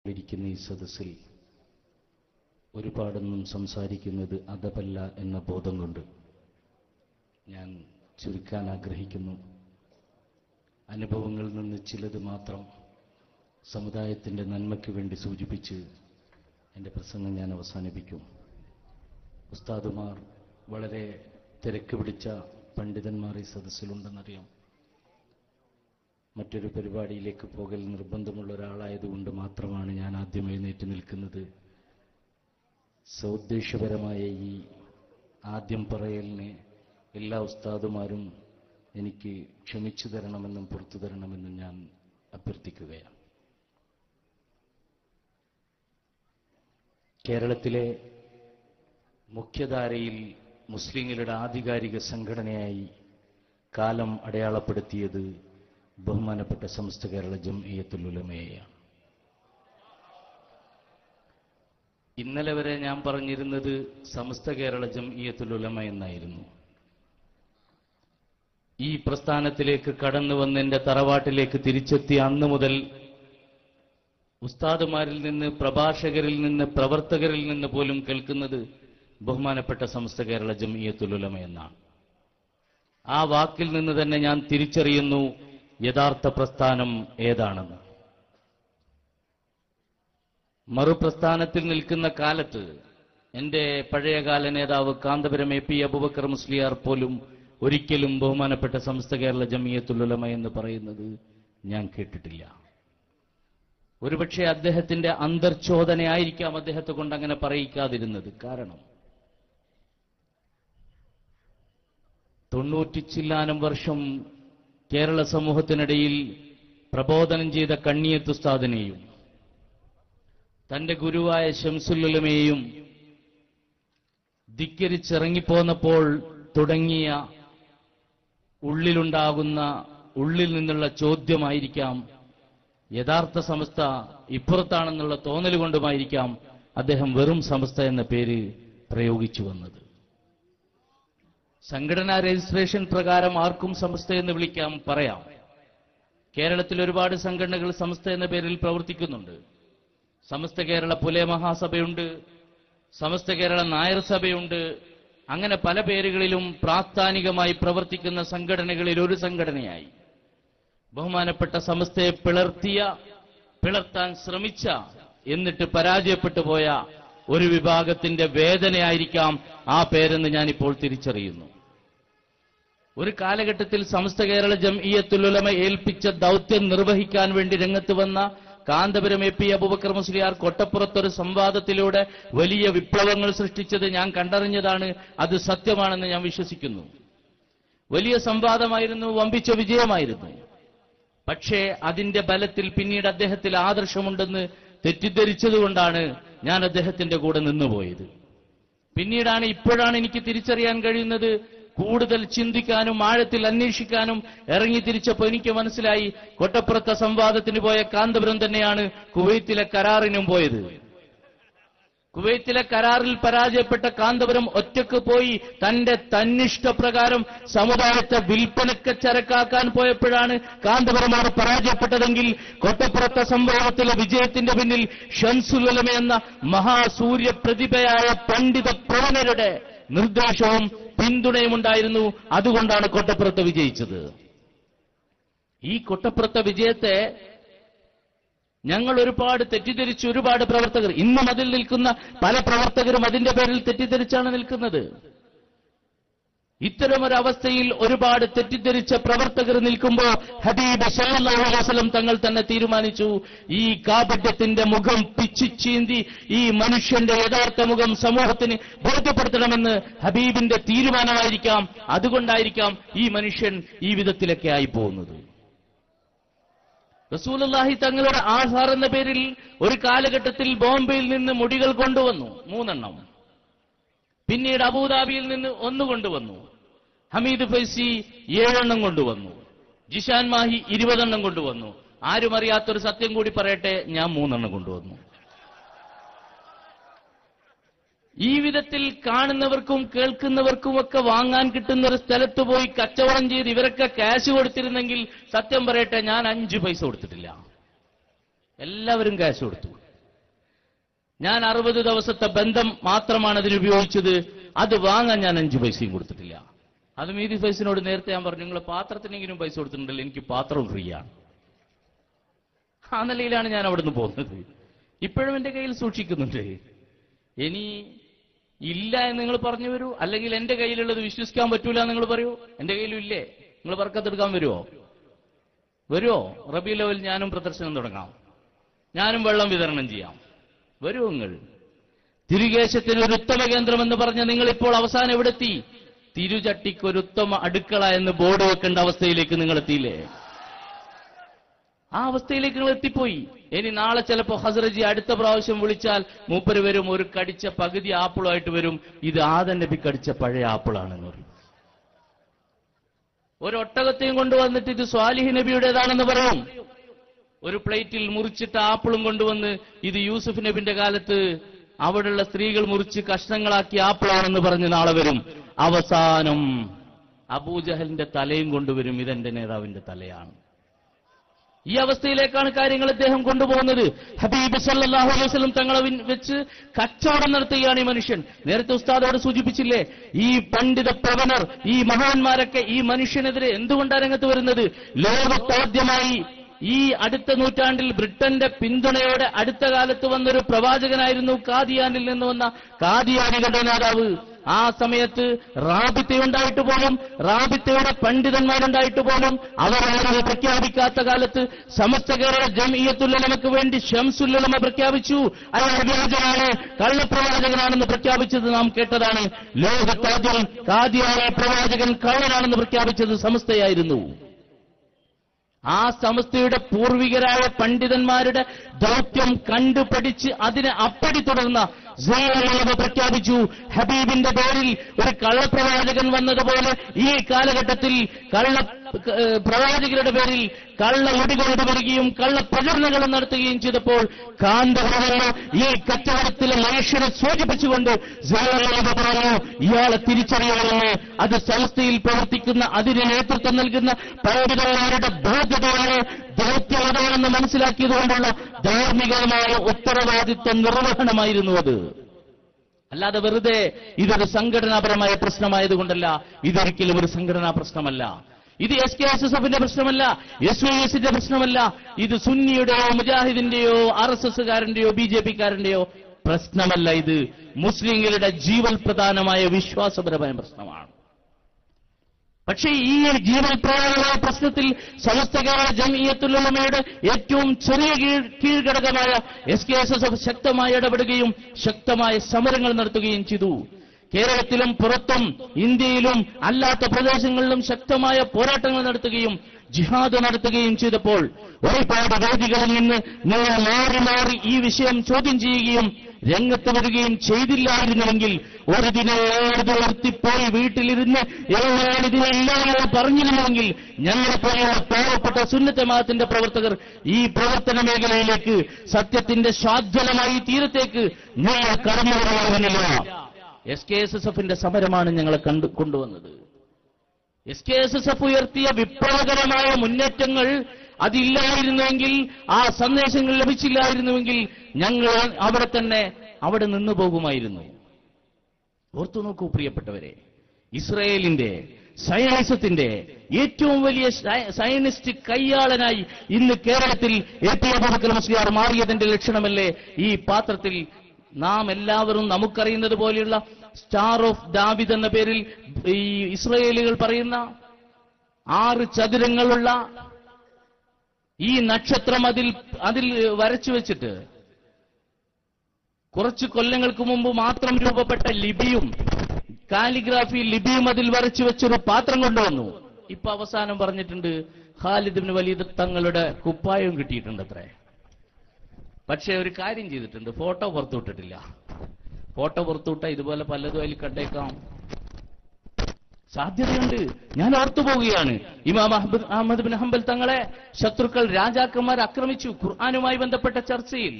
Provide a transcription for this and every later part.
ഇരിക്കുന്ന ഈ സദസ്സിൽ ഒരുപാടൊന്നും സംസാരിക്കുന്നത് അദബല്ല എന്ന ബോധം കൊണ്ട് ഞാൻ ചുരുക്കാൻ ആഗ്രഹിക്കുന്നു. അനുഭവങ്ങളിൽ നിന്ന് ചിലത് മാത്രം സമുദായത്തിൻ്റെ നന്മയ്ക്ക് വേണ്ടി സൂചിപ്പിച്ച് എൻ്റെ പ്രസംഗം ഞാൻ അവസാനിപ്പിക്കും. ഉസ്താദുമാർ വളരെ തിരക്ക് പിടിച്ച പണ്ഡിതന്മാർ ഈ സദസ്സിലുണ്ടെന്നറിയാം. മറ്റൊരു പരിപാടിയിലേക്ക് പോകൽ നിർബന്ധമുള്ള ഒരാളായതുകൊണ്ട് മാത്രമാണ് ഞാൻ ആദ്യം എഴുന്നേറ്റ് നിൽക്കുന്നത്. സൗദ്ദേശ്യപരമായ ഈ ആദ്യം പറയലിനെ എല്ലാ ഉസ്താദുമാരും എനിക്ക് ക്ഷമിച്ചു തരണമെന്നും പുറത്തു തരണമെന്നും ഞാൻ അഭ്യർത്ഥിക്കുകയാണ്. കേരളത്തിലെ മുഖ്യധാരയിൽ മുസ്ലിങ്ങളുടെ ആധികാരിക സംഘടനയായി കാലം അടയാളപ്പെടുത്തിയത് ബഹുമാനപ്പെട്ട സമസ്ത കേരള ജംഇയ്യത്തുൽ ഉലമയെയാണ്. ഇന്നലെ വരെ ഞാൻ പറഞ്ഞിരുന്നത് സമസ്ത കേരള ജംഇയ്യത്തുൽ ഉലമ എന്നായിരുന്നു. ഈ പ്രസ്ഥാനത്തിലേക്ക് കടന്നു വന്ന് എന്റെ തറവാട്ടിലേക്ക് തിരിച്ചെത്തിയ അന്നു മുതൽ ഉസ്താദുമാരിൽ നിന്ന്, പ്രഭാഷകരിൽ നിന്ന്, പ്രവർത്തകരിൽ നിന്ന് പോലും കേൾക്കുന്നത് ബഹുമാനപ്പെട്ട സമസ്ത കേരള ജംഇയ്യത്തുൽ ഉലമ എന്നാണ്. ആ വാക്കിൽ നിന്ന് തന്നെ ഞാൻ തിരിച്ചറിയുന്നു യഥാർത്ഥ പ്രസ്ഥാനം ഏതാണെന്ന്. മറുപ്രസ്ഥാനത്തിൽ നിൽക്കുന്ന കാലത്ത് എന്റെ പഴയകാല നേതാവ് കാന്തപുരം എ പി അബൂബക്കർ മുസ്ലിയാർ പോലും ഒരിക്കലും ബഹുമാനപ്പെട്ട സമസ്ത കേരള ജംഇയ്യത്തുൽ ഉലമ എന്ന് പറയുന്നത് ഞാൻ കേട്ടിട്ടില്ല. ഒരുപക്ഷെ അദ്ദേഹത്തിന്റെ അന്തർചോദനയായിരിക്കാം അദ്ദേഹത്തെ കൊണ്ട് അങ്ങനെ പറയിക്കാതിരുന്നത്. കാരണം 90 ചില്ലാനം വർഷം കേരള സമൂഹത്തിനിടയിൽ പ്രബോധനം ചെയ്ത കണ്ണിയത്ത് ഉസ്താദിനെയും തന്റെ ഗുരുവായ ശംസുൽ ഉലമയെയും ധിക്കരിച്ചിറങ്ങിപ്പോന്നപ്പോൾ തുടങ്ങിയ ഉള്ളിൽ നിന്നുള്ള ചോദ്യമായിരിക്കാം, യഥാർത്ഥ സമസ്ത ഇപ്പുറത്താണെന്നുള്ള തോന്നലുകൊണ്ടുമായിരിക്കാം അദ്ദേഹം വെറും സമസ്ത എന്ന പേര് പ്രയോഗിച്ചു വന്നത്. സംഘടനാ രജിസ്ട്രേഷൻ പ്രകാരം ആർക്കും സമസ്ത എന്ന് പറയാം. കേരളത്തിൽ ഒരുപാട് സംഘടനകൾ സമസ്ത എന്ന പേരിൽ പ്രവർത്തിക്കുന്നുണ്ട്. സമസ്ത കേരള പുലയ മഹാസഭയുണ്ട്, സമസ്ത കേരള നായർ സഭയുണ്ട്. അങ്ങനെ പല പേരുകളിലും പ്രാസ്ഥാനികമായി പ്രവർത്തിക്കുന്ന സംഘടനകളിൽ ഒരു സംഘടനയായി ബഹുമാനപ്പെട്ട സമസ്തയെ പിളർത്താൻ ശ്രമിച്ച, എന്നിട്ട് പരാജയപ്പെട്ടു പോയ ഒരു വിഭാഗത്തിന്റെ വേദനയായിരിക്കാം ആ പേരെന്ന് ഞാനിപ്പോൾ തിരിച്ചറിയുന്നു. ഒരു കാലഘട്ടത്തിൽ സമസ്ത കേരള ജംഇയ്യത്തുൽ ഉലമ ഏൽപ്പിച്ച ദൗത്യം നിർവഹിക്കാൻ വേണ്ടി രംഗത്ത് വന്ന കാന്തപുരം എ പി അബൂബക്കർ മുസ്ലിയാർ കൊട്ടപ്പുറത്തൊരു സംവാദത്തിലൂടെ വലിയ വിപ്ലവങ്ങൾ സൃഷ്ടിച്ചത് ഞാൻ കണ്ടറിഞ്ഞതാണ്. അത് സത്യമാണെന്ന് ഞാൻ വിശ്വസിക്കുന്നു. വലിയ സംവാദമായിരുന്നു, വമ്പിച്ച വിജയമായിരുന്നു. പക്ഷേ അതിന്റെ ബലത്തിൽ പിന്നീട് അദ്ദേഹത്തിൽ ആദർശമുണ്ടെന്ന് തെറ്റിദ്ധരിച്ചതുകൊണ്ടാണ് ഞാൻ അദ്ദേഹത്തിന്റെ കൂടെ നിന്നുപോയത്. ഇപ്പോഴാണ് എനിക്ക് തിരിച്ചറിയാൻ കഴിയുന്നത്, കൂടുതൽ ചിന്തിക്കാനും ആഴത്തിൽ അന്വേഷിക്കാനും ഇറങ്ങി തിരിച്ചപ്പോൾ എനിക്ക് മനസ്സിലായി, കൊട്ടപ്പുറത്തെ സംവാദത്തിന് പോയ കാന്തപുരം തന്നെയാണ് കുവൈത്തിലെ കരാറിനും പോയത്. കുവൈത്തിലെ കരാറിൽ പരാജയപ്പെട്ട കാന്തപുരം ഒറ്റക്ക് പോയി തന്റെ തന്നിഷ്ടപ്രകാരം സമുദായത്തെ വിൽപ്പനക്ക് ചരക്കാക്കാൻ പോയപ്പോഴാണ് കാന്തപുരമാണ് പരാജയപ്പെട്ടതെങ്കിൽ കൊട്ടപ്പുറത്തെ സംവാദത്തിലെ വിജയത്തിന്റെ പിന്നിൽ ശംസുൽ ഉലമ എന്ന മഹാസൂര്യ പ്രതിഭയായ പണ്ഡിത പ്രവണരുടെ നിർദ്ദേശവും പിന്തുണയുമുണ്ടായിരുന്നു. അതുകൊണ്ടാണ് കൊട്ടപ്പുറത്ത് വിജയിച്ചത്. ഈ കൊട്ടപ്പുറത്തെ വിജയത്തെ ഞങ്ങൾ ഒരുപാട് തെറ്റിദ്ധരിച്ചു. ഒരുപാട് പ്രവർത്തകർ, ഇന്നും അതിൽ നിൽക്കുന്ന പല പ്രവർത്തകരും അതിന്റെ പേരിൽ തെറ്റിദ്ധരിച്ചാണ് നിൽക്കുന്നത്. ഇത്തരമൊരവസ്ഥയിൽ ഒരുപാട് തെറ്റിദ്ധരിച്ച പ്രവർത്തകർ നിൽക്കുമ്പോൾ ഹബീബ് സല്ലല്ലാഹു അലൈഹി വസല്ലം തങ്ങൾ തന്നെ തീരുമാനിച്ചു, ഈ കാപട്യത്തിന്റെ മുഖം പിച്ചിച്ചീന്തി ഈ മനുഷ്യന്റെ യഥാർത്ഥ മുഖം സമൂഹത്തിന് ബോധ്യപ്പെടുത്തണമെന്ന് ഹബീബിന്റെ തീരുമാനമായിരിക്കാം. അതുകൊണ്ടായിരിക്കാം ഈ മനുഷ്യൻ ഈ വിധത്തിലൊക്കെ ആയിപ്പോകുന്നത്. റസൂലുള്ളാഹി തങ്ങളുടെ ആധാർ എന്ന പേരിൽ ഒരു കാലഘട്ടത്തിൽ ബോംബെയിൽ നിന്ന് മുടികൾ കൊണ്ടുവന്നു 3 എണ്ണം. പിന്നീട് അബൂദാബിയിൽ നിന്ന് 1 കൊണ്ടുവന്നു. ഹമീദ് ഫൈസി 7 എണ്ണം കൊണ്ടുവന്നു. ജിഷാൻ മാഹി 20 എണ്ണം കൊണ്ടുവന്നു. ആരും അറിയാത്തൊരു സത്യം കൂടി പറയട്ടെ, ഞാൻ 3 എണ്ണം കൊണ്ടുവന്നു. ഈ വിധത്തിൽ കാണുന്നവർക്കും കേൾക്കുന്നവർക്കുമൊക്കെ വാങ്ങാൻ കിട്ടുന്ന ഒരു സ്ഥലത്ത് പോയി കച്ചവടം ചെയ്ത് ഇവരൊക്കെ ക്യാഷ് കൊടുത്തിരുന്നെങ്കിൽ, സത്യം പറയട്ടെ, ഞാൻ 5 പൈസ കൊടുത്തിട്ടില്ല. എല്ലാവരും ക്യാഷ് കൊടുത്തു. ഞാൻ 60 ദിവസത്തെ ബന്ധം മാത്രമാണ് അതിന് ഉപയോഗിച്ചത്. അത് വാങ്ങാൻ ഞാൻ 5 പൈസയും കൊടുത്തിട്ടില്ല. അത് മീതി ഫൈസിനോട് നേരത്തെ ഞാൻ പറഞ്ഞു, നിങ്ങൾ പാത്രത്തിനെങ്കിലും പൈസ കൊടുത്തിട്ടുണ്ടല്ലോ, എനിക്ക് പാത്രവും ഫ്രീ ആണ്. ആ നിലയിലാണ് ഞാൻ അവിടെ നിന്ന് പോകുന്നത്. ഇപ്പോഴും എന്റെ കയ്യിൽ സൂക്ഷിക്കുന്നുണ്ട്. ഇനി ഇല്ല എന്ന് നിങ്ങൾ പറഞ്ഞു വരൂ, അല്ലെങ്കിൽ എന്റെ കയ്യിലുള്ളത് വിശ്വസിക്കാൻ പറ്റൂല എന്ന് നിങ്ങൾ പറയൂ. എന്റെ കയ്യിലും ഇല്ലേ, നിങ്ങൾ ബർക്കത്തെടുക്കാൻ വരുമോ? റബീഉൽ അവ്വൽ ഞാനും പ്രദർശനം തുടങ്ങാം, ഞാനും വെള്ളം വിതരണം ചെയ്യാം. വരൂ നിങ്ങൾ. തിരുകേശത്തിന് ഒരു ഉത്തമ കേന്ദ്രം എന്ന് പറഞ്ഞ നിങ്ങൾ ഇപ്പോൾ അവസാനം എവിടെ എത്തി? തിരുചട്ടിക്ക് ഒരു ഉത്തമ അടുക്കള എന്ന് ബോർഡ് വെക്കേണ്ട അവസ്ഥയിലേക്ക് നിങ്ങൾ എത്തിയില്ലേ? ആ അവസ്ഥയിലേക്ക് നിങ്ങൾ എത്തിപ്പോയി. ഇനി നാളെ ചിലപ്പോ ഹസ്രജി അടുത്ത പ്രാവശ്യം വിളിച്ചാൽ മൂപ്പര് വരും, ഒരു കടിച്ച പകുതി ആപ്പിളുമായിട്ട് വരും. ഇത് ആദം നബി കടിച്ച പഴയ ആപ്പിളാണെന്ന് പറയും. ഒരു ഒട്ടകത്തെയും കൊണ്ടുവന്നിട്ട് ഇത് സ്വാലിഹ് നബിയുടേതാണെന്ന് പറയും. ഒരു പ്ലേറ്റിൽ മുറിച്ചിട്ട ആപ്പിളും കൊണ്ടുവന്ന് ഇത് യൂസുഫ് നബിന്റെ കാലത്ത് അവിടെയുള്ള സ്ത്രീകൾ മുറിച്ച് കഷ്ണങ്ങളാക്കി ആപ്പിളാണെന്ന് പറഞ്ഞ് നാളെ വരും. അവസാനം അബൂജഹലിന്റെ തലയും കൊണ്ടുവരും, ഇതെന്റെ നേതാവിന്റെ തലയാണ്. ഈ അവസ്ഥയിലേക്കാണ് കാര്യങ്ങൾ അദ്ദേഹം കൊണ്ടുപോകുന്നത്. ഹബീബ് സല്ലല്ലാഹു അലൈഹി വസല്ലം തങ്ങളെ വെച്ച് കച്ചവടം നടത്തുകയാണ് ഈ മനുഷ്യൻ. നേരത്തെ ഉസ്താദോട് സൂചിപ്പിച്ചില്ലേ, ഈ പണ്ഡിത പ്രവണർ, ഈ മഹാന്മാരൊക്കെ ഈ മനുഷ്യനെതിരെ എന്തുകൊണ്ടാണ് രംഗത്ത് വരുന്നത്? ലോകത്താദ്യമായി ഈ അടുത്ത നൂറ്റാണ്ടിൽ ബ്രിട്ടന്റെ പിന്തുണയോടെ അടുത്ത കാലത്ത് വന്നൊരു പ്രവാചകനായിരുന്നു കാദിയാനിൽ നിന്ന് വന്ന കാദിയാനികളുടെ നേതാവ്. ആ സമയത്ത് റാബിത്തയുണ്ടായിട്ട് പോലും, റാബിത്തയുടെ പണ്ഡിതന്മാരുണ്ടായിട്ട് പോലും അവരാരും പ്രഖ്യാപിക്കാത്ത കാലത്ത് സമസ്ത കേരള ജംഇയ്യത്തുൽ ഉലമയ്ക്ക് വേണ്ടി ശംസുൽ ഉലമ പ്രഖ്യാപിച്ചു. അയാൾ വ്യാജനാണ്, കള്ളപ്രവാചകനാണെന്ന് പ്രഖ്യാപിച്ചത് നാം കേട്ടതാണ്. ലോകത്താദ്യം കാദിയാനി പ്രവാചകൻ കള്ളനാണെന്ന് പ്രഖ്യാപിച്ചത് സമസ്തയായിരുന്നു. ആ സമസ്തയുടെ പൂർവികരായ പണ്ഡിതന്മാരുടെ ദൗത്യം കണ്ടുപഠിച്ച് അതിനെ അപ്പടി തുടർന്ന പ്രഖ്യാപിച്ചു. ഹബീബിന്റെ പേരിൽ ഒരു കള്ളപ്രവാചകൻ വന്നതുപോലെ ഈ കാലഘട്ടത്തിൽ പ്രവാചകരുടെ പേരിൽ കള്ള ഒടികൾ വരികയും കള്ള പ്രചരണങ്ങളും നടത്തുകയും ചെയ്തപ്പോൾ കാന്തപുരമെന്ന ഈ കച്ചവടത്തിലെ മനുഷ്യനെ സൂചിപ്പിച്ചുകൊണ്ട് പറഞ്ഞു, ഇയാളെ തിരിച്ചറിയണമെന്ന്. അത് സംസ്ഥയിൽ പ്രവർത്തിക്കുന്ന, അതിന് നേതൃത്വം നൽകുന്ന പണ്ഡിതന്മാരുടെ ബാധ്യതയാണ്, ദൗത്യമതാണെന്ന് മനസ്സിലാക്കിയതുകൊണ്ടുള്ള ധാർമ്മികമായ ഉത്തരവാദിത്വ നിർവഹണമായിരുന്നു അത്. അല്ലാതെ വെറുതെ ഇതൊരു സംഘടനാപരമായ പ്രശ്നമായതുകൊണ്ടല്ല. ഇതൊരിക്കലും ഒരു സംഘടനാ പ്രശ്നമല്ല. ഇത് SKSSFന്റെ പ്രശ്നമല്ല, SYSന്റെ പ്രശ്നമല്ല. ഇത് സുന്നിയുടെയോ മുജാഹിദിന്റെയോ RSSകാരന്റെയോ BJPക്കാരന്റെയോ പ്രശ്നമല്ല. ഇത് മുസ്ലിങ്ങളുടെ ജീവൽ പ്രധാനമായ വിശ്വാസപരമായ പ്രശ്നമാണ്. പക്ഷേ ഈ ജീവൽ പ്രധാനമായ പ്രശ്നത്തിൽ സമസ്ത കേരള ജംഇയ്യത്തുൽ ഉലമയുടെ ഏറ്റവും ചെറിയ കീഴ്ഘടകമായ SKSSF ശക്തമായി ഇടപെടുകയും ശക്തമായ സമരങ്ങൾ നടത്തുകയും ചെയ്തു. കേരളത്തിലും പുറത്തും ഇന്ത്യയിലും അല്ലാത്ത പ്രദേശങ്ങളിലും ശക്തമായ പോരാട്ടങ്ങൾ നടത്തുകയും ജിഹാദ് നടത്തുകയും ചെയ്തപ്പോൾ ഒരുപാട് വേദികളിൽ നിന്ന് നിങ്ങൾ മാറി മാറി ഈ വിഷയം ചോദ്യം ചെയ്യുകയും രംഗത്ത് വരികയും ചെയ്തില്ലായിരുന്നുവെങ്കിൽ ഒരു ദിനം ഉയർത്തിപ്പോയി വീട്ടിലിരുന്ന് ഇതിനെല്ലാം പറഞ്ഞിരുന്നുവെങ്കിൽ ഞങ്ങളെപ്പോലെയുള്ള പാവപ്പെട്ട സുന്നത്ത് ജമാഅത്തിന്റെ പ്രവർത്തകർ ഈ പ്രവർത്തന മേഖലയിലേക്ക് സത്യത്തിന്റെ ശാദ്വലമായി തീരത്തേക്ക് ഞങ്ങൾ കടന്നു വരുവാനില്ല. SKSSFന്റെ സമരമാണ് ഞങ്ങളെ കൊണ്ടുവന്നത്. SKSSF ഉയർത്തിയ വിപ്ലവകരമായ മുന്നേറ്റങ്ങൾ അതില്ലായിരുന്നുവെങ്കിൽ, ആ സന്ദേശങ്ങൾ ലഭിച്ചില്ലായിരുന്നുവെങ്കിൽ ഞങ്ങൾ അവിടെ നിന്നു പോകുമായിരുന്നു. ഓർത്തു നോക്കൂ പ്രിയപ്പെട്ടവരെ, ഇസ്രയേലിന്റെ സയനിസത്തിന്റെ ഏറ്റവും വലിയ സയനിസ്റ്റ് കയ്യാളനായി ഇന്ന് കേരളത്തിൽ AP അബൂബക്കർ മുസ്ലിയാർ മാറിയതിന്റെ ലക്ഷണമല്ലേ ഈ പാത്രത്തിൽ നാം എല്ലാവരും നമുക്കറിയുന്നത് പോലെയുള്ള സ്റ്റാർ ഓഫ് ദാവിദ് എന്ന പേരിൽ ഈ ഇസ്രയേലുകൾ പറയുന്ന 6 ചതുരങ്ങളുള്ള ഈ നക്ഷത്രം അതിൽ വരച്ചു വെച്ചിട്ട് കുറച്ചു കൊല്ലങ്ങൾക്ക് മുമ്പ് മാത്രം രൂപപ്പെട്ട ലിപിയും കാലിഗ്രാഫി ലിപിയും അതിൽ വരച്ചു വെച്ചൊരു പാത്രം കൊണ്ടുവന്നു. ഇപ്പൊ അവസാനം പറഞ്ഞിട്ടുണ്ട് ഖാലിദ് ഇബ്നു വലീദ് തങ്ങളുടെ കുപ്പായവും കിട്ടിയിട്ടുണ്ട് അത്രേ. പക്ഷേ ഒരു കാര്യം ചെയ്തിട്ടുണ്ട്, ഫോട്ടോ പുറത്തുവിട്ടിട്ടില്ല. ഫോട്ടോ പുറത്തുവിട്ട ഇതുപോലെ പലതും അതിൽ കണ്ടേക്കാം, സാധ്യതയുണ്ട്. ഞാൻ ഓർത്തു പോവുകയാണ്, ഇമാം അഹ്മദ് ബിൻ ഹംബൽ തങ്ങളെ ശത്രുക്കൾ രാജാക്കന്മാർ ആക്രമിച്ചു. ഖുർആനുമായി ബന്ധപ്പെട്ട ചർച്ചയിൽ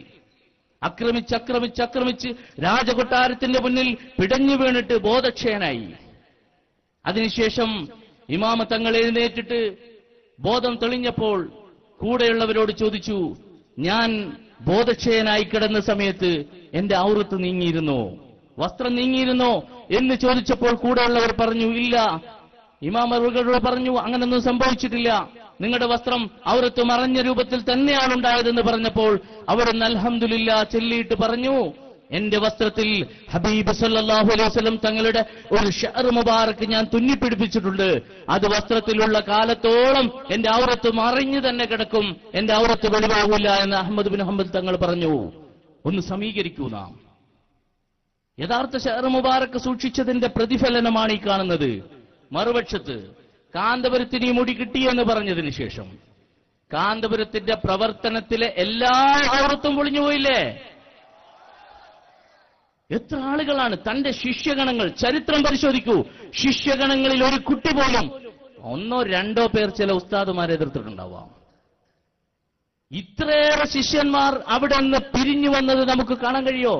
ആക്രമിച്ച് രാജകൊട്ടാരത്തിന്റെ മുന്നിൽ പിടഞ്ഞു വീണിട്ട് ബോധക്ഷയനായി. അതിനുശേഷം ഇമാമ തങ്ങൾ എഴുന്നേറ്റിട്ട് ബോധം തെളിഞ്ഞപ്പോൾ കൂടെയുള്ളവരോട് ചോദിച്ചു, ഞാൻ ബോധക്ഷയനായി കിടന്ന സമയത്ത് എന്റെ ഔറത്ത് നീങ്ങിയിരുന്നോ, വസ്ത്രം നീങ്ങിയിരുന്നോ എന്ന് ചോദിച്ചപ്പോൾ കൂടെയുള്ളവർ പറഞ്ഞു, ഇല്ല. ഇമാം അവറുകളോട് പറഞ്ഞു, അങ്ങനൊന്നും സംഭവിച്ചിട്ടില്ല, നിങ്ങളുടെ വസ്ത്രം ഔറത്ത് മറഞ്ഞ രൂപത്തിൽ തന്നെയാണ് ഉണ്ടായതെന്ന് പറഞ്ഞപ്പോൾ അവിടുന്ന് അൽഹംദുലില്ലാ ചൊല്ലിയിട്ട് പറഞ്ഞു, എന്റെ വസ്ത്രത്തിൽ ഹബീബ് സല്ലല്ലാഹു അലൈഹി വസല്ലം തങ്ങളുടെ ഒരു ഷഅർ മുബാറക്ക് ഞാൻ തുന്നിപ്പിടിപ്പിച്ചിട്ടുണ്ട്. അത് വസ്ത്രത്തിലുള്ള കാലത്തോളം എന്റെ ഔറത്ത് മറിഞ്ഞു തന്നെ കിടക്കും, എന്റെ ഔറത്ത് വെളിവാകില്ല എന്ന് അഹ്മദ് ബിൻ ഹംബൽ തങ്ങൾ പറഞ്ഞു. ഒന്ന് സമീകരിക്കൂ നാം. യഥാർത്ഥ ഷഅർ മുബാറക്ക് സൂക്ഷിച്ചതിന്റെ പ്രതിഫലനമാണ് ഈ കാണുന്നത്. മറുപക്ഷത്ത് കാന്തപുരത്തിന് ഈ മുടി കിട്ടിയെന്ന് പറഞ്ഞതിന് ശേഷം കാന്തപുരത്തിന്റെ പ്രവർത്തനത്തിലെ എല്ലാ ഔറത്തും പൊളിഞ്ഞുപോയില്ലേ? എത്ര ആളുകളാണ് തന്റെ ശിഷ്യഗണങ്ങൾ, ചരിത്രം പരിശോധിക്കൂ, ശിഷ്യഗണങ്ങളിൽ ഒരു കുട്ടി പോലും ഒന്നോ രണ്ടോ പേർ ചില ഉസ്താദുമാരെ എതിർത്തിട്ടുണ്ടാവാം. ഇത്രയേറെ ശിഷ്യന്മാർ അവിടെ നിന്ന് പിരിഞ്ഞു വന്നത് നമുക്ക് കാണാൻ കഴിയോ?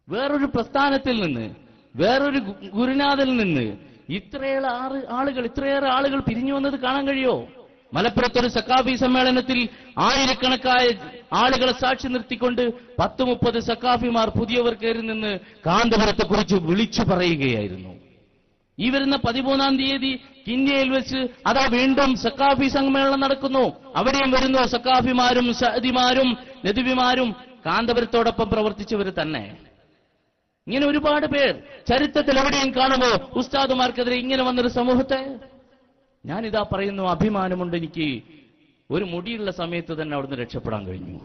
വേറൊരു പ്രസ്ഥാനത്തിൽ നിന്ന്, വേറൊരു ഗുരുനാഥിൽ നിന്ന് ഇത്രയേറെ ആളുകൾ പിരിഞ്ഞു വന്നത് കാണാൻ കഴിയോ? മലപ്പുറത്തൊരു സക്കാഫി സമ്മേളനത്തിൽ ആയിരക്കണക്കായ ആളുകളെ സാക്ഷി നിർത്തിക്കൊണ്ട് 10-30 സക്കാഫിമാർ പുതിയവർ കയറി നിന്ന് കാന്തപുരത്തെക്കുറിച്ച് വിളിച്ചു പറയുകയായിരുന്നു. ഈ വരുന്ന 13-ാം തീയതി കിന്യയിൽ വെച്ച് അതാ വീണ്ടും സക്കാഫി സമ്മേളനം നടക്കുന്നു. അവിടെയും വരുന്നു സക്കാഫിമാരും സഅദിമാരും നദ്വിമാരും കാന്തപുരത്തോടൊപ്പം പ്രവർത്തിച്ചവർ തന്നെ. ഇങ്ങനെ ഒരുപാട് പേർ ചരിത്രത്തിൽ എവിടെയും കാണുമോ ഉസ്താദുമാർക്കെതിരെ ഇങ്ങനെ വന്നൊരു സമൂഹത്തെ? ഞാനിതാ പറയുന്നു, അഭിമാനമുണ്ട് എനിക്ക്. ഒരു മുടിയുള്ള സമയത്ത് തന്നെ അവിടുന്ന് രക്ഷപ്പെടാൻ കഴിഞ്ഞു.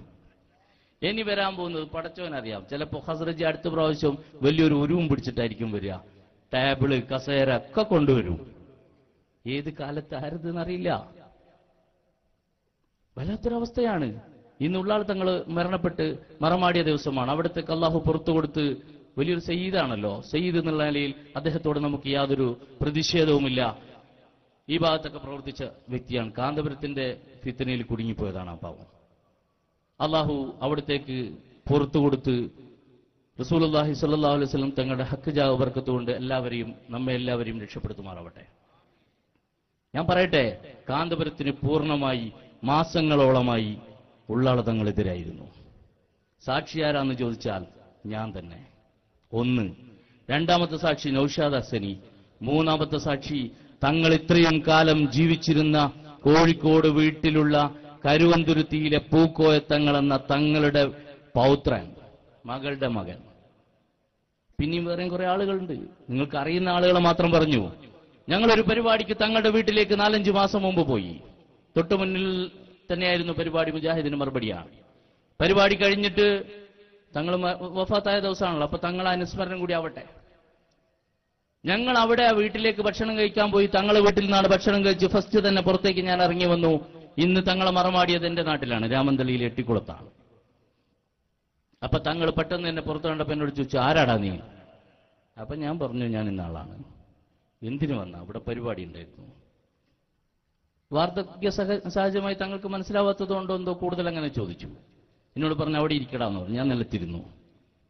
ഇനി വരാൻ പോകുന്നത് പടച്ചവനറിയാം. ചിലപ്പോൾ ഹസ്രജി അടുത്ത പ്രാവശ്യം വലിയൊരു ഉരുവും പിടിച്ചിട്ടായിരിക്കും വരിക. ടേബിള്, കസേര ഒക്കെ കൊണ്ടുവരും. ഏത് കാലത്തായിരുന്നറിയില്ല. വല്ലാത്തൊരവസ്ഥയാണ്. ഇന്നുള്ള ആൾ തങ്ങൾ മരണപ്പെട്ട് മറമാടിയ ദിവസമാണ്. അവിടുത്തെ അല്ലാഹു പുറത്തു കൊടുത്ത് വലിയൊരു സയ്യിദാണല്ലോ. സയ്യിദ് എന്നുള്ള നിലയിൽ അദ്ദേഹത്തോട് നമുക്ക് യാതൊരു പ്രതിഷേധവുമില്ല. ഈ ഭാഗത്തൊക്കെ പ്രവർത്തിച്ച വ്യക്തിയാണ്. കാന്തപുരത്തിന്റെ ഫിത്തനയിൽ കുടുങ്ങിപ്പോയതാണ് ആ പാവം. അള്ളാഹു അവിടത്തേക്ക് പുറത്തു കൊടുത്ത് റസൂലുള്ളാഹി സ്വല്ലല്ലാഹു അലൈഹി വസല്ലം തങ്ങളുടെ ഹക്ക് ജാ ബർക്കത്തുകൊണ്ട് നമ്മെ എല്ലാവരെയും രക്ഷപ്പെടുത്തുമാറാവട്ടെ. ഞാൻ പറയട്ടെ, കാന്തപുരത്തിന് പൂർണ്ണമായി മാസങ്ങളോളമായി ഉള്ളാള തങ്ങളെതിരായിരുന്നു. സാക്ഷി ആരാന്ന് ചോദിച്ചാൽ ഞാൻ തന്നെ. ഒന്ന്. രണ്ടാമത്തെ സാക്ഷി നൗഷാദ് ഹസനി. മൂന്നാമത്തെ സാക്ഷി തങ്ങൾ ഇത്രയും കാലം ജീവിച്ചിരുന്ന കോഴിക്കോട് വീട്ടിലുള്ള കരുവന്തുരുത്തിയിലെ പൂക്കോയത്തങ്ങൾ എന്ന തങ്ങളുടെ പൗത്രൻ, മകളുടെ മകൻ. പിന്നെയും വേറെയും കുറെ ആളുകളുണ്ട്. നിങ്ങൾക്ക് അറിയുന്ന ആളുകളെ മാത്രം പറഞ്ഞു. ഞങ്ങളൊരു പരിപാടിക്ക് തങ്ങളുടെ വീട്ടിലേക്ക് 4-5 മാസം മുമ്പ് പോയി. തൊട്ടു മുന്നിൽ തന്നെയായിരുന്നു പരിപാടി. മുജാഹിദിന് മറുപടിയാണ്. പരിപാടി കഴിഞ്ഞിട്ട് തങ്ങൾ വഫാത്തായ ദിവസമാണല്ലോ, അപ്പൊ തങ്ങൾ അനുസ്മരണം കൂടി ആവട്ടെ. ഞങ്ങൾ അവിടെ വീട്ടിലേക്ക് ഭക്ഷണം കഴിക്കാൻ പോയി. തങ്ങളെ വീട്ടിൽ നിന്നാണ് ഭക്ഷണം കഴിച്ച് ഫസ്റ്റ് തന്നെ പുറത്തേക്ക് ഞാൻ ഇറങ്ങി വന്നു. ഇന്ന് തങ്ങളെ മറമാടിയത് എന്റെ നാട്ടിലാണ്, രാമന്തളിയിൽ എട്ടിക്കുളത്താണ്. അപ്പൊ തങ്ങൾ പെട്ടെന്ന് എന്നെ പുറത്തു കണ്ടപ്പോ എന്നോട് ചോദിച്ചു, ആരാടാ നീ? അപ്പൊ ഞാൻ പറഞ്ഞു, ഞാൻ ഇന്നാളാണ്. എന്തിനു വന്ന? ഇവിടെ പരിപാടി ഉണ്ടായിരുന്നു. വാർദ്ധക്യ സഹജമായി തങ്ങൾക്ക് മനസ്സിലാവാത്തതുകൊണ്ടോ എന്തോ കൂടുതൽ അങ്ങനെ ചോദിച്ചു. എന്നോട് പറഞ്ഞു, അവിടെ ഇരിക്കടാന്ന് പറഞ്ഞു. ഞാൻ നിലത്തിരുന്നു.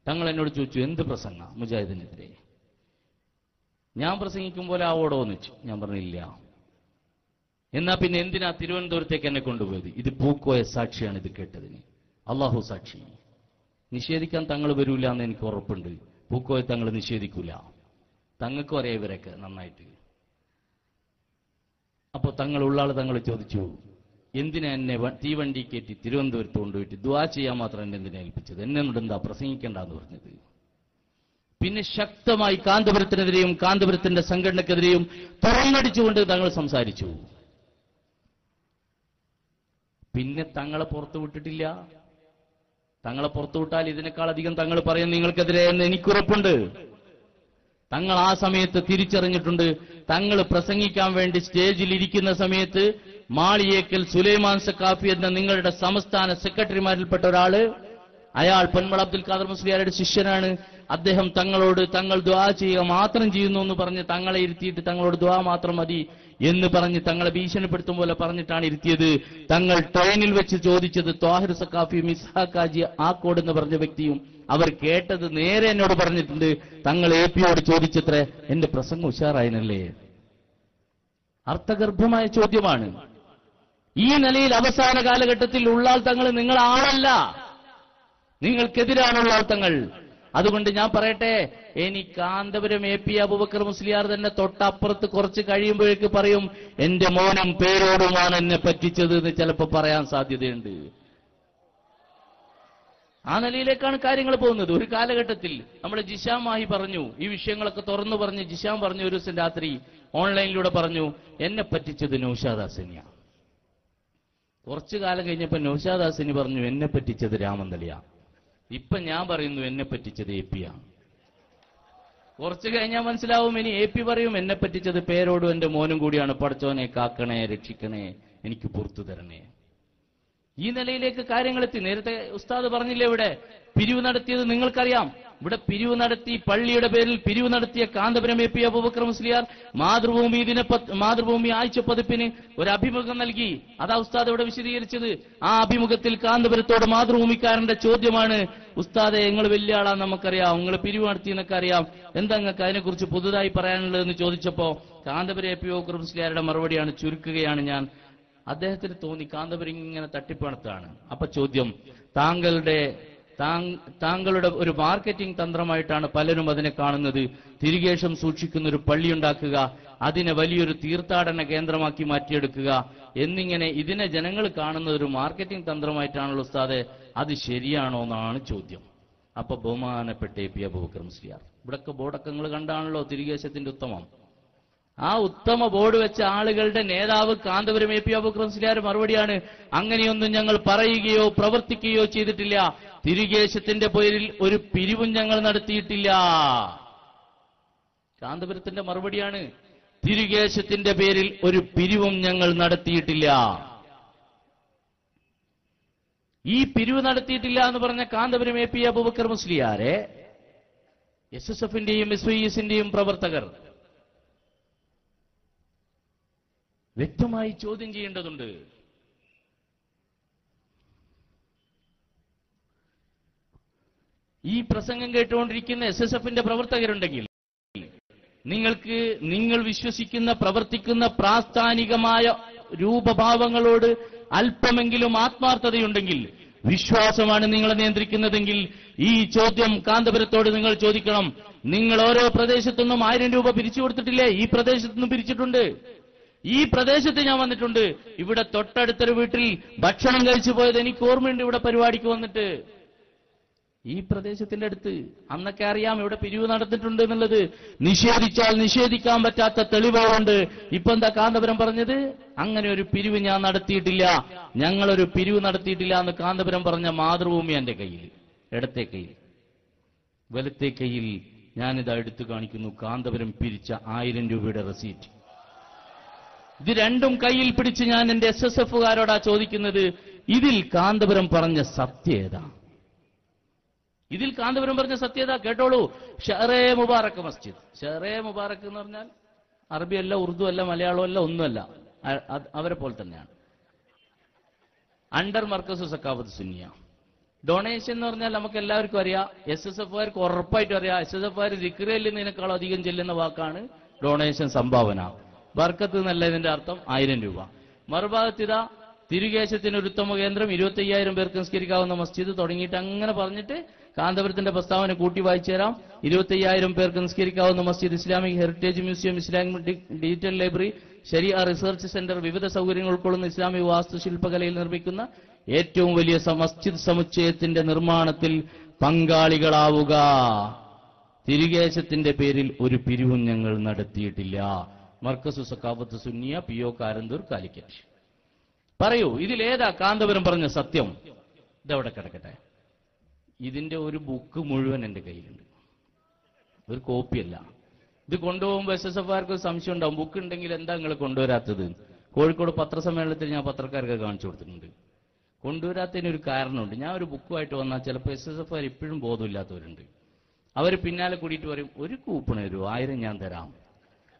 തങ്ങൾ എന്നോട് ചോദിച്ചു, എന്ത് പ്രസംഗ മുജാഹിദിനെതിരെ? ഞാൻ പ്രസംഗിക്കും പോലെ ആവോടോ എന്ന് വെച്ചു. ഞാൻ പറഞ്ഞില്ല. എന്നാ പിന്നെ എന്തിനാ തിരുവനന്തപുരത്തേക്ക് എന്നെ കൊണ്ടുപോയത്? ഇത് പൂക്കോയ സാക്ഷിയാണ് ഇത് കേട്ടതിന്. അള്ളാഹു സാക്ഷി. നിഷേധിക്കാൻ തങ്ങൾ വരൂല എന്ന് എനിക്ക് ഉറപ്പുണ്ട്. പൂക്കോയ തങ്ങൾ നിഷേധിക്കൂല. തങ്ങൾക്കും അറിയാം ഇവരൊക്കെ നന്നായിട്ട്. അപ്പൊ ഉള്ളാൾ തങ്ങൾ ചോദിച്ചു, എന്തിനാ എന്നെ തീവണ്ടി കയറ്റി തിരുവനന്തപുരത്ത് കൊണ്ടുപോയിട്ട് ദുആ ചെയ്യാൻ മാത്രം എന്നെ എന്തിനാ ഏൽപ്പിച്ചത്? എന്നോട് എന്താ പ്രസംഗിക്കേണ്ടെന്ന് പറഞ്ഞത്? പിന്നെ ശക്തമായി കാന്തപുരത്തിനെതിരെയും കാന്തപുരത്തിന്റെ സംഘടനക്കെതിരെയും തുറന്നടിച്ചുകൊണ്ട് തങ്ങൾ സംസാരിച്ചു. പിന്നെ തങ്ങളെ പുറത്തു വിട്ടിട്ടില്ല. തങ്ങളെ പുറത്തുവിട്ടാൽ ഇതിനേക്കാൾ അധികം തങ്ങൾ പറയും നിങ്ങൾക്കെതിരെ എന്ന് എനിക്കുറപ്പുണ്ട്. തങ്ങൾ ആ സമയത്ത് തിരിച്ചറിഞ്ഞിട്ടുണ്ട്. തങ്ങൾ പ്രസംഗിക്കാൻ വേണ്ടി സ്റ്റേജിൽ ഇരിക്കുന്ന സമയത്ത് മാളിയേക്കൽ സുലൈമാൻ സക്കാഫി എന്ന നിങ്ങളുടെ സംസ്ഥാന സെക്രട്ടറിമാരിൽപ്പെട്ട ഒരാള്, അയാൾ പൊന്മള അബ്ദുൽ ഖാദർ മുസ്ലിയാരുടെ ശിഷ്യനാണ്. അദ്ദേഹം തങ്ങളോട് തങ്ങൾ ദുആ ചെയ്യുക മാത്രം ചെയ്യുന്നു എന്ന് പറഞ്ഞ് തങ്ങളെ ഇരുത്തിയിട്ട് തങ്ങളോട് ദുആ മാത്രം മതി എന്ന് പറഞ്ഞ് തങ്ങളെ ഭീഷണിപ്പെടുത്തും പോലെ പറഞ്ഞിട്ടാണ് ഇരുത്തിയത്. തങ്ങൾ ട്രെയിനിൽ വെച്ച് ചോദിച്ചത് ത്വാഹിർ സക്കാഫിയും ഇസ്ഹാഖാജി ആക്കോട് എന്ന് പറഞ്ഞ വ്യക്തിയും അവർ കേട്ടത് നേരെ എന്നോട് പറഞ്ഞിട്ടുണ്ട്. തങ്ങൾ എപിയോട് ചോദിച്ചത്രേ, എന്റെ പ്രസംഗം ഉഷാറായിനല്ലേ? അർത്ഥഗർഭമായ ചോദ്യമാണ്. ഈ നിലയിൽ അവസാന കാലഘട്ടത്തിൽ ഉള്ളാൾ തങ്ങൾ നിങ്ങൾ ആളല്ല. നിങ്ങൾക്കെതിരാണുള്ള അർത്ഥങ്ങൾ. അതുകൊണ്ട് ഞാൻ പറയട്ടെ, ഇനി കാന്തപുരം AP അബൂബക്കർ മുസ്ലിയാർ തന്നെ തൊട്ടപ്പുറത്ത് കുറച്ച് കഴിയുമ്പോഴേക്ക് പറയും, എന്റെ മോനും പേരോടുമാണ് എന്നെ പറ്റിച്ചത് എന്ന് ചിലപ്പോൾ പറയാൻ സാധ്യതയുണ്ട്. ആ നിലയിലേക്കാണ് കാര്യങ്ങൾ പോകുന്നത്. ഒരു കാലഘട്ടത്തിൽ നമ്മൾ ജിഷാം മാഹി പറഞ്ഞു, ഈ വിഷയങ്ങളൊക്കെ തുറന്നു പറഞ്ഞ് ജിഷാം പറഞ്ഞു, ഒരു ദിവസം രാത്രി ഓൺലൈനിലൂടെ പറഞ്ഞു, എന്നെ പറ്റിച്ചത് നൗഷാദ് ഹസനിയ. കുറച്ചു കാലം കഴിഞ്ഞപ്പോൾ നൗഷാദ് ഹസനി പറഞ്ഞു, എന്നെ പറ്റിച്ചത് രാമന്തളിയ. ഇപ്പൊ ഞാൻ പറയുന്നു, എന്നെ പറ്റിച്ചത് AP ആണ്. കുറച്ചു കഴിഞ്ഞാൽ മനസ്സിലാവും, ഇനി AP പറയും, എന്നെ പറ്റിച്ചത് പേരോടും എന്റെ മോനും കൂടിയാണ്. പടച്ചോനെ കാക്കണേ, രക്ഷിക്കണേ, എനിക്ക് പുറത്തു തരണേ. ഈ നിലയിലേക്ക് കാര്യങ്ങളെത്തി. നേരത്തെ ഉസ്താദ് പറഞ്ഞില്ലേ, ഇവിടെ പിരിവ് നടത്തിയത് നിങ്ങൾക്കറിയാം. ഇവിടെ പിരിവ് നടത്തി, പള്ളിയുടെ പേരിൽ പിരിവ് നടത്തിയ കാന്തപുരം AP അബൂബക്കർ മുസ്ലിയാർ മാതൃഭൂമി ആഴ്ച പതിപ്പിന് ഒരു അഭിമുഖം നൽകി. അതാ ഉസ്താദ് ഇവിടെ വിശദീകരിച്ചത്. ആ അഭിമുഖത്തിൽ കാന്തപുരത്തോട് മാതൃഭൂമിക്കാരന്റെ ചോദ്യമാണ്, ഉസ്താദെ നിങ്ങൾ വലിയ ആളാന്ന് നമുക്കറിയാം, നിങ്ങൾ പിരിവ് നടത്തിയെന്നൊക്കെ അറിയാം, എന്താ നിങ്ങൾക്ക് അതിനെക്കുറിച്ച് പുതുതായി പറയാനുള്ളതെന്ന് ചോദിച്ചപ്പോ കാന്തപുരം AP അബൂബക്കർ മുസ്ലിയാരുടെ മറുപടിയാണ്, ചുരുക്കുകയാണ് ഞാൻ. അദ്ദേഹത്തിന് തോന്നി കാന്തപുരം ഇങ്ങനെ തട്ടിപ്പണത്താണ്. അപ്പൊ ചോദ്യം, താങ്കളുടെ ഒരു മാർക്കറ്റിംഗ് തന്ത്രമായിട്ടാണ് പലരും അതിനെ കാണുന്നത്. തിരികേശം സൂക്ഷിക്കുന്ന ഒരു പള്ളി ഉണ്ടാക്കുക, അതിനെ വലിയൊരു തീർത്ഥാടന കേന്ദ്രമാക്കി മാറ്റിയെടുക്കുക എന്നിങ്ങനെ ഇതിനെ ജനങ്ങൾ കാണുന്നത് ഒരു മാർക്കറ്റിംഗ് തന്ത്രമായിട്ടാണല്ലോ ഉസ്താദെ, അത് ശരിയാണോ എന്നാണ് ചോദ്യം. അപ്പൊ ബഹുമാനപ്പെട്ട AP അബൂബക്കർ മുസ്ലിയാർ, ഇവിടൊക്കെ ബോർഡൊക്കെ നിങ്ങൾ കണ്ടാണല്ലോ തിരികേശത്തിന്റെ ഉത്തമം. ആ ഉത്തമ ബോർഡ് വെച്ച ആളുകളുടെ നേതാവ് കാന്തപുരം AP അബൂബക്കർ മുസ്ലിയാർ മറുപടിയാണ്, അങ്ങനെയൊന്നും ഞങ്ങൾ പറയുകയോ പ്രവർത്തിക്കുകയോ ചെയ്തിട്ടില്ല. തിരികേശത്തിന്റെ പേരിൽ ഒരു പിരിവും ഞങ്ങൾ നടത്തിയിട്ടില്ല. കാന്തപുരത്തിന്റെ മറുപടിയാണ്, തിരികേശത്തിന്റെ പേരിൽ ഒരു പിരിവും ഞങ്ങൾ നടത്തിയിട്ടില്ല. ഈ പിരിവ് നടത്തിയിട്ടില്ല എന്ന് പറഞ്ഞ കാന്തപുരം AP അബൂബക്കർ മുസ്ലിയാരെ SSFന്റെയും SYSന്റെയും പ്രവർത്തകർ വ്യക്തമായി ചോദ്യം ചെയ്യേണ്ടതുണ്ട്. ഈ പ്രസംഗം കേട്ടുകൊണ്ടിരിക്കുന്ന SSFന്റെ പ്രവർത്തകരുണ്ടെങ്കിൽ, നിങ്ങൾ വിശ്വസിക്കുന്ന പ്രവർത്തിക്കുന്ന പ്രാസ്ഥാനികമായ രൂപഭാവങ്ങളോട് അല്പമെങ്കിലും ആത്മാർത്ഥതയുണ്ടെങ്കിൽ, വിശ്വാസമാണ് നിങ്ങളെ നിയന്ത്രിക്കുന്നതെങ്കിൽ, ഈ ചോദ്യം കാന്തപുരത്തോട് നിങ്ങൾ ചോദിക്കണം. നിങ്ങൾ ഓരോ പ്രദേശത്തുനിന്നും 1000 രൂപ പിരിച്ചു കൊടുത്തിട്ടില്ലേ? ഈ പ്രദേശത്തുനിന്നും പിരിച്ചിട്ടുണ്ട്. ഈ പ്രദേശത്ത് ഞാൻ വന്നിട്ടുണ്ട്. ഇവിടെ തൊട്ടടുത്തൊരു വീട്ടിൽ ഭക്ഷണം കഴിച്ചു പോയത് എനിക്ക് ഓർമ്മയുണ്ട്. ഇവിടെ പരിപാടിക്ക് വന്നിട്ട് ഈ പ്രദേശത്തിന്റെ അടുത്ത് അന്നൊക്കെ അറിയാം ഇവിടെ പിരിവ് നടന്നിട്ടുണ്ട് എന്നുള്ളത്. നിഷേധിച്ചാൽ നിഷേധിക്കാൻ പറ്റാത്ത തെളിവുകളുണ്ട്. ഇപ്പൊ എന്താ കാന്തപുരം പറഞ്ഞത്? അങ്ങനെ ഒരു പിരിവ് ഞാൻ നടത്തിയിട്ടില്ല, ഞങ്ങളൊരു പിരിവ് നടത്തിയിട്ടില്ല എന്ന് കാന്തപുരം പറഞ്ഞ മാതൃഭൂമി എന്റെ കയ്യിൽ, ഇടത്തെ കയ്യിൽ. വലത്തെ കയ്യിൽ ഞാനിതാ എടുത്തു കാണിക്കുന്നു കാന്തപുരം പിരിച്ച 1000 രൂപയുടെ റെസീറ്റ്. ഇത് രണ്ടും കയ്യിൽ പിടിച്ച് ഞാൻ എന്റെ SSFകാരോടാ ചോദിക്കുന്നത്, ഇതിൽ കാന്തപുരം പറഞ്ഞ സത്യേത? ഇതിൽ കാന്തപുരം പറഞ്ഞ സത്യേത കേട്ടോളൂ. ഷെറേ മുബാറക്ക് മസ്ജിദ്. ഷെറേ മുബാറക്ക് എന്ന് പറഞ്ഞാൽ അറബിയല്ല, ഉറുദു അല്ല, മലയാളമല്ല, ഒന്നുമല്ല, അവരെ പോലെ തന്നെയാണ്. അണ്ടർ മർക്കസ് സക്കാഫത്ത് സുന്നിയ. ഡൊണേഷൻ എന്ന് പറഞ്ഞാൽ നമുക്ക് എല്ലാവർക്കും അറിയാം, SSFകാർക്ക് ഉറപ്പായിട്ടും അറിയാം. SSFകാർ ദിക്ർ ചെല്ലുന്നതിനേക്കാളും അധികം ചെല്ലുന്ന വാക്കാണ് ഡൊണേഷൻ, സംഭാവന. ബർക്കത്ത് എന്നല്ല ഇതിന്റെ അർത്ഥം, 1000 രൂപ. മറുഭാഗത്തിതാ തിരുകേശത്തിന് ഒരു ഉത്തമ കേന്ദ്രം, 25,000 പേർക്ക് നിസ്കരിക്കാവുന്ന മസ്ജിദ് തുടങ്ങിയിട്ട് അങ്ങനെ പറഞ്ഞിട്ട് കാന്തപുരത്തിന്റെ പ്രസ്താവന കൂട്ടി വായിച്ചു തരാം. 25,000 പേർക്ക് നിസ്കരിക്കാവുന്ന മസ്ജിദ്, Islamic heritage museum, Islamic digital library, ശരിയ റിസർച്ച് സെന്റർ, വിവിധ സൗകര്യങ്ങൾ ഉൾക്കൊള്ളുന്ന ഇസ്ലാമിക വാസ്തുശില്പകലയിൽ നിർമ്മിക്കുന്ന ഏറ്റവും വലിയ മസ്ജിദ് സമുച്ചയത്തിന്റെ നിർമ്മാണത്തിൽ പങ്കാളികളാവുക. തിരുകേശത്തിന്റെ പേരിൽ ഒരു പിരിവും ഞങ്ങൾ നടത്തിയിട്ടില്ല. മർക്കസു സക്കാഫത്ത് സുന്നിയ, PO കാരന്തൂർ, കാലിക്കറ്റ്. പറയൂ, ഇതിലേതാ കാന്തപുരം പറഞ്ഞ സത്യം? ഇതവിടെ കിടക്കട്ടെ. ഇതിന്റെ ഒരു ബുക്ക് മുഴുവൻ എന്റെ കയ്യിലുണ്ട്, ഒരു കോപ്പിയല്ല. ഇത് കൊണ്ടുപോകുമ്പോൾ SSFകാർക്ക് ഒരു സംശയം ഉണ്ടാവും, ബുക്ക് ഉണ്ടെങ്കിൽ എന്താ നിങ്ങൾ കൊണ്ടുവരാത്തത്? കോഴിക്കോട് പത്രസമ്മേളനത്തിൽ ഞാൻ പത്രക്കാർക്ക് കാണിച്ചു കൊടുത്തിട്ടുണ്ട്. കൊണ്ടുവരാത്തതിനൊരു കാരണമുണ്ട്. ഞാൻ ഒരു ബുക്കുമായിട്ട് വന്നാൽ ചിലപ്പോൾ SSFകാർ ഇപ്പോഴും ബോധമില്ലാത്തവരുണ്ട്. അവർ പിന്നാലെ കൂടിയിട്ട് പറയും, ഒരു കൂപ്പൺ തരൂ, 1000 ഞാൻ തരാം.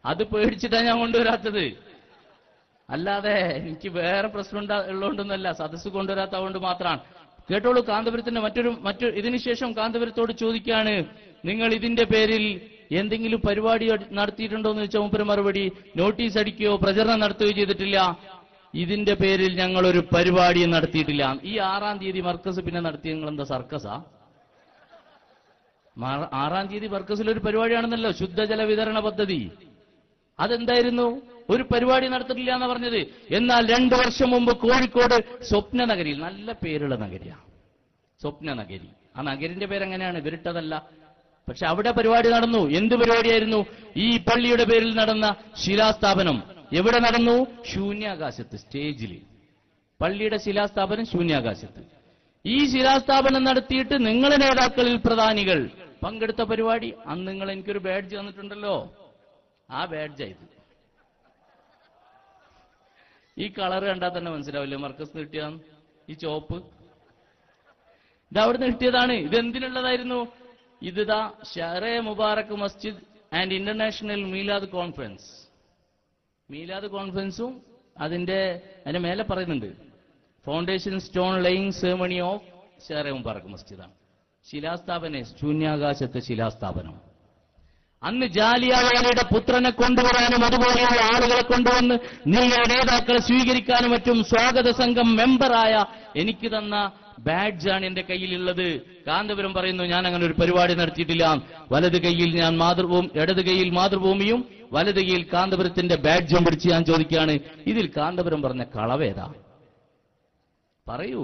അത് പേടിച്ചിട്ടാണ് ഞാൻ കൊണ്ടുവരാത്തത്, അല്ലാതെ എനിക്ക് വേറെ പ്രശ്നം ഉള്ളതുകൊണ്ടൊന്നുമല്ല. സദസ്സ് കൊണ്ടുവരാത്തതുകൊണ്ട് മാത്രമാണ്. കേട്ടോളൂ, കാന്തപുരത്തിന്റെ ഇതിനുശേഷം കാന്തപുരത്തോട് ചോദിക്കുകയാണ്, നിങ്ങൾ ഇതിന്റെ പേരിൽ എന്തെങ്കിലും പരിപാടി നടത്തിയിട്ടുണ്ടോ എന്ന് വെച്ചാൽ മൂപ്പര് മറുപടി, നോട്ടീസ് അടിക്കുകയോ പ്രചരണം നടത്തുകയോ ചെയ്തിട്ടില്ല. ഇതിന്റെ പേരിൽ ഞങ്ങളൊരു പരിപാടിയും നടത്തിയിട്ടില്ല. ഈ 6-ാം തീയതി മർക്കസ് പിന്നെ നടത്തിയ നിങ്ങൾ എന്താ സർക്കസാ? 6-ാം തീയതി ബർക്കസിലൊരു പരിപാടിയാണെന്നല്ലോ, ശുദ്ധജല വിതരണ പദ്ധതി. അതെന്തായിരുന്നു? ഒരു പരിപാടി നടത്തിട്ടില്ല എന്ന് പറഞ്ഞത്. എന്നാൽ 2 വർഷം മുമ്പ് കോഴിക്കോട് സ്വപ്ന നഗരിയിൽ, നല്ല പേരുള്ള നഗരിയാണ് സ്വപ്ന നഗരി, ആ നഗരിന്റെ പേരെങ്ങനെയാണ്, ഇവരിട്ടതല്ല. പക്ഷെ അവിടെ പരിപാടി നടന്നു. എന്ത് പരിപാടിയായിരുന്നു? ഈ പള്ളിയുടെ പേരിൽ നടന്ന ശിലാസ്ഥാപനം എവിടെ നടന്നു? ശൂന്യാകാശത്ത്, സ്റ്റേജിൽ. പള്ളിയുടെ ശിലാസ്ഥാപനം ശൂന്യാകാശത്ത്. ഈ ശിലാസ്ഥാപനം നടത്തിയിട്ട് നിങ്ങളെ നേതാക്കളിൽ പ്രധാനികൾ പങ്കെടുത്ത പരിപാടി. അന്ന് നിങ്ങൾ എനിക്കൊരു ബാഡ്ജ് തന്നിട്ടുണ്ടല്ലോ, ആ ബാഡ്ജായത്. ഈ കളർ കണ്ടാൽ തന്നെ മനസ്സിലാവില്ലേ മർക്കസ് കിട്ടിയതാണ്. ഈ ചോപ്പ് ഇത് അവിടുന്ന് കിട്ടിയതാണ്. ഇതെന്തിനുള്ളതായിരുന്നു? ഇതാ ഷെറേ മുബാറക് മസ്ജിദ് ആൻഡ് ഇന്റർനാഷണൽ മീലാദ് കോൺഫറൻസ്. മീലാദ് കോൺഫറൻസും അതിന്റെ മേലെ പറയുന്നുണ്ട് foundation stone laying ceremony of Shere Mubarak മസ്ജിദാണ്. ശിലാസ്ഥാപനം, ശൂന്യാകാശത്തെ ശിലാസ്ഥാപനം. അന്ന് ജാലിയൻവാലയുടെ പുത്രനെ കൊണ്ടുവരാനും അതുപോലെയുള്ള ആളുകളെ കൊണ്ടുവന്ന് നിങ്ങളുടെ നേതാക്കളെ സ്വീകരിക്കാനും മറ്റും സ്വാഗത സംഘം മെമ്പറായ എനിക്ക് തന്ന ബാഡ്ജാണ് എന്റെ കയ്യിലുള്ളത്. കാന്തപുരം പറയുന്നു ഞാൻ അങ്ങനെ ഒരു പരിപാടി നടത്തിയിട്ടില്ല. വലത് കൈയിൽ ഞാൻ ഇടത് കൈയിൽ മാതൃഭൂമിയും വലത് കൈയിൽ കാന്തപുരത്തിന്റെ ബാഡ്ജും പിടിച്ച് ഞാൻ ചോദിക്കുകയാണ്, ഇതിൽ കാന്തപുരം പറഞ്ഞ കളവേതാ? പറയൂ.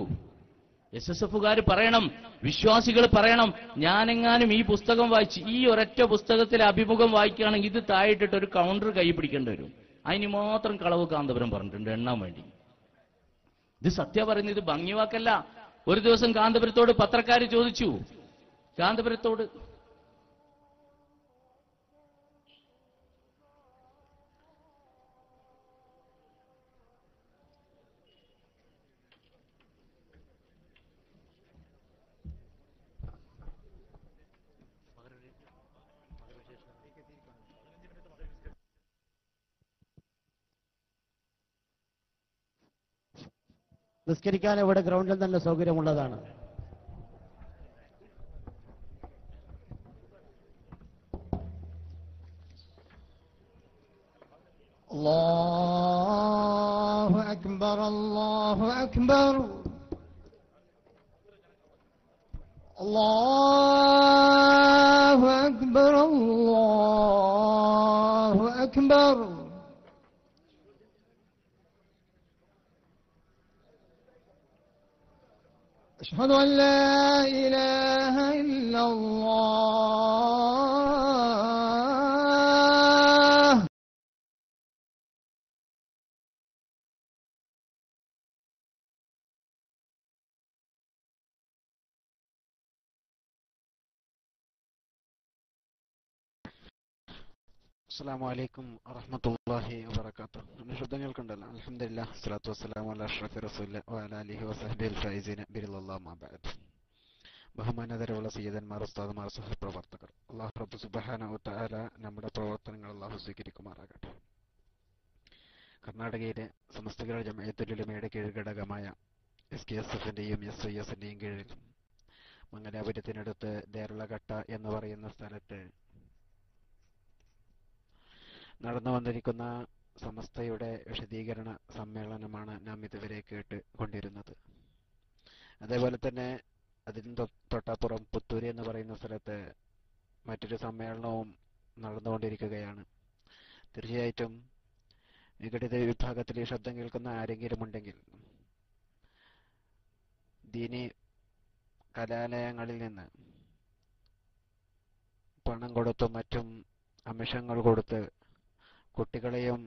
SSFുകാർ പറയണം, വിശ്വാസികൾ പറയണം. ഞാനെങ്ങാനും ഈ പുസ്തകം വായിച്ച് ഈ ഒരൊറ്റ പുസ്തകത്തിലെ അഭിമുഖം വായിക്കുകയാണെങ്കിൽ ഇത് താഴെയിട്ടിട്ട് ഒരു കൗണ്ടർ കൈ പിടിക്കേണ്ടി വരും. അതിന് മാത്രം കളവ് കാന്തപുരം പറഞ്ഞിട്ടുണ്ട് എണ്ണാൻ വേണ്ടി. ഇത് സത്യം പറയുന്നത്, ഇത് ഭംഗിവാക്കല്ല. ഒരു ദിവസം കാന്തപുരത്തോട് പത്രക്കാർ ചോദിച്ചു, കാന്തപുരത്തോട് നിസ്കരിക്കാൻ ഇവിടെ ഗ്രൗണ്ടിൽ തന്നെ സൗകര്യമുള്ളതാണ്. അല്ലാഹു അക്ബർ, അല്ലാഹു അക്ബർ, അല്ലാഹു അക്ബർ, അല്ലാഹു അക്ബർ. أشهد أن لا إله إلا الله. അസ്സലാമു അലൈക്കും വറഹ്മത്തുള്ളാഹി വബറകാതുഹു. നമ്മുടെ ശബ്ദം കേൾക്കുന്നുണ്ടല്ലോ? അൽഹംദുലില്ലാഹ്, സ്വലാത്തു വസ്സലാമു അലാ അഷ്റഫി റസൂലില്ലാഹി വഅലാ ആലിഹി വസഹ്ബിഹിൽ ഫൈസീന ബിറളില്ലാഹി മാ ബഅദ്. ബഹുമാനതരമുള്ള സയ്യിദന്മാർ, ഉസ്താദുമാർ, സഹപ്രവർത്തകർ, അല്ലാഹു റബ്ബ് സുബ്ഹാനഹു വ തആല നമ്മുടെ പ്രവർത്തനങ്ങൾ അല്ലാഹു സ്വീകരിക്കുമാറാകട്ടെ. കർണാടകയിലെ സമസ്ത കേരള ജംഇയ്യത്തുൽ ഉലമയുടെ കീഴ്ഘടകമായ SKSFന്റെയും SYSന്റെയും കീഴിൽ മംഗലാപുരത്തിനടുത്ത് ദേരളഘട്ട എന്ന് പറയുന്ന സ്ഥലത്ത് നടന്നു വന്നിരിക്കുന്ന സമസ്തയുടെ വിശദീകരണ സമ്മേളനമാണ് നാം ഇതുവരെ കേട്ട് കൊണ്ടിരുന്നത്. അതേപോലെ തന്നെ അതിന് തൊട്ടപ്പുറം പുത്തൂര് എന്ന് പറയുന്ന സ്ഥലത്ത് മറ്റൊരു സമ്മേളനവും നടന്നുകൊണ്ടിരിക്കുകയാണ്. തീർച്ചയായിട്ടും വിഘടിത വിഭാഗത്തിൽ ഈ ശബ്ദം കേൾക്കുന്ന ആരെങ്കിലും ഉണ്ടെങ്കിൽ ദീനി കലാലയങ്ങളിൽ നിന്ന് പണം കൊടുത്തും മറ്റും അമിഷങ്ങൾ കൊടുത്ത് കുട്ടികളെയും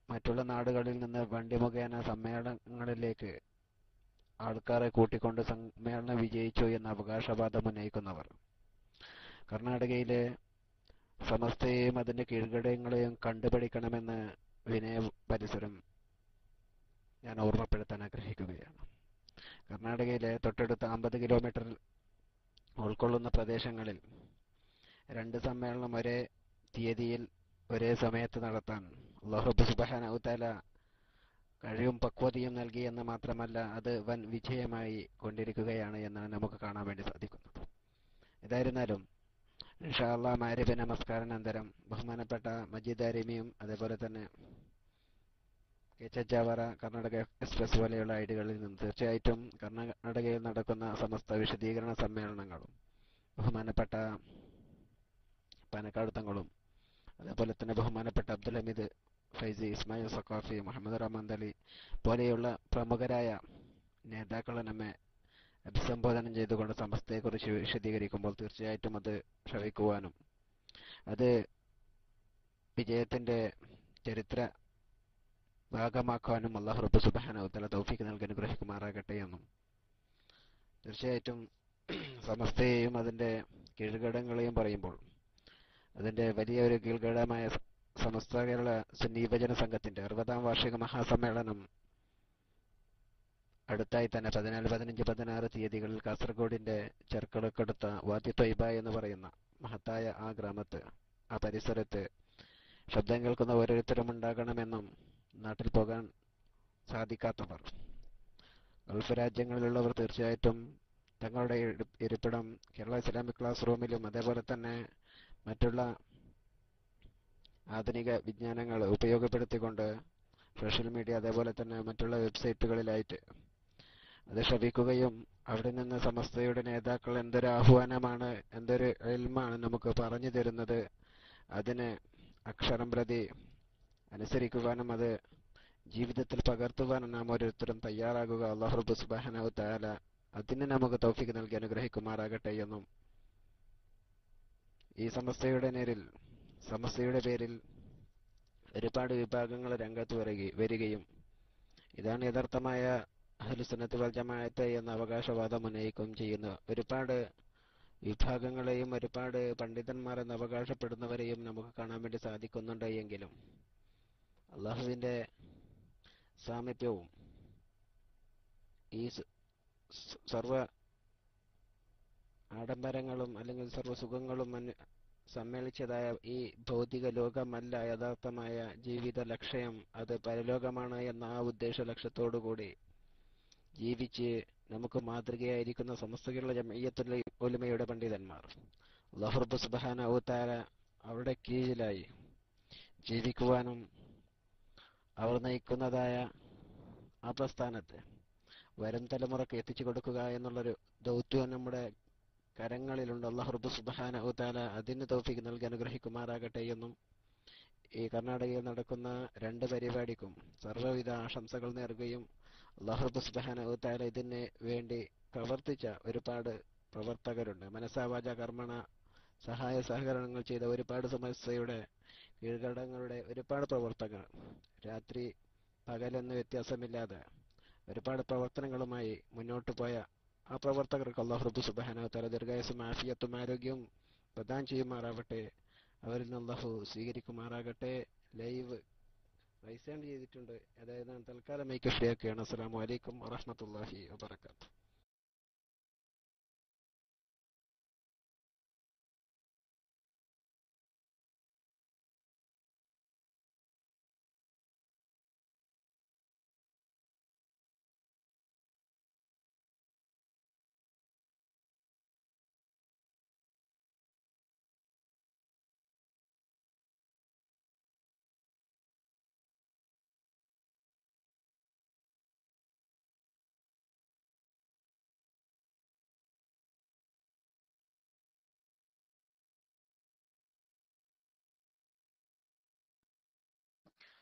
മറ്റുള്ള നാടുകളിൽ നിന്ന് വണ്ടി മുഖേന സമ്മേളനങ്ങളിലേക്ക് ആൾക്കാരെ കൂട്ടിക്കൊണ്ട് സമ്മേളനം വിജയിച്ചു എന്ന അവകാശവാദം ഉന്നയിക്കുന്നവർ കർണാടകയിലെ സമസ്തയെയും അതിന്റെ കീഴ്ഘടകങ്ങളെയും കണ്ടുപിടിക്കണമെന്ന് വിനയ പരിസരം ഞാൻ ഓർമ്മപ്പെടുത്താൻ ആഗ്രഹിക്കുകയാണ്. കർണാടകയിലെ തൊട്ടടുത്ത 50 കിലോമീറ്റർ ഉൾക്കൊള്ളുന്ന പ്രദേശങ്ങളിൽ 2 സമ്മേളനം ഒരേ തീയതിയിൽ ഒരേ സമയത്ത് നടത്താൻ അല്ലാഹു സുബ്ഹാനഹു വ തആല കഴിവും പക്വതയും നൽകിയെന്ന് മാത്രമല്ല, അത് വൻ വിജയമായി കൊണ്ടിരിക്കുകയാണ് എന്നാണ് നമുക്ക് കാണാൻ വേണ്ടി സാധിക്കുന്നത്. ഏതായിരുന്നാലും ഇൻഷാ അല്ലാഹ് മഗ്‌രിബ് നമസ്കാരാനന്തരം ബഹുമാനപ്പെട്ട മജീദ് അരിമിയും അതേപോലെ തന്നെ കേച്ചജാവറ കർണാടക എക്സ്പ്രസ് പോലെയുള്ള ഐഡികളിൽ നിന്ന് തീർച്ചയായിട്ടും കർണാടകയിൽ നടക്കുന്ന സമസ്ത വിശദീകരണ സമ്മേളനങ്ങളും ബഹുമാനപ്പെട്ട പാനക്കാട് തങ്ങളും അതേപോലെ തന്നെ ബഹുമാനപ്പെട്ട അബ്ദുൽ ഹമീദ് ഫൈസി, ഇസ്മായിൽ സഖാഫി, മുഹമ്മദ് റഹ്മാൻ അലി പോലെയുള്ള പ്രമുഖരായ നേതാക്കളെ നമ്മെ അഭിസംബോധന ചെയ്തുകൊണ്ട് സമസ്തയെക്കുറിച്ച് വിശദീകരിക്കുമ്പോൾ തീർച്ചയായിട്ടും അത് ശ്രവിക്കുവാനും അത് വിജയത്തിന്റെ ചരിത്ര ഭാഗമാക്കാനും അല്ലാഹു റബ്ബ് സുബ്ഹാനഹു വ തആല തൗഫീഖ് നൽകി അനുഗ്രഹിക്കുമാറാകട്ടെ എന്നും തീർച്ചയായിട്ടും സമസ്തയെയും അതിന്റെ കീഴ്ഘടകങ്ങളെയും പറയുമ്പോൾ അതിന്റെ വലിയൊരു കീഴ്ഘടകമായ സമസ്ത കേരള സുന്നി യുവജന സംഘത്തിന്റെ 60ാം വാർഷിക മഹാസമ്മേളനം അടുത്തായി തന്നെ 14, 15, 16 തീയതികളിൽ കാസർഗോഡിന്റെ ചെർക്കളക്കടുത്ത വാദി ത്വയ്ബ എന്ന് പറയുന്ന മഹത്തായ ആ ഗ്രാമത്ത്, ആ പരിസരത്ത് ശബ്ദം കേൾക്കുന്ന ഓരോരുത്തരും ഉണ്ടാകണമെന്നും നാട്ടിൽ പോകാൻ സാധിക്കാത്തവർ, ഗൾഫ് രാജ്യങ്ങളിലുള്ളവർ തീർച്ചയായിട്ടും തങ്ങളുടെ ഇരിപ്പിടം കേരള ഇസ്ലാമിക് ക്ലാസ് റൂമിലും അതേപോലെ തന്നെ മറ്റുള്ള ആധുനിക വിജ്ഞാനങ്ങൾ ഉപയോഗപ്പെടുത്തിക്കൊണ്ട് സോഷ്യൽ മീഡിയ അതേപോലെ തന്നെ മറ്റുള്ള വെബ്സൈറ്റുകളിലായിട്ട് അത് ശ്രവിക്കുകയും അവിടെ നിന്ന് സമസ്തയുടെ നേതാക്കൾ എന്തൊരു ആഹ്വാനമാണ്, എന്തൊരു ഇൽമാണ് നമുക്ക് പറഞ്ഞു തരുന്നത്, അതിന് അക്ഷരം പ്രതി അനുസരിക്കുവാനും അത് ജീവിതത്തിൽ പകർത്തുവാനും നാം ഓരോരുത്തരും തയ്യാറാകുക. അല്ലാഹു റബ്ബ് സുബ്ഹാനഹു വ തആല അതിന് നമുക്ക് തൗഫീഖ് നൽകി അനുഗ്രഹിക്കുമാറാകട്ടെ എന്നും ഈ സമസ്തയുടെ പേരിൽ ഒരുപാട് വിഭാഗങ്ങൾ രംഗത്ത് വരികയും ഇതാണ് യഥാർത്ഥമായ അഹ്ലുസുന്നത്ത് വൽ ജമാഅത്ത് എന്ന അവകാശവാദം ഉന്നയിക്കുകയും ചെയ്യുന്ന ഒരുപാട് വിഭാഗങ്ങളെയും ഒരുപാട് പണ്ഡിതന്മാർ എന്ന് അവകാശപ്പെടുന്നവരെയും നമുക്ക് കാണാൻ വേണ്ടി സാധിക്കുന്നുണ്ട്. എങ്കിലും അള്ളാഹുവിന്റെ സാമീപ്യവും ഈ സർവ ആഡംബരങ്ങളും അല്ലെങ്കിൽ സർവ്വ സുഖങ്ങളും സമ്മേളിച്ചതായ ഈ ഭൗതിക ലോകമല്ല യഥാർത്ഥമായ ജീവിത ലക്ഷ്യം, അത് പരലോകമാണ് എന്ന ആ ഉദ്ദേശ ലക്ഷ്യത്തോടുകൂടി ജീവിച്ച് നമുക്ക് മാതൃകയായിരിക്കുന്ന സമസ്ത കേരള ജംഇയ്യത്തുൽ ഉലമയുടെ പണ്ഡിതന്മാർ അല്ലാഹു റബ്ബ് സുബ്ഹാനഹു വ തആല അവരുടെ കീഴിലായി ജീവിക്കുവാനും അവർ നയിക്കുന്നതായ ആ പ്രസ്ഥാനത്തെ വരും തലമുറക്ക് എത്തിച്ചു കൊടുക്കുക എന്നുള്ളൊരു ദൗത്യം നമ്മുടെ കരങ്ങളിലുണ്ട്. അല്ലാഹു റബ്ബ് സുബ്ഹാനഹു വ തആല അതിന് തൗഫീഖ് നൽകി അനുഗ്രഹിക്കുമാറാകട്ടെ എന്നും ഈ കർണാടകയിൽ നടക്കുന്ന 2 പരിപാടിക്കും സർവ്വവിധ ആശംസകൾ നേർക്കുകയും അല്ലാഹു റബ്ബ് സുബ്ഹാനഹു വ തആല ഇതിന് വേണ്ടി പ്രവർത്തിച്ച ഒരുപാട് പ്രവർത്തകരുണ്ട്. മനസ്സാ വാചാ കർമ്മണ സഹായ സഹകരണങ്ങൾ ചെയ്ത ഒരുപാട് സമസ്തയുടെ കീഴ്ഘടകങ്ങളുടെ ഒരുപാട് പ്രവർത്തകർ രാത്രി പകലെന്ന് വ്യത്യാസമില്ലാതെ ഒരുപാട് പ്രവർത്തനങ്ങളുമായി മുന്നോട്ട് പോയ ആ പ്രവർത്തകർക്ക് അല്ലാഹു റബ്ബ് സുബ്ഹാനഹു വ തആല ദീർഘായുസ്സും ആഫിയത്തും ആരോഗ്യവും പ്രദാനം ചെയ്യുമാറാവട്ടെ. അവരിൽ നിന്ന് അല്ലാഹു സ്വീകരിക്കുമാറാകട്ടെ. ലൈവ് റൈസാൻഡ് ചെയ്തിട്ടുണ്ട്, അതായത് തൽക്കാലം മൈക്ക് ഫ്രീ ആക്കുകയാണ്. അസ്സലാമു അലൈക്കും വറഹ്മത്തുള്ളാഹി വബറകാതുഹു.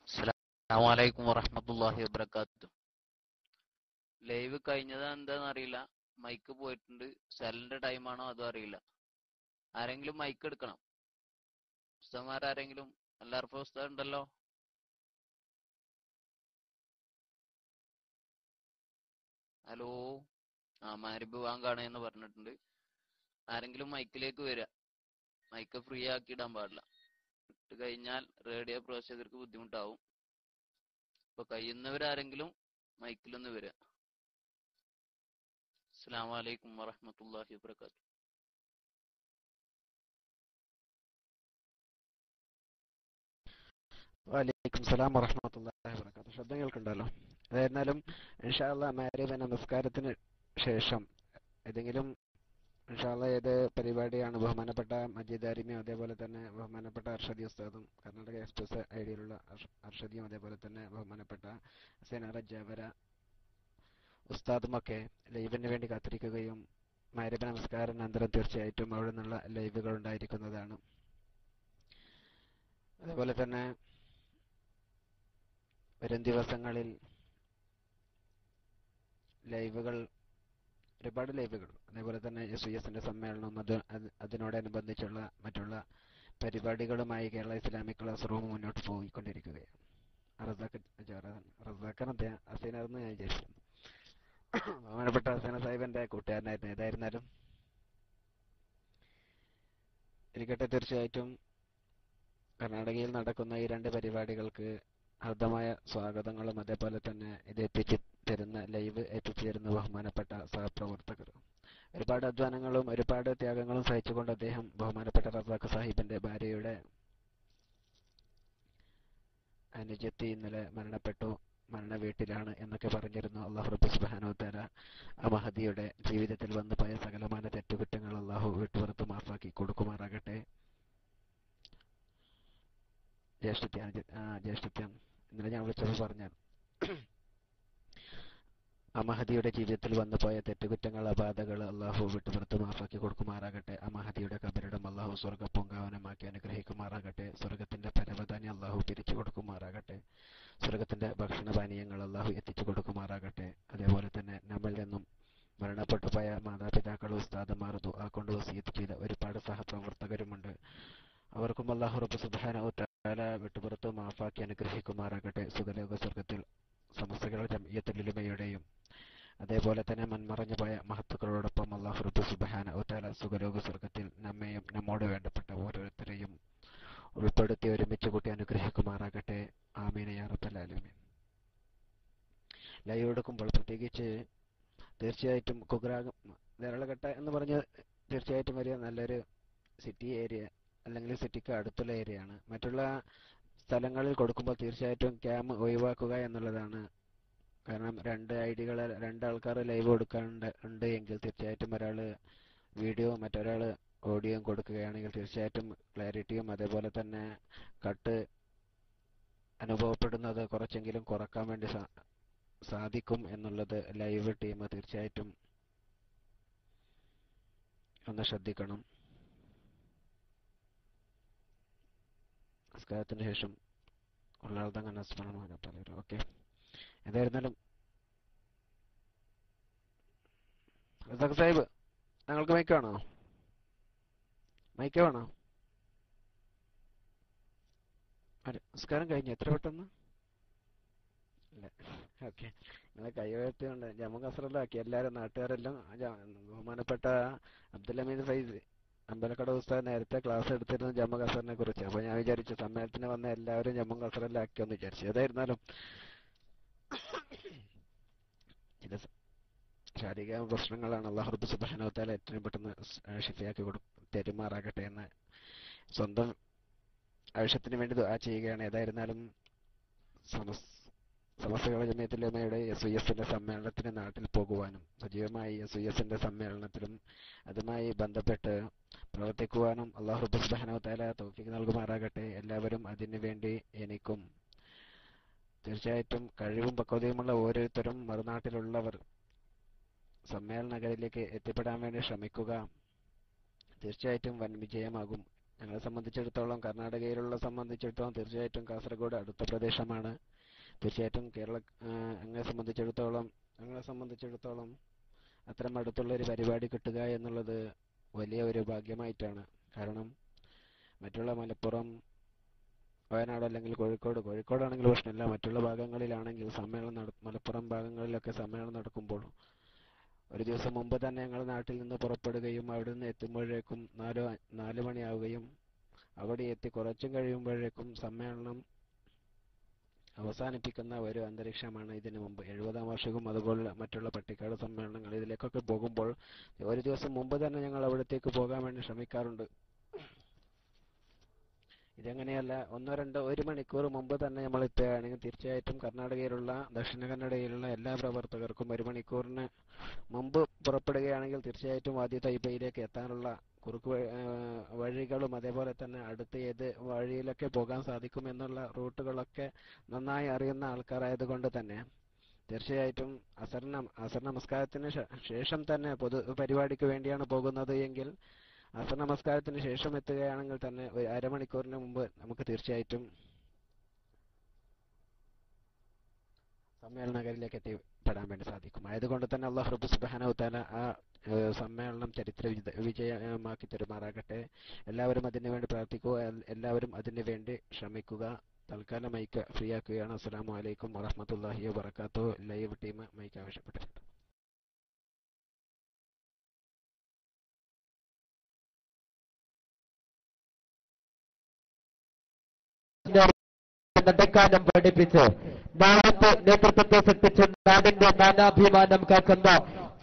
അസ്സലാമു അലൈക്കും വറഹ്മത്തുള്ളാഹി വബറകാതുഹു. ലൈവ് കഴിഞ്ഞത് എന്താന്ന് അറിയില്ല, മൈക്ക് പോയിട്ടുണ്ട്. സൈലന്റ് ടൈമാണോ അതും അറിയില്ല. ആരെങ്കിലും മൈക്ക് എടുക്കണം. ഉസ്താദുമാരാരെങ്കിലും? എല്ലാവർക്കും ഉസ്താദ് ഉണ്ടല്ലോ. ഹലോ, മഗ്‌രിബ് ബാങ്കാണ് എന്ന് പറഞ്ഞിട്ടുണ്ട്. ആരെങ്കിലും മൈക്കിലേക്ക് വരിക. മൈക്ക് ഫ്രീ ആക്കി ഇടാൻ പാടില്ല. ഇട്ട് കഴിഞ്ഞാൽ റേഡിയോ പ്രേക്ഷകർക്ക് ബുദ്ധിമുട്ടാവും. അപ്പൊ കഴിയുന്നവരാരെങ്കിലും മൈക്കിലൊന്ന് വരിക. അസ്സലാമു അലൈക്കും വറഹ്മത്തുള്ളാഹി വബറകാതുഹു. വലൈക്കും സലാം വറഹ്മത്തുള്ളാഹി വബറകാതുഹു. ശബ്ദം കേൾക്കുന്നുണ്ടല്ലോ. അതായിരുന്നാലും ഇൻഷാ അല്ലാഹ് മഗ്‌രിബ് നമസ്കാരത്തിന് ശേഷം ഏതെങ്കിലും ഇൻഷാ അല്ലാഹ് ഏത് പരിപാടിയാണ് ബഹുമാനപ്പെട്ട മജീദ് ആരിമിയും അതേപോലെ തന്നെ ബഹുമാനപ്പെട്ട അർഷദി ഉസ്താദും കർണാടക എക്സ്പ്രസ് ഐഡിയിലുള്ള അർഷദിയും അതേപോലെ തന്നെ ബഹുമാനപ്പെട്ട ഹുസൈൻ ജാവര ഉസ്താദുമൊക്കെ ലൈവിന് വേണ്ടി കാത്തിരിക്കുകയും മഗ്‌രിബ് നമസ്കാരാനന്തരം തീർച്ചയായിട്ടും അവിടെ നിന്നുള്ള ലൈവുകൾ ഉണ്ടായിരിക്കുന്നതാണ്. അതേപോലെ തന്നെ വരും ദിവസങ്ങളിൽ ലൈവുകൾ, ഒരുപാട് ലൈവുകൾ, അതേപോലെ തന്നെ SYSന്റെ സമ്മേളനം, അതിനോടനുബന്ധിച്ചുള്ള മറ്റുള്ള പരിപാടികളുമായി കേരള ഇസ്ലാമിക് ക്ലാസ് റൂം മുന്നോട്ട് പോയിക്കൊണ്ടിരിക്കുകയാണ്. റസാഖാനത്തെ ഹസീനാണെന്ന് ഞാൻ വിചാരിച്ചിരുന്നു. ബഹുമാനപ്പെട്ട ഹസീന സാഹിബിന്റെ കൂട്ടുകാരനായിരുന്നു. ഏതായിരുന്നാലും ഇരിക്കട്ടെ, തീർച്ചയായിട്ടും കർണാടകയിൽ നടക്കുന്ന ഈ 2 പരിപാടികൾക്ക് ഹൃദ്യമായ സ്വാഗതങ്ങളും അതേപോലെ തന്നെ ഇത് ലൈവ് എത്തിച്ചു തരുന്ന ബഹുമാനപ്പെട്ട സഹപ്രവർത്തകർ, ഒരുപാട് അധ്വാനങ്ങളും ഒരുപാട് ത്യാഗങ്ങളും സഹിച്ചുകൊണ്ട് അദ്ദേഹം ബഹുമാനപ്പെട്ട റസാഖ് സാഹിബിന്റെ ഭാര്യയുടെ അനുജത്തി ഇന്നലെ മരണപ്പെട്ടു, മരണ വീട്ടിലാണ് എന്നൊക്കെ പറഞ്ഞിരുന്നു. അല്ലാഹു റബ്ബ് സുബ്ഹാനഹു വ തആല ആ മഹദിയുടെ ജീവിതത്തിൽ വന്നു പോയ സകലമാന തെറ്റുകുറ്റങ്ങൾ അല്ലാഹു വിട്ടുപുറത്ത് മാഫാക്കി കൊടുക്കുമാറാകട്ടെ. ജ്യേഷ്ഠത്യം ഇന്നലെ ഞാൻ വിളിച്ചപ്പോൾ പറഞ്ഞാൽ ആ മഹദിയുടെ ജീവിതത്തിൽ വന്നു പോയ തെറ്റുകുറ്റങ്ങൾ, അബാധകൾ അല്ലാഹു വിട്ടുപുറത്ത് മാഫാക്കി കൊടുക്കുമാറാകട്ടെ. ആ മഹദിയുടെ കബറിടം അല്ലാഹു സ്വർഗ്ഗ പൂങ്കാവനമാക്കി അനുഗ്രഹിക്കുമാറാകട്ടെ. സ്വർഗ്ഗത്തിന്റെ പരവതാനി അല്ലാഹു പിരിച്ചു കൊടുക്കുമാറാകട്ടെ. സ്വർഗ്ഗത്തിന്റെ ഭക്ഷണപാനീയങ്ങൾ അല്ലാഹു എത്തിച്ചു കൊടുക്കുമാറാകട്ടെ. അതേപോലെ തന്നെ നമ്മിൽ നിന്നും മരണപ്പെട്ടു പോയ മാതാപിതാക്കൾ, ഉസ്താദുമാർ, ദുആ കൊണ്ട് വസിയത്ത് ചെയ്ത ഒരുപാട് സഹപ്രവർത്തകരുമുണ്ട്. അവർക്കും അല്ലാഹു റബ്ബ് സുബ്ഹാനഹു വ തആല വിട്ടുപുറത്ത് മാഫാക്കി അനുഗ്രഹിക്കുമാറാകട്ടെ. സുഖലോക സ്വർഗ്ഗത്തിൽ സമസ്ത കേരള ജംഇയ്യത്തുൽ ഉലമയുടെയും അതേപോലെ തന്നെ മൺമറഞ്ഞു പോയ മഹത്തുക്കളോടൊപ്പം അല്ലാഹു റബ്ബ് സുബ്ഹാനഹു വ തആല സുഖലോക സ്വർഗ്ഗത്തിൽ നമ്മെയും നമ്മോട് വേണ്ടപ്പെട്ട ഓരോരുത്തരെയും ഉൾപ്പെടുത്തി ഒരുമിച്ച് കൂട്ടി അനുഗ്രഹിക്കുമാറാകട്ടെ. ആമീൻ യാ റബ്ബൽ ആലമീൻ. ലൈവ് എടുക്കുമ്പോൾ പ്രത്യേകിച്ച് തീർച്ചയായിട്ടും കുഗ്രാകം, ദേരളഘട്ട എന്ന് പറഞ്ഞ തീർച്ചയായിട്ടും ഒരു നല്ലൊരു സിറ്റി ഏരിയ അല്ലെങ്കിൽ സിറ്റിക്ക് അടുത്തുള്ള ഏരിയയാണ്. മറ്റുള്ള സ്ഥലങ്ങളിൽ കൊടുക്കുമ്പോൾ തീർച്ചയായിട്ടും ക്യാം ഒഴിവാക്കുക എന്നുള്ളതാണ്. കാരണം 2 ഐഡികൾ, 2 ആൾക്കാർ ലൈവ് കൊടുക്കാനുണ്ട് എങ്കിൽ തീർച്ചയായിട്ടും ഒരാൾ വീഡിയോ മറ്റൊരാൾ ഓഡിയോയും കൊടുക്കുകയാണെങ്കിൽ തീർച്ചയായിട്ടും ക്ലാരിറ്റിയും അതേപോലെ തന്നെ കട്ട് അനുഭവപ്പെടുന്നത് കുറച്ചെങ്കിലും കുറക്കാൻ വേണ്ടി സാധിക്കും എന്നുള്ളത് ലൈവ് ടീം തീർച്ചയായിട്ടും ഒന്ന് ശ്രദ്ധിക്കണം. നമസ്കാരത്തിന് ശേഷം ഉള്ള ആൾതങ്ങനെ സ്മരണമാണ് പലരും. ഓക്കെ, എന്തായിരുന്നാലും റസാഖ് സാഹിബ്, ഞങ്ങൾക്ക് മൈക്ക് വേണോ? മൈക്ക് വേണോ? നമസ്കാരം കഴിഞ്ഞു എത്ര പെട്ടെന്ന്? ഇല്ല, ഓക്കെ. നിങ്ങളെ കൈവയർത്തിയുണ്ട് ജമ്മു കസറിലാക്കി എല്ലാവരും നാട്ടുകാരെല്ലാം. ബഹുമാനപ്പെട്ട അബ്ദുൽ ഹമീദ് ഫൈസ് അമ്പലക്കട ഉസ്താദ് നേരത്തെ ക്ലാസ് എടുത്തിരുന്നു ജമ്മു കസറിനെ കുറിച്ച്. അപ്പോൾ ഞാൻ വിചാരിച്ചു സമ്മേളനത്തിന് വന്ന എല്ലാവരും ജമ്മു കസറിലാക്കിയെന്ന് വിചാരിച്ചു. ഏതായിരുന്നാലും ചില ശാരീരിക പ്രശ്നങ്ങളാണ്. അല്ലാഹു റബ്ബ് സുബ്ഹാനഹു വ തആല എത്രയും പെട്ടെന്ന് ഷിഫയാക്കി തെരുമാറാകട്ടെ എന്ന് സ്വന്തം ആവശ്യത്തിന് വേണ്ടി ദുആ ചെയ്യുകയാണ്. ഏതായിരുന്നാലും സമസ്ത കേരള ജംഇയ്യത്തുൽ ഉലമയുടെ SYSന്റെ സമ്മേളനത്തിന് നാട്ടിൽ പോകുവാനും സജീവമായി SYSന്റെ സമ്മേളനത്തിലും അതുമായി ബന്ധപ്പെട്ട് പ്രവർത്തിക്കുവാനും അല്ലാഹു റബ്ബ് സുബ്ഹാനഹു വ തആല തൗഫീഖ് നൽകുമാറാകട്ടെ. എല്ലാവരും അതിനു വേണ്ടി എനിക്കും തീർച്ചയായിട്ടും കഴിവും പക്വതയുമുള്ള ഓരോരുത്തരും മറുനാട്ടിലുള്ളവർ സമ്മേളനങ്ങളിലേക്ക് എത്തിപ്പെടാൻ വേണ്ടി ശ്രമിക്കുക. തീർച്ചയായിട്ടും വൻ വിജയമാകും. ഞങ്ങളെ സംബന്ധിച്ചിടത്തോളം, കർണാടകയിലുള്ള സംബന്ധിച്ചിടത്തോളം തീർച്ചയായിട്ടും കാസർഗോഡ് അടുത്ത പ്രദേശമാണ്. തീർച്ചയായിട്ടും ഞങ്ങളെ സംബന്ധിച്ചിടത്തോളം അത്തരം അടുത്തുള്ള ഒരു പരിപാടി കിട്ടുക എന്നുള്ളത് വലിയ ഒരു ഭാഗ്യമായിട്ടാണ്. കാരണം മറ്റുള്ള മലപ്പുറം, വയനാട് അല്ലെങ്കിൽ കോഴിക്കോടാണെങ്കിൽ പ്രശ്നമില്ല. മറ്റുള്ള ഭാഗങ്ങളിലാണെങ്കിൽ മലപ്പുറം ഭാഗങ്ങളിലൊക്കെ സമ്മേളനം നടക്കുമ്പോൾ ഒരു ദിവസം മുമ്പ് തന്നെ ഞങ്ങൾ നാട്ടിൽ നിന്ന് പുറപ്പെടുകയും അവിടെ നിന്ന് എത്തുമ്പോഴേക്കും 4 മണിയാവുകയും അവിടെ എത്തി കുറച്ചും കഴിയുമ്പോഴേക്കും സമ്മേളനം അവസാനിപ്പിക്കുന്ന ഒരു അന്തരീക്ഷമാണ് ഇതിനു മുമ്പ്. 70-ാം വാർഷികവും അതുപോലെ മറ്റുള്ള പട്ടിക്കാട് സമ്മേളനങ്ങൾ ഇതിലേക്കൊക്കെ പോകുമ്പോൾ ഒരു ദിവസം മുമ്പ് തന്നെ ഞങ്ങൾ അവിടത്തേക്ക് പോകാൻ വേണ്ടി ശ്രമിക്കാറുണ്ട്. ഇതങ്ങനെയല്ല, 1 മണിക്കൂർ മുമ്പ് തന്നെ നമ്മൾ എത്തുകയാണെങ്കിൽ തീർച്ചയായിട്ടും കർണാടകയിലുള്ള ദക്ഷിണ കന്നഡയിലുള്ള എല്ലാ പ്രവർത്തകർക്കും 1 മണിക്കൂറിന് മുമ്പ് പുറപ്പെടുകയാണെങ്കിൽ തീർച്ചയായിട്ടും വാദി തൈബയിലേക്ക് എത്താനുള്ള കുറുക്ക് വഴികളും അതേപോലെ തന്നെ അടുത്ത് ഏത് വഴിയിലൊക്കെ പോകാൻ സാധിക്കും എന്നുള്ള റൂട്ടുകളൊക്കെ നന്നായി അറിയുന്ന ആൾക്കാരായതുകൊണ്ട് തന്നെ തീർച്ചയായിട്ടും അസർ നമസ്കാരത്തിന് ശേഷം തന്നെ പൊതു പരിപാടിക്ക് വേണ്ടിയാണ് പോകുന്നത് എങ്കിൽ അസർ നമസ്കാരത്തിന് ശേഷം എത്തുകയാണെങ്കിൽ തന്നെ ഒരു അരമണിക്കൂറിന് മുമ്പ് നമുക്ക് തീർച്ചയായിട്ടും സമ്മേളനകരിലേക്ക് എത്തിപ്പെടാൻ വേണ്ടി സാധിക്കും. ആയതുകൊണ്ട് തന്നെ അല്ലാഹു റബ്ബ് സുബ്ഹാനഹു വതആല ആ സമ്മേളനം ചരിത്ര വിജയമാക്കി തരുമാറാകട്ടെ. എല്ലാവരും അതിനു വേണ്ടി പ്രാർത്ഥിക്കുക, എല്ലാവരും അതിനു വേണ്ടി ശ്രമിക്കുക. തൽക്കാലം മൈക്ക് ഫ്രീ ആക്കുകയാണ്. അസ്സലാമു അലൈക്കും വറഹ്മത്തുള്ളാഹി വബറകാതുഹു. ലൈവ് ടീം മൈക്ക് ആവശ്യപ്പെട്ടിട്ടുണ്ട്. നടക്കാനും പഠിപ്പിച്ച് നാളത്തെ നേതൃത്വത്തെ സൃഷ്ടിച്ച് നാടിന്റെ നാനാഭിമാനം കാക്കുന്ന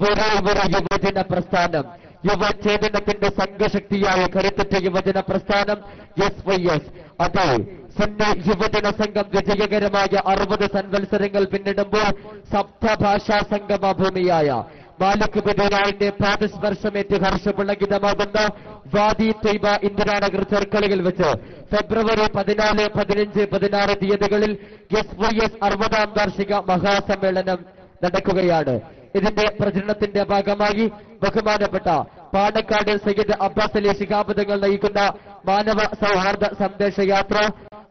ഒരു യുവജന പ്രസ്ഥാനം, യുവചേതനത്തിന്റെ സംഘശക്തിയായ കരുത്തുറ്റ യുവജന പ്രസ്ഥാനം SYS. അതെ, സുന്നി യുവജന സംഘം വിജയകരമായ 60 സംവത്സരങ്ങൾ പിന്നിടുമ്പോൾ സപ്തഭാഷാ സംഗമ ഭൂമിയായ മാലിക് ബിദുറായിന്റെ പാദസ്പർശമേറ്റ് ഹർഷപുളകിതമാകുന്ന വാദി ത്വയ്ബ ഇന്ദിരാനഗർ സർക്കിളുകൾ വെച്ച് ഫെബ്രുവരി 14, 15, 16 തീയതികളിൽ SYS 60ാം വാർഷിക മഹാസമ്മേളനം നടക്കുകയാണ്. ഇതിന്റെ പ്രചരണത്തിന്റെ ഭാഗമായി ബഹുമാനപ്പെട്ട പാണക്കാട് സയ്യിദ് അബ്ബാസ് അലി ശിഹാബ് തങ്ങൾ നയിക്കുന്ന മാനവ സൗഹാർദ്ദ സന്ദേശയാത്ര,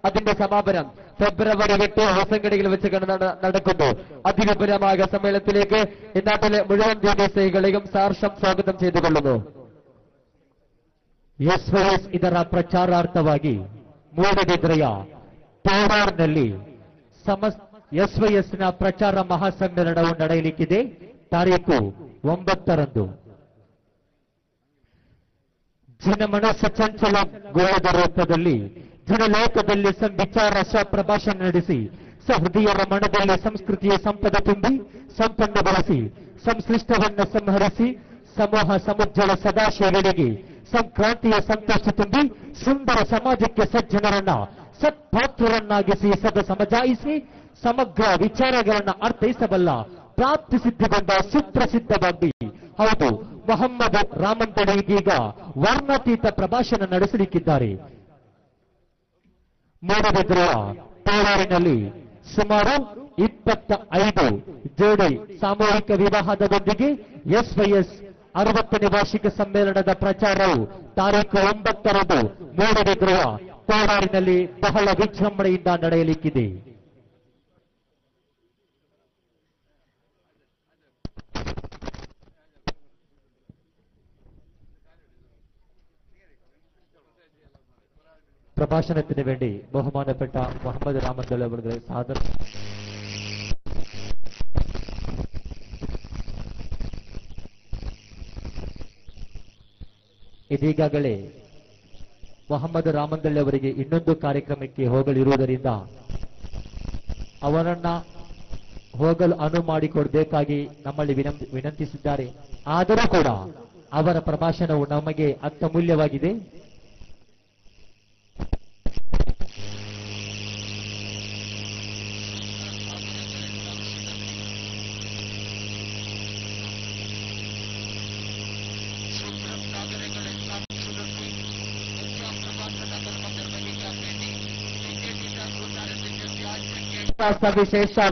അതിന്റെ സമാപനം ഫെബ്രുവരി 8 ഹൊസങ്കടിയിൽ വെച്ച് നടക്കുന്നു. അതിവിപുലമായ സമ്മേളനത്തിലേക്ക് ഇന്നാട്ടിലെ മുഴുവൻ ദീനീസ്നേഹികളെയും സാർഷം സ്വാഗതം ചെയ്തുകൊള്ളുന്നു. SYS ಇದರ ಪ್ರಚಾರಾರ್ಥವಾಗಿ ಮೂಡಬಿದ್ರೆಯ ತೋರಾರ್ನಲ್ಲಿ SYSನ ಪ್ರಚಾರ ಮಹಾಸಮ್ಮೇಳನವು ನಡೆಯಲಿಕ್ಕಿದೆ. ತಾರೀಖು 9ರಂದು ಜನಮನಸ್ಸು ಚಂಚಲಗೊಳ್ಳದ ರೂಪದಲ್ಲಿ ಜನಲೋಕದಲ್ಲಿ ವಿಚಾರ ಪ್ರಭಾಷಣ ನಡೆಸಿ ಸಹೃದಯರ ಮನದಲ್ಲಿ ಸಂಸ್ಕೃತಿಯ ಸಂಪದ ತುಂಬಿ ಸಂಪನ್ನಗೊಳಿಸಿ ಸಂಶ್ಲಿಷ್ಟವನ್ನು ಸಂಹರಿಸಿ ಸಮೂಹ ಸಮುಜ್ವಲ ಸದಾಶಯಗಳಿಗೆ ಸಂಕ್ರಾಂತಿಯ ಸಂತೋಷ ತುಂಬಿ ಸುಂದರ ಸಮಾಜಕ್ಕೆ ಸಜ್ಜನರನ್ನ ಸತ್ಪಾತ್ರರನ್ನಾಗಿಸಿ ಸದ ಸಮಜಾಯಿಸಿ ಸಮಗ್ರ ವಿಚಾರಗಳನ್ನ ಅರ್ಥೈಸಬಲ್ಲ ಪ್ರಾಪ್ತಿಸಿದ್ಧಗೊಂಡ ಸುಪ್ರಸಿದ್ಧವಾಗಿ ಹೌದು ಮೊಹಮ್ಮದ್ ರಾಮಂತಳಿ ಇದೀಗ ವರ್ಣಾತೀತ ಪ್ರಭಾಷಣ ನಡೆಸಲಿಕ್ಕಿದ್ದಾರೆ. ಮೂಡಬಿದ್ರೆಯ ತೋಳೂರಿನಲ್ಲಿ ಸುಮಾರು 25 ಜೋಡಿ ಸಾಮೂಹಿಕ ವಿವಾಹದೊಂದಿಗೆ SYS 60ನೇ ವಾರ್ಷಿಕ ಸಮ್ಮೇಳನದ ಪ್ರಚಾರವು ತಾರೀಖು 9ರಂದು ಮೂಡಬಿದ್ರೆಯ ತೋಳೂರಿನಲ್ಲಿ ಬಹಳ ವಿಜೃಂಭಣೆಯಿಂದ ನಡೆಯಲಿಕ್ಕಿದೆ. പ്രഭാഷണത്തിന് വേണ്ടി ബഹുമാനപ്പെട്ട മുഹമ്മദ് രാമന്തൽ അവരുടെ സാദർ ಇದೀಗಾಗಲೇ ಮೊಹಮ್ಮದ್ ರಾಮಂದಳ್ಳಿ ಅವರಿಗೆ ಇನ್ನೊಂದು ಕಾರ್ಯಕ್ರಮಕ್ಕೆ ಹೋಗಲಿರುವುದರಿಂದ ಅವರನ್ನ ಹೋಗಲು ಅನುವು ಮಾಡಿಕೊಡಬೇಕಾಗಿ ನಮ್ಮಲ್ಲಿ ವಿನಂತಿಸಿದ್ದಾರೆ. ಆದರೂ ಕೂಡ ಅವರ ಪ್ರಭಾಷಣವು ನಮಗೆ ಅತ್ಯಮೂಲ್ಯವಾಗಿದೆ.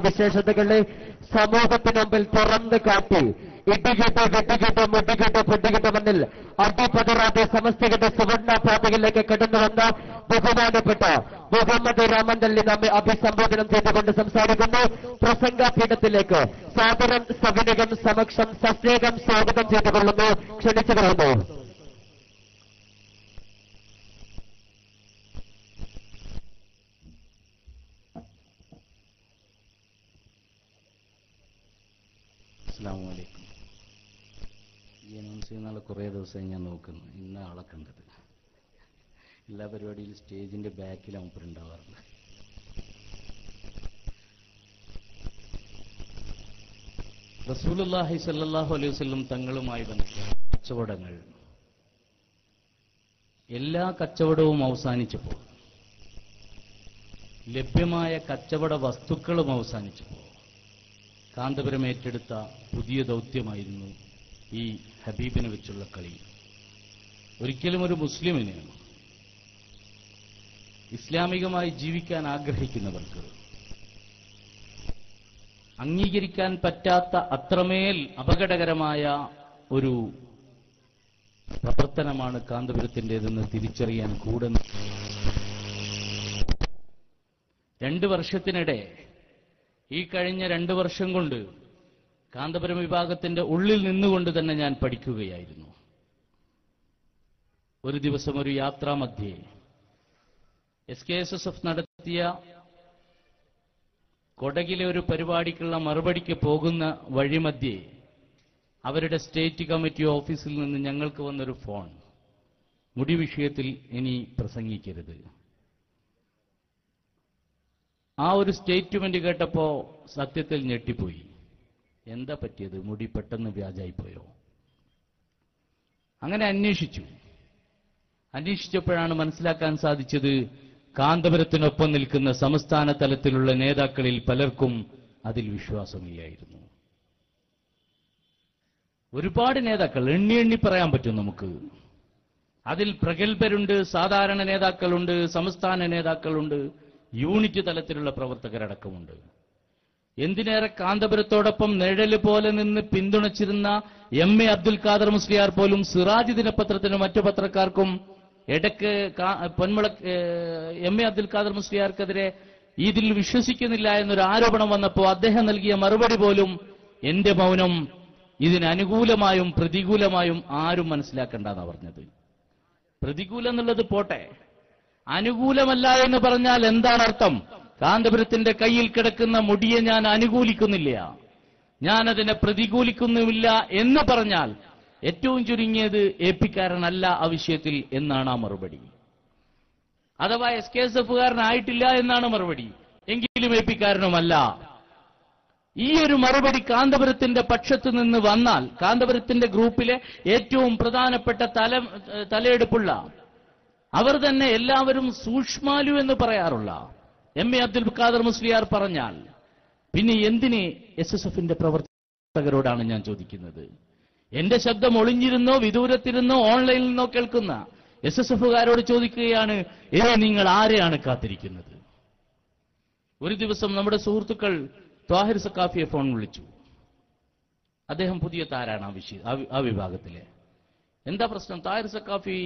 വിശേഷതകളെ സമൂഹത്തിന് മുമ്പിൽ തുറന്നു കാട്ടി ഇടികെട്ട് വെട്ടികെട്ട് മുട്ടികെട്ട് പൊട്ടികെട്ട് മണ്ണിൽ അടിപതറാതെ സമസ്തയുടെ സുവർണ പാതകളിലേക്ക് കടന്നു വന്ന ബഹുമാനപ്പെട്ട മുഹമ്മദ് രാമന്തള്ളി നമ്മെ അഭിസംബോധനം ചെയ്തുകൊണ്ട് സംസാരിക്കുന്നു. പ്രസംഗപീഠത്തിലേക്ക് സാദരം സവിനയം സമക്ഷം സസ്നേഹം സ്വാഗതം ചെയ്തുകൊള്ളുന്നു, ക്ഷണിച്ചു കൊള്ളുന്നു. അസ്സലാമു അലൈക്കും. ഈ അനൗൺസ് ചെയ്യുന്ന കുറേ ദിവസമായി ഞാൻ നോക്കുന്നു. ഇന്ന ആളെ കണ്ടത് എല്ലാ പരിപാടിയിലും സ്റ്റേജിന്റെ ബാക്കിൽ അമുപ്പുണ്ടാവാറുണ്ട്. റസൂലുള്ളാഹി സ്വല്ലല്ലാഹു അലൈഹി വസല്ലം തങ്ങളുമായി ബന്ധപ്പെട്ട കച്ചവടങ്ങൾ, എല്ലാ കച്ചവടവും അവസാനിച്ചപ്പോൾ, ലഭ്യമായ കച്ചവട വസ്തുക്കളും അവസാനിച്ചപ്പോൾ കാന്തപുരം ഏറ്റെടുത്ത പുതിയ ദൗത്യമായിരുന്നു ഈ ഹബീബിനെ വെച്ചുള്ള കളി. ഒരിക്കലും ഒരു മുസ്ലിമിന് ഇസ്ലാമികമായി ജീവിക്കാൻ ആഗ്രഹിക്കുന്നവർക്ക് അംഗീകരിക്കാൻ പറ്റാത്ത അത്രമേൽ അപകടകരമായ ഒരു പ്രവർത്തനമാണ് കാന്തപുരത്തിൻ്റെതെന്ന് തിരിച്ചറിയാൻ കൂടെ 2 വർഷത്തിനിടെ, ഈ കഴിഞ്ഞ 2 വർഷം കൊണ്ട് കാന്തപുരം വിഭാഗത്തിന്റെ ഉള്ളിൽ നിന്നുകൊണ്ട് തന്നെ ഞാൻ പഠിക്കുകയായിരുന്നു. ഒരു ദിവസം ഒരു യാത്രാമധ്യേ SKSSF നടത്തിയ കൊടകിലെ ഒരു പരിപാടിക്കുള്ള മറുപടിക്ക് പോകുന്ന വഴിമധ്യേ അവരുടെ സ്റ്റേറ്റ് കമ്മിറ്റി ഓഫീസിൽ നിന്ന് ഞങ്ങൾക്ക് വന്നൊരു ഫോൺ, മുടി വിഷയത്തിൽ ഇനി പ്രസംഗിക്കരുത്. ആ ഒരു സ്റ്റേറ്റ്മെന്റ് കേട്ടപ്പോ സത്യത്തിൽ ഞെട്ടിപ്പോയി. എന്താ പറ്റിയത്? മുടി പെട്ടെന്ന് വ്യാജായിപ്പോയോ? അങ്ങനെ അന്വേഷിച്ചപ്പോഴാണ് മനസ്സിലാക്കാൻ സാധിച്ചത്, കാന്തപുരത്തിനൊപ്പം നിൽക്കുന്ന സംസ്ഥാന തലത്തിലുള്ള നേതാക്കളിൽ പലർക്കും അതിൽ വിശ്വാസമില്ലായിരുന്നു. ഒരുപാട് നേതാക്കൾ എണ്ണി പറയാൻ പറ്റും നമുക്ക്. അതിൽ പ്രഗത്ഭരുണ്ട്, സാധാരണ നേതാക്കളുണ്ട്, സംസ്ഥാന നേതാക്കളുണ്ട്, യൂണിറ്റ് തലത്തിലുള്ള പ്രവർത്തകരടക്കമുണ്ട്. എന്തിനേറെ കാന്തപുരത്തോടൊപ്പം നിഴല് പോലെ നിന്ന് പിന്തുണച്ചിരുന്ന MA അബ്ദുൽ ഖാദർ മുസ്ലിയാർ പോലും സിറാജ് ദിനപത്രത്തിനും മറ്റു പത്രക്കാർക്കും ഇടയ്ക്ക് പൊന്മുള MA അബ്ദുൽ ഖാദർ മുസ്ലിയാർക്കെതിരെ ഇതിൽ വിശ്വസിക്കുന്നില്ല എന്നൊരു ആരോപണം വന്നപ്പോൾ അദ്ദേഹം നൽകിയ മറുപടി പോലും എന്റെ മൗനം ഇതിനനുകൂലമായും പ്രതികൂലമായും ആരും മനസ്സിലാക്കണ്ടെന്നാണ് പറഞ്ഞത്. പ്രതികൂലം എന്നുള്ളത് പോട്ടെ, അനുകൂലമല്ല എന്ന് പറഞ്ഞാൽ എന്താണ് അർത്ഥം? കാന്തപുരത്തിന്റെ കയ്യിൽ കിടക്കുന്ന മുടിയെ ഞാൻ അനുകൂലിക്കുന്നില്ല, ഞാനതിനെ പ്രതികൂലിക്കുന്നുമില്ല എന്ന് പറഞ്ഞാൽ ഏറ്റവും ചുരുങ്ങിയത് AP-കാരനല്ല ആ വിഷയത്തിൽ എന്നാണ് ആ മറുപടി. അഥവാ SKSF-കാരനായിട്ടില്ല എന്നാണ് മറുപടി, എങ്കിലും AP-കാരനുമല്ല. ഈ ഒരു മറുപടി കാന്തപുരത്തിന്റെ പക്ഷത്തു നിന്ന് വന്നാൽ, കാന്തപുരത്തിന്റെ ഗ്രൂപ്പിലെ ഏറ്റവും പ്രധാനപ്പെട്ട തലയെടുപ്പുള്ള, അവർ തന്നെ എല്ലാവരും സൂക്ഷ്മാലു എന്ന് പറയാറുള്ള MA അബ്ദുൽ ഖാദർ മുസ്ലിയാർ പറഞ്ഞാൽ പിന്നെ എന്തിന് SSF-ന്റെ പ്രവർത്തകരോടാണ് ഞാൻ ചോദിക്കുന്നത്. എന്റെ ശബ്ദം ഒളിഞ്ഞിരുന്നോ വിദൂരത്തിരുന്നോ ഓൺലൈനിൽ നിന്നോ കേൾക്കുന്ന SSF-കാരോട് ചോദിക്കുകയാണ്, നിങ്ങൾ ആരെയാണ് കാത്തിരിക്കുന്നത്? ഒരു ദിവസം നമ്മുടെ സുഹൃത്തുക്കൾ ത്വാഹിർ സഖാഫിയെ ഫോൺ വിളിച്ചു. അദ്ദേഹം പുതിയ താരാണ് ആ വിഭാഗത്തിലെ. എന്താ പ്രശ്നം? താഹിർ സഖാഫി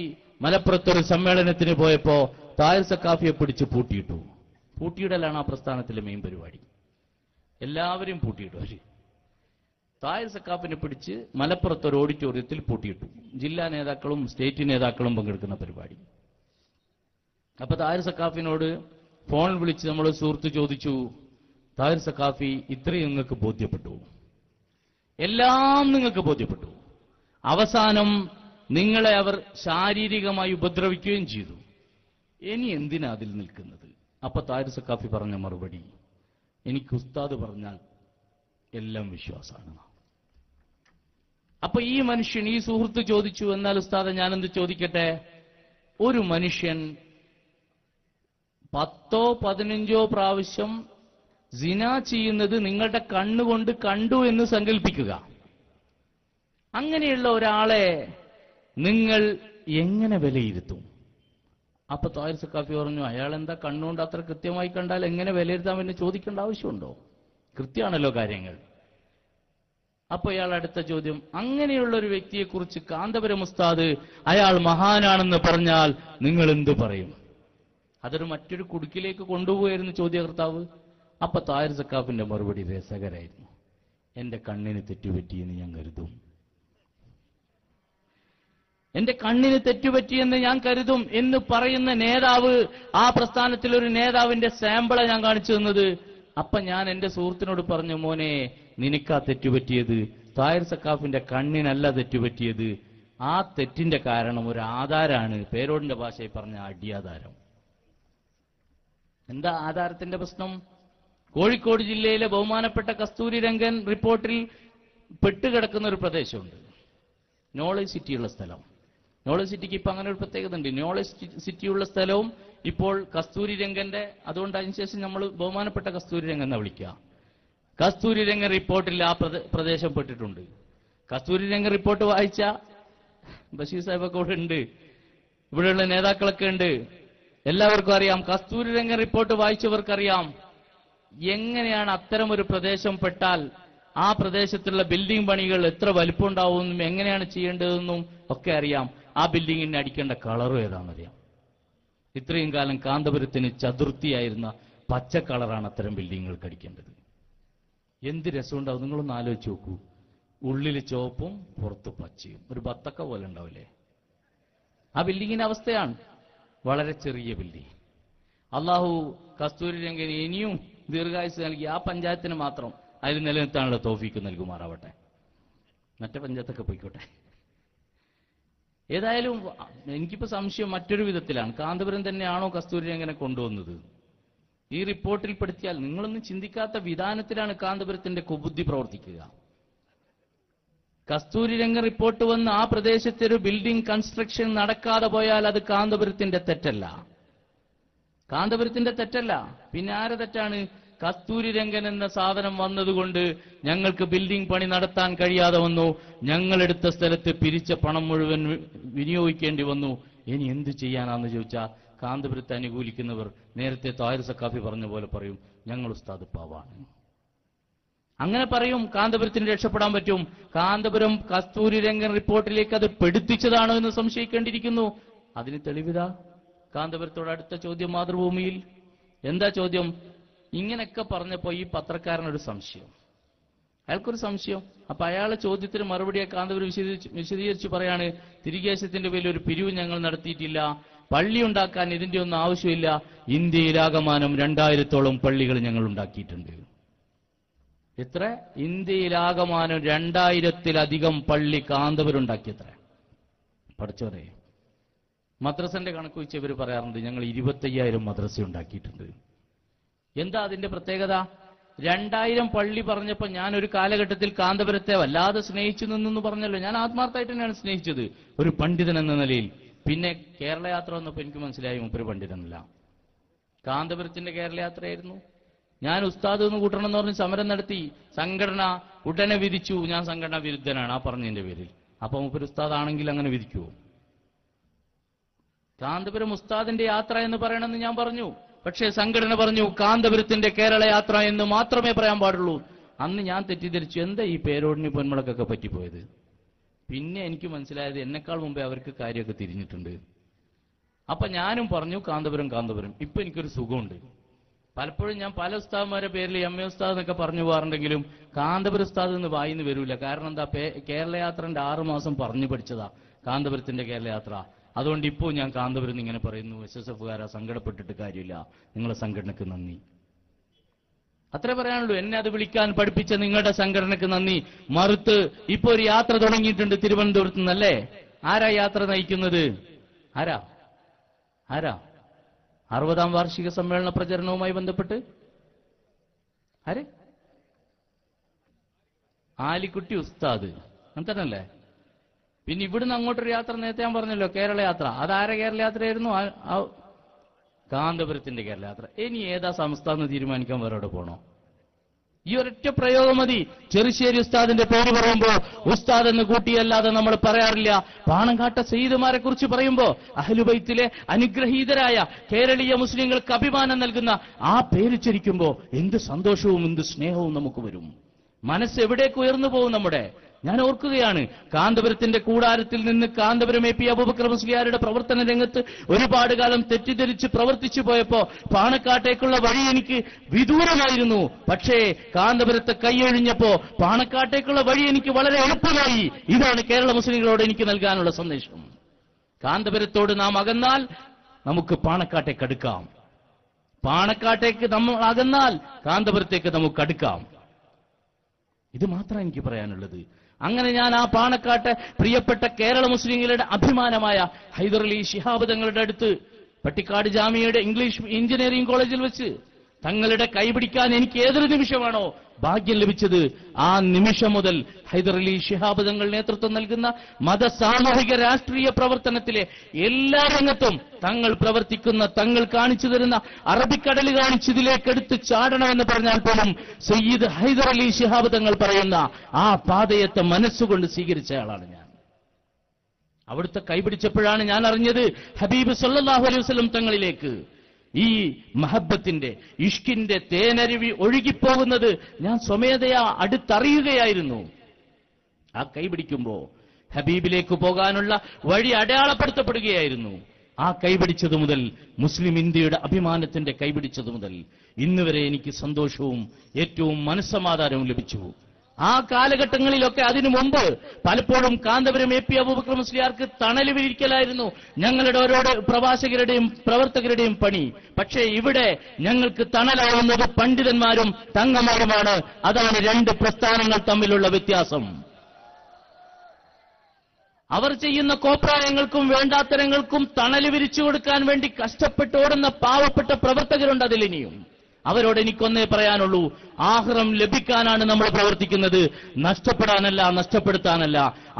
മലപ്പുറത്തൊരു സമ്മേളനത്തിന് പോയപ്പോ താഹിർ സഖാഫിയെ പിടിച്ച് പൂട്ടിയിട്ടു. പൂട്ടിയിടലാണ് ആ പ്രസ്ഥാനത്തിലെ മെയിൻ പരിപാടി. എല്ലാവരും പൂട്ടിയിട്ടു. താഹിർ സഖാഫിനെ പിടിച്ച് മലപ്പുറത്തൊരു ഓഡിറ്റോറിയത്തിൽ പൂട്ടിയിട്ടു. ജില്ലാ നേതാക്കളും സ്റ്റേറ്റ് നേതാക്കളും പങ്കെടുക്കുന്ന പരിപാടി. അപ്പൊ താഹിർ സഖാഫിനോട് ഫോൺ വിളിച്ച് നമ്മൾ സുഹൃത്ത് ചോദിച്ചു, താഹിർ സഖാഫി ഇത്രയും നിങ്ങൾക്ക് ബോധ്യപ്പെട്ടു? എല്ലാം നിങ്ങൾക്ക് ബോധ്യപ്പെട്ടു. അവസാനം നിങ്ങളെ അവർ ശാരീരികമായി ഉപദ്രവിക്കുകയും ചെയ്തു. ഇനി എന്തിനാ അതിൽ നിൽക്കുന്നത്? അപ്പൊ താഹിർ സഖാഫി പറഞ്ഞ മറുപടി, എനിക്ക് ഉസ്താദ് പറഞ്ഞാൽ എല്ലാം വിശ്വാസമാണ്. അപ്പൊ ഈ മനുഷ്യൻ, ഈ സുഹൃത്ത് ചോദിച്ചു, എന്നാൽ ഉസ്താദ് ഞാനെന്ത് ചോദിക്കട്ടെ? ഒരു മനുഷ്യൻ 10ഓ 15ഓ പ്രാവശ്യം സിന ചെയ്യുന്നത് നിങ്ങളുടെ കണ്ണുകൊണ്ട് കണ്ടു എന്ന് സങ്കല്പിക്കുക. അങ്ങനെയുള്ള ഒരാളെ നിങ്ങൾ എങ്ങനെ വിലയിരുത്തും? അപ്പൊ താഹിർ സഖാഫി പറഞ്ഞു, അയാൾ എന്താ കണ്ണുകൊണ്ട് അത്ര കൃത്യമായി കണ്ടാൽ എങ്ങനെ വിലയിരുത്താമെന്ന് ചോദിക്കേണ്ട ആവശ്യമുണ്ടോ? കൃത്യമാണല്ലോ കാര്യങ്ങൾ. അപ്പൊ ഇയാൾ അടുത്ത ചോദ്യം, അങ്ങനെയുള്ള ഒരു വ്യക്തിയെക്കുറിച്ച് കാന്തപുരം ഉസ്താദ് അയാൾ മഹാനാണെന്ന് പറഞ്ഞാൽ നിങ്ങൾ എന്തു പറയും? അതൊരു മറ്റൊരു കുടുക്കിലേക്ക് കൊണ്ടുപോയിരുന്നു ചോദ്യകർത്താവ്. അപ്പൊ താഹിർ സഖാഫിന്റെ മറുപടി രസകരായിരുന്നു. എന്റെ കണ്ണിന് തെറ്റുപറ്റിയെന്ന് ഞാൻ കരുതും, എന്റെ കണ്ണിന് തെറ്റുപറ്റിയെന്ന് ഞാൻ കരുതും എന്ന് പറയുന്ന നേതാവ്, ആ പ്രസ്ഥാനത്തിലെ ഒരു നേതാവിന്റെ സാമ്പിളെ ഞാൻ കാണിച്ചു തന്നത്. അപ്പൊ ഞാൻ എന്റെ സുഹൃത്തിനോട് പറഞ്ഞു, മോനെ നിനക്കാ തെറ്റുപറ്റിയത്, താഹിർ സഖാഫിന്റെ കണ്ണിനല്ല തെറ്റുപറ്റിയത്. ആ തെറ്റിന്റെ കാരണം ഒരു ആധാരമാണ്, പേരോടിന്റെ ഭാഷയിൽ പറഞ്ഞ അടിയാധാരം. എന്താ ആധാരത്തിന്റെ പ്രശ്നം? കോഴിക്കോട് ജില്ലയിലെ ബഹുമാനപ്പെട്ട കസ്തൂരി രംഗൻ റിപ്പോർട്ടിൽ പെട്ടുകിടക്കുന്ന ഒരു പ്രദേശമുണ്ട്, നോളജ് സിറ്റിയുള്ള സ്ഥലം. നോളജ് സിറ്റിക്ക് ഇപ്പൊ അങ്ങനെ ഒരു പ്രത്യേകത ഉണ്ട്. നോളജ് സിറ്റിയുള്ള സ്ഥലവും ഇപ്പോൾ കസ്തൂരി രംഗന്റെ, അതുകൊണ്ട് അതിനുശേഷം നമ്മൾ ബഹുമാനപ്പെട്ട കസ്തൂരി രംഗൻ എന്നാ വിളിക്കുക. കസ്തൂരി രംഗൻ റിപ്പോർട്ടിൽ ആ പ്രദേശം പെട്ടിട്ടുണ്ട്. കസ്തൂരി രംഗൻ റിപ്പോർട്ട് വായിച്ച ബഷീർ സാഹിബൊക്കെ ഇവിടെ ഉണ്ട്, ഇവിടെയുള്ള നേതാക്കളൊക്കെ ഉണ്ട്, എല്ലാവർക്കും അറിയാം. കസ്തൂരി രംഗൻ റിപ്പോർട്ട് വായിച്ചവർക്കറിയാം എങ്ങനെയാണ് അത്തരം ഒരു പ്രദേശം പെട്ടാൽ ആ പ്രദേശത്തുള്ള ബിൽഡിംഗ് പണികൾ എത്ര വലിപ്പം ഉണ്ടാവുമെന്നും എങ്ങനെയാണ് ചെയ്യേണ്ടതെന്നും ഒക്കെ അറിയാം. ആ ബിൽഡിങ്ങിന് അടിക്കേണ്ട കളറും ഏതാണെന്നറിയാം. ഇത്രയും കാലം കാന്തപുരത്തിന് ചതുർത്ഥിയായിരുന്ന പച്ച കളറാണ് അത്തരം ബിൽഡിങ്ങുകൾക്ക് അടിക്കേണ്ടത്. എന്ത് രസമുണ്ടാവും നിങ്ങളൊന്ന് ആലോചിച്ച് നോക്കൂ. ഉള്ളിൽ ചുവപ്പും പുറത്ത് പച്ചയും, ഒരു ബത്തക്ക പോലെ ഉണ്ടാവില്ലേ? ആ ബിൽഡിങ്ങിന്റെ അവസ്ഥയാണ്. വളരെ ചെറിയ ബിൽഡിംഗ്. അള്ളാഹു കസ്തൂരി രംഗന് ഇനിയും ദീർഘായുസ് നൽകി ആ പഞ്ചായത്തിന് മാത്രം അതിൽ നിലനിർത്താനുള്ള തൗഫീക്ക് നൽകുമാറാവട്ടെ. മറ്റേ പഞ്ചായത്തൊക്കെ പോയിക്കോട്ടെ. ഏതായാലും എനിക്കിപ്പോ സംശയം മറ്റൊരു വിധത്തിലാണ്. കാന്തപുരം തന്നെയാണോ കസ്തൂരി രംഗനെ കൊണ്ടുവന്നത്? ഈ റിപ്പോർട്ടിൽ പെടുത്തിയാൽ നിങ്ങളൊന്നും ചിന്തിക്കാത്ത വിധാനത്തിലാണ് കാന്തപുരത്തിന്റെ കുബുദ്ധി പ്രവർത്തിക്കുക. കസ്തൂരി രംഗ റിപ്പോർട്ട് വന്ന് ആ പ്രദേശത്തെ ഒരു ബിൽഡിംഗ് കൺസ്ട്രക്ഷൻ നടക്കാതെ പോയാൽ അത് കാന്തപുരത്തിന്റെ തെറ്റല്ല. കാന്തപുരത്തിന്റെ തെറ്റല്ല. പിന്നെ ആരെ തെറ്റാണ്? കസ്തൂരി രംഗൻ എന്ന സാധനം വന്നതുകൊണ്ട് ഞങ്ങൾക്ക് ബിൽഡിംഗ് പണി നടത്താൻ കഴിയാതെ വന്നു. ഞങ്ങളെടുത്ത സ്ഥലത്ത് പിരിച്ച പണം മുഴുവൻ വിനിയോഗിക്കേണ്ടി വന്നു. ഇനി എന്ത് ചെയ്യാനാന്ന് ചോദിച്ചാൽ കാന്തപുരത്തെ അനുകൂലിക്കുന്നവർ നേരത്തെ താഹിർ സഖാഫി പറഞ്ഞ പോലെ പറയും, ഞങ്ങൾ ഉസ്താദ് പാവാണ്. അങ്ങനെ പറയും. കാന്തപുരത്തിന് രക്ഷപ്പെടാൻ പറ്റും. കാന്തപുരം കസ്തൂരി രംഗൻ റിപ്പോർട്ടിലേക്ക് അത് പെടുത്തിച്ചതാണോ എന്ന് സംശയിക്കേണ്ടിയിരിക്കുന്നു. അതിന് തെളിവിതാ കാന്തപുരത്തോട് അടുത്ത ചോദ്യം മാതൃഭൂമിയിൽ. എന്താ ചോദ്യം? ഇങ്ങനെയൊക്കെ പറഞ്ഞപ്പോ ഈ പത്രക്കാരനൊരു സംശയം, അയാൾക്കൊരു സംശയം. അപ്പൊ അയാളെ ചോദ്യത്തിന് മറുപടിയെ കാന്തപുരം വിശദീകരിച്ച് പറയാണ്, തിരികേശത്തിന്റെ പേരിൽ ഒരു പിരിവ് ഞങ്ങൾ നടത്തിയിട്ടില്ല, പള്ളി ഉണ്ടാക്കാൻ ഇതിന്റെ ഒന്നും ആവശ്യമില്ല, ഇന്ത്യയിലാകമാനം 2000-ഓളം പള്ളികൾ ഞങ്ങൾ ഉണ്ടാക്കിയിട്ടുണ്ട്. എത്ര? ഇന്ത്യയിലാകമാനം 2000-ത്തിലധികം പള്ളി കാന്തപുരം ഉണ്ടാക്കിയത്ര. പഠിച്ചോരെ, മദ്രസന്റെ കണക്ക് വെച്ച് ഇവർ പറയാറുണ്ട് ഞങ്ങൾ 25,000 മദ്രസ ഉണ്ടാക്കിയിട്ടുണ്ട്. എന്താ അതിന്റെ പ്രത്യേകത? 2000 പള്ളി പറഞ്ഞപ്പോ ഞാൻ ഒരു കാലഘട്ടത്തിൽ കാന്തപുരത്തെ വല്ലാതെ സ്നേഹിച്ചു നിന്നെന്ന് പറഞ്ഞല്ലോ. ഞാൻ ആത്മാർത്ഥമായിട്ട് തന്നെയാണ് സ്നേഹിച്ചത് ഒരു പണ്ഡിതൻ എന്ന നിലയിൽ. പിന്നെ കേരളയാത്ര വന്നപ്പോൾ എനിക്ക് മനസ്സിലായി മൂപ്പര് പണ്ഡിതനല്ല. കാന്തപുരത്തിന്റെ കേരളയാത്രയായിരുന്നു. ഞാൻ ഉസ്താദ് എന്ന് കൂട്ടണം എന്ന് പറഞ്ഞ് സമരം നടത്തി. സംഘടന ഉടനെ വിധിച്ചു ഞാൻ സംഘടനാ വിരുദ്ധനാണ് ആ പറഞ്ഞതിന്റെ പേരിൽ. അപ്പൊ മൂപ്പര് ഉസ്താദാണെങ്കിൽ അങ്ങനെ വിധിക്കുവോ? കാന്തപുരം ഉസ്താദിന്റെ യാത്ര എന്ന് പറയണമെന്ന് ഞാൻ പറഞ്ഞു. പക്ഷേ സംഘടന പറഞ്ഞു കാന്തപുരത്തിന്റെ കേരള യാത്ര എന്ന് മാത്രമേ പറയാൻ പാടുള്ളൂ. അന്ന് ഞാൻ തെറ്റിദ്ധരിച്ചു, എന്താ ഈ പേരോടിന് പൊന്മുളക്കൊക്കെ പറ്റിപ്പോയത്. പിന്നെ എനിക്ക് മനസ്സിലായത് എന്നെക്കാൾ മുമ്പേ അവർക്ക് കാര്യമൊക്കെ തിരിഞ്ഞിട്ടുണ്ട്. അപ്പൊ ഞാനും പറഞ്ഞു കാന്തപുരം കാന്തപുരം. ഇപ്പൊ എനിക്കൊരു സുഖമുണ്ട്. പലപ്പോഴും ഞാൻ പല ഉസ്താദ്മാരുടെ പേരിൽ MA ഉസ്താദ് എന്നൊക്കെ പറഞ്ഞു പോകാറുണ്ടെങ്കിലും കാന്തപുരം ഉസ്താദ് എന്ന് വായിന്ന് വരൂല. കാരണം എന്താ, കേരളയാത്രന്റെ 6 മാസം പറഞ്ഞു പഠിച്ചതാ കാന്തപുരത്തിന്റെ കേരളയാത്ര. അതുകൊണ്ട് ഇപ്പോൾ ഞാൻ കാന്തപുരം ഇങ്ങനെ പറയുന്നു, SSFകാരാ സങ്കടപ്പെട്ടിട്ട് കാര്യമില്ല, നിങ്ങളെ സംഘടനക്ക് നന്ദി. അത്രേ പറയാനുള്ളൂ. എന്നെ അത് വിളിക്കാൻ പഠിപ്പിച്ച നിങ്ങളുടെ സംഘടനക്ക് നന്ദി. മറുത്ത് ഇപ്പൊ ഒരു യാത്ര തുടങ്ങിയിട്ടുണ്ട് തിരുവനന്തപുരത്ത് നിന്നല്ലേ? ആരാ യാത്ര നയിക്കുന്നത്? ആരാ 60ാം വാർഷിക സമ്മേളന പ്രചരണവുമായി ബന്ധപ്പെട്ട് ആര്? ആലിക്കുട്ടി ഉസ്താദ് അങ്ങനല്ലേ? പിന്നെ ഇവിടുന്ന് അങ്ങോട്ടൊരു യാത്ര നേരത്തെ ഞാൻ പറഞ്ഞല്ലോ, കേരളയാത്ര. അതാരെ കേരളയാത്രയായിരുന്നു? കാന്തപുരത്തിന്റെ കേരളയാത്ര. ഇനി ഏതാ സംസ്ഥാനം തീരുമാനിക്കാൻ വേറെ എവിടെ പോണോ? ഈ ഒരൊറ്റ പ്രയോഗം മതി. ചെറുശ്ശേരി ഉസ്താദിന്റെ പേര് പറയുമ്പോ ഉസ്താദ് എന്ന് കൂട്ടിയല്ലാതെ നമ്മൾ പറയാറില്ല. പാണങ്കാട്ട സയ്യിദുമാരെ കുറിച്ച് പറയുമ്പോ അഹ്ലുബൈത്തിലെ അനുഗ്രഹീതരായ കേരളീയ മുസ്ലിങ്ങൾക്ക് അഭിമാനം നൽകുന്ന ആ പേര് ചരിക്കുമ്പോ എന്ത് സന്തോഷവും എന്ത് സ്നേഹവും നമുക്ക് വരും. മനസ്സ് എവിടേക്ക് ഉയർന്നു പോകും നമ്മുടെ. ഞാൻ ഓർക്കുകയാണ്, കാന്തപുരത്തിന്റെ കൂടാരത്തിൽ നിന്ന് കാന്തപുരം AP അബൂബക്കർ മുസ്ലിയാരുടെ പ്രവർത്തന രംഗത്ത് ഒരുപാട് കാലം തെറ്റിദ്ധരിച്ച് പ്രവർത്തിച്ചു പോയപ്പോ പാണക്കാട്ടേക്കുള്ള വഴി എനിക്ക് വിദൂരമായിരുന്നു. പക്ഷേ കാന്തപുരത്തെ കൈയൊഴിഞ്ഞപ്പോ പാണക്കാട്ടേക്കുള്ള വഴി എനിക്ക് വളരെ എളുപ്പമായി. ഇതാണ് കേരള മുസ്ലിങ്ങളോട് എനിക്ക് നൽകാനുള്ള സന്ദേശം. കാന്തപുരത്തോട് നാം അകന്നാൽ നമുക്ക് പാണക്കാട്ടേക്ക് അടുക്കാം. പാണക്കാട്ടേക്ക് നമ്മൾ അകന്നാൽ കാന്തപുരത്തേക്ക് നമുക്ക് അടുക്കാം. ഇത് മാത്രമാണ് എനിക്ക് പറയാനുള്ളത്. അങ്ങനെ ഞാൻ ആ പാണക്കാട്ടെ പ്രിയപ്പെട്ട കേരള മുസ്ലിങ്ങളുടെ അഭിമാനമായ ഹൈദരലി ശിഹാബ് തങ്ങളുടെ അടുത്ത് പട്ടിക്കാട് ജാമിയയുടെ ഇംഗ്ലീഷ് എഞ്ചിനീയറിംഗ് കോളേജിൽ വെച്ച് തങ്ങളുടെ കൈപിടിക്കാൻ എനിക്ക് ഏതൊരു നിമിഷമാണോ ഭാഗ്യം ലഭിച്ചത്, ആ നിമിഷം മുതൽ ഹൈദരലി ശിഹാബ് തങ്ങൾ നേതൃത്വം നൽകുന്ന മത സാമൂഹിക രാഷ്ട്രീയ പ്രവർത്തനത്തിലെ എല്ലാ രംഗത്തും തങ്ങൾ പ്രവർത്തിക്കുന്ന, തങ്ങൾ കാണിച്ചു തരുന്ന അറബിക്കടൽ കാണിച്ചതിലേക്കെടുത്ത് ചാടണമെന്ന് പറഞ്ഞാൽ പോലും സയ്യിദ് ഹൈദരലി ശിഹാബ് തങ്ങൾ പറയുന്ന ആ പാതയത്തെ മനസ്സുകൊണ്ട് സ്വീകരിച്ചയാളാണ് ഞാൻ. അവിടുത്തെ കൈപിടിച്ചപ്പോഴാണ് ഞാൻ അറിഞ്ഞത് ഹബീബ് സല്ലല്ലാഹു അലൈഹി വസല്ലം തങ്ങളിലേക്ക് ഈ മഹബത്തിന്റെ ഇഷ്കിന്റെ തേനരുവി ഒഴുകിപ്പോകുന്നത് ഞാൻ സ്വമേധയാ അടുത്തറിയുകയായിരുന്നു. ആ കൈപിടിക്കുമ്പോ ഹബീബിലേക്ക് പോകാനുള്ള വഴി അടയാളപ്പെടുത്തപ്പെടുകയായിരുന്നു. ആ കൈപിടിച്ചതു മുതൽ, മുസ്ലിം ഇന്ത്യയുടെ അഭിമാനത്തിന്റെ കൈപിടിച്ചതു മുതൽ ഇന്ന് വരെ എനിക്ക് സന്തോഷവും ഏറ്റവും മനസ്സമാധാനവും ലഭിച്ചു. ആ കാലഘട്ടങ്ങളിലൊക്കെ അതിനു മുമ്പ് പലപ്പോഴും കാന്തപുരം എ പി അബൂബക്കർ മുസ്ലിയാർക്ക് തണല് വിരിക്കലായിരുന്നു ഞങ്ങളുടെ ഓരോ പ്രവാചകരുടെയും പ്രവർത്തകരുടെയും പണി. പക്ഷേ ഇവിടെ ഞങ്ങൾക്ക് തണലാവുന്നത് പണ്ഡിതന്മാരും തങ്ങന്മാരുമാണ്. അതാണ് രണ്ട് പ്രസ്ഥാനങ്ങൾ തമ്മിലുള്ള വ്യത്യാസം. അവർ ചെയ്യുന്ന കോപ്രായങ്ങൾക്കും വേണ്ടാത്തരങ്ങൾക്കും തണല് വിരിച്ചു കൊടുക്കാൻ വേണ്ടി കഷ്ടപ്പെട്ടോടുന്ന പാവപ്പെട്ട പ്രവർത്തകരുണ്ട്. അതിലിനിയും അവരോട് എനിക്കൊന്നേ പറയാനുള്ളൂ, ആഖിറം ലഭിക്കാനാണ് നമ്മൾ പ്രവർത്തിക്കുന്നത്, നഷ്ടപ്പെടാനല്ല, നഷ്ടപ്പെടുത്താനല്ല.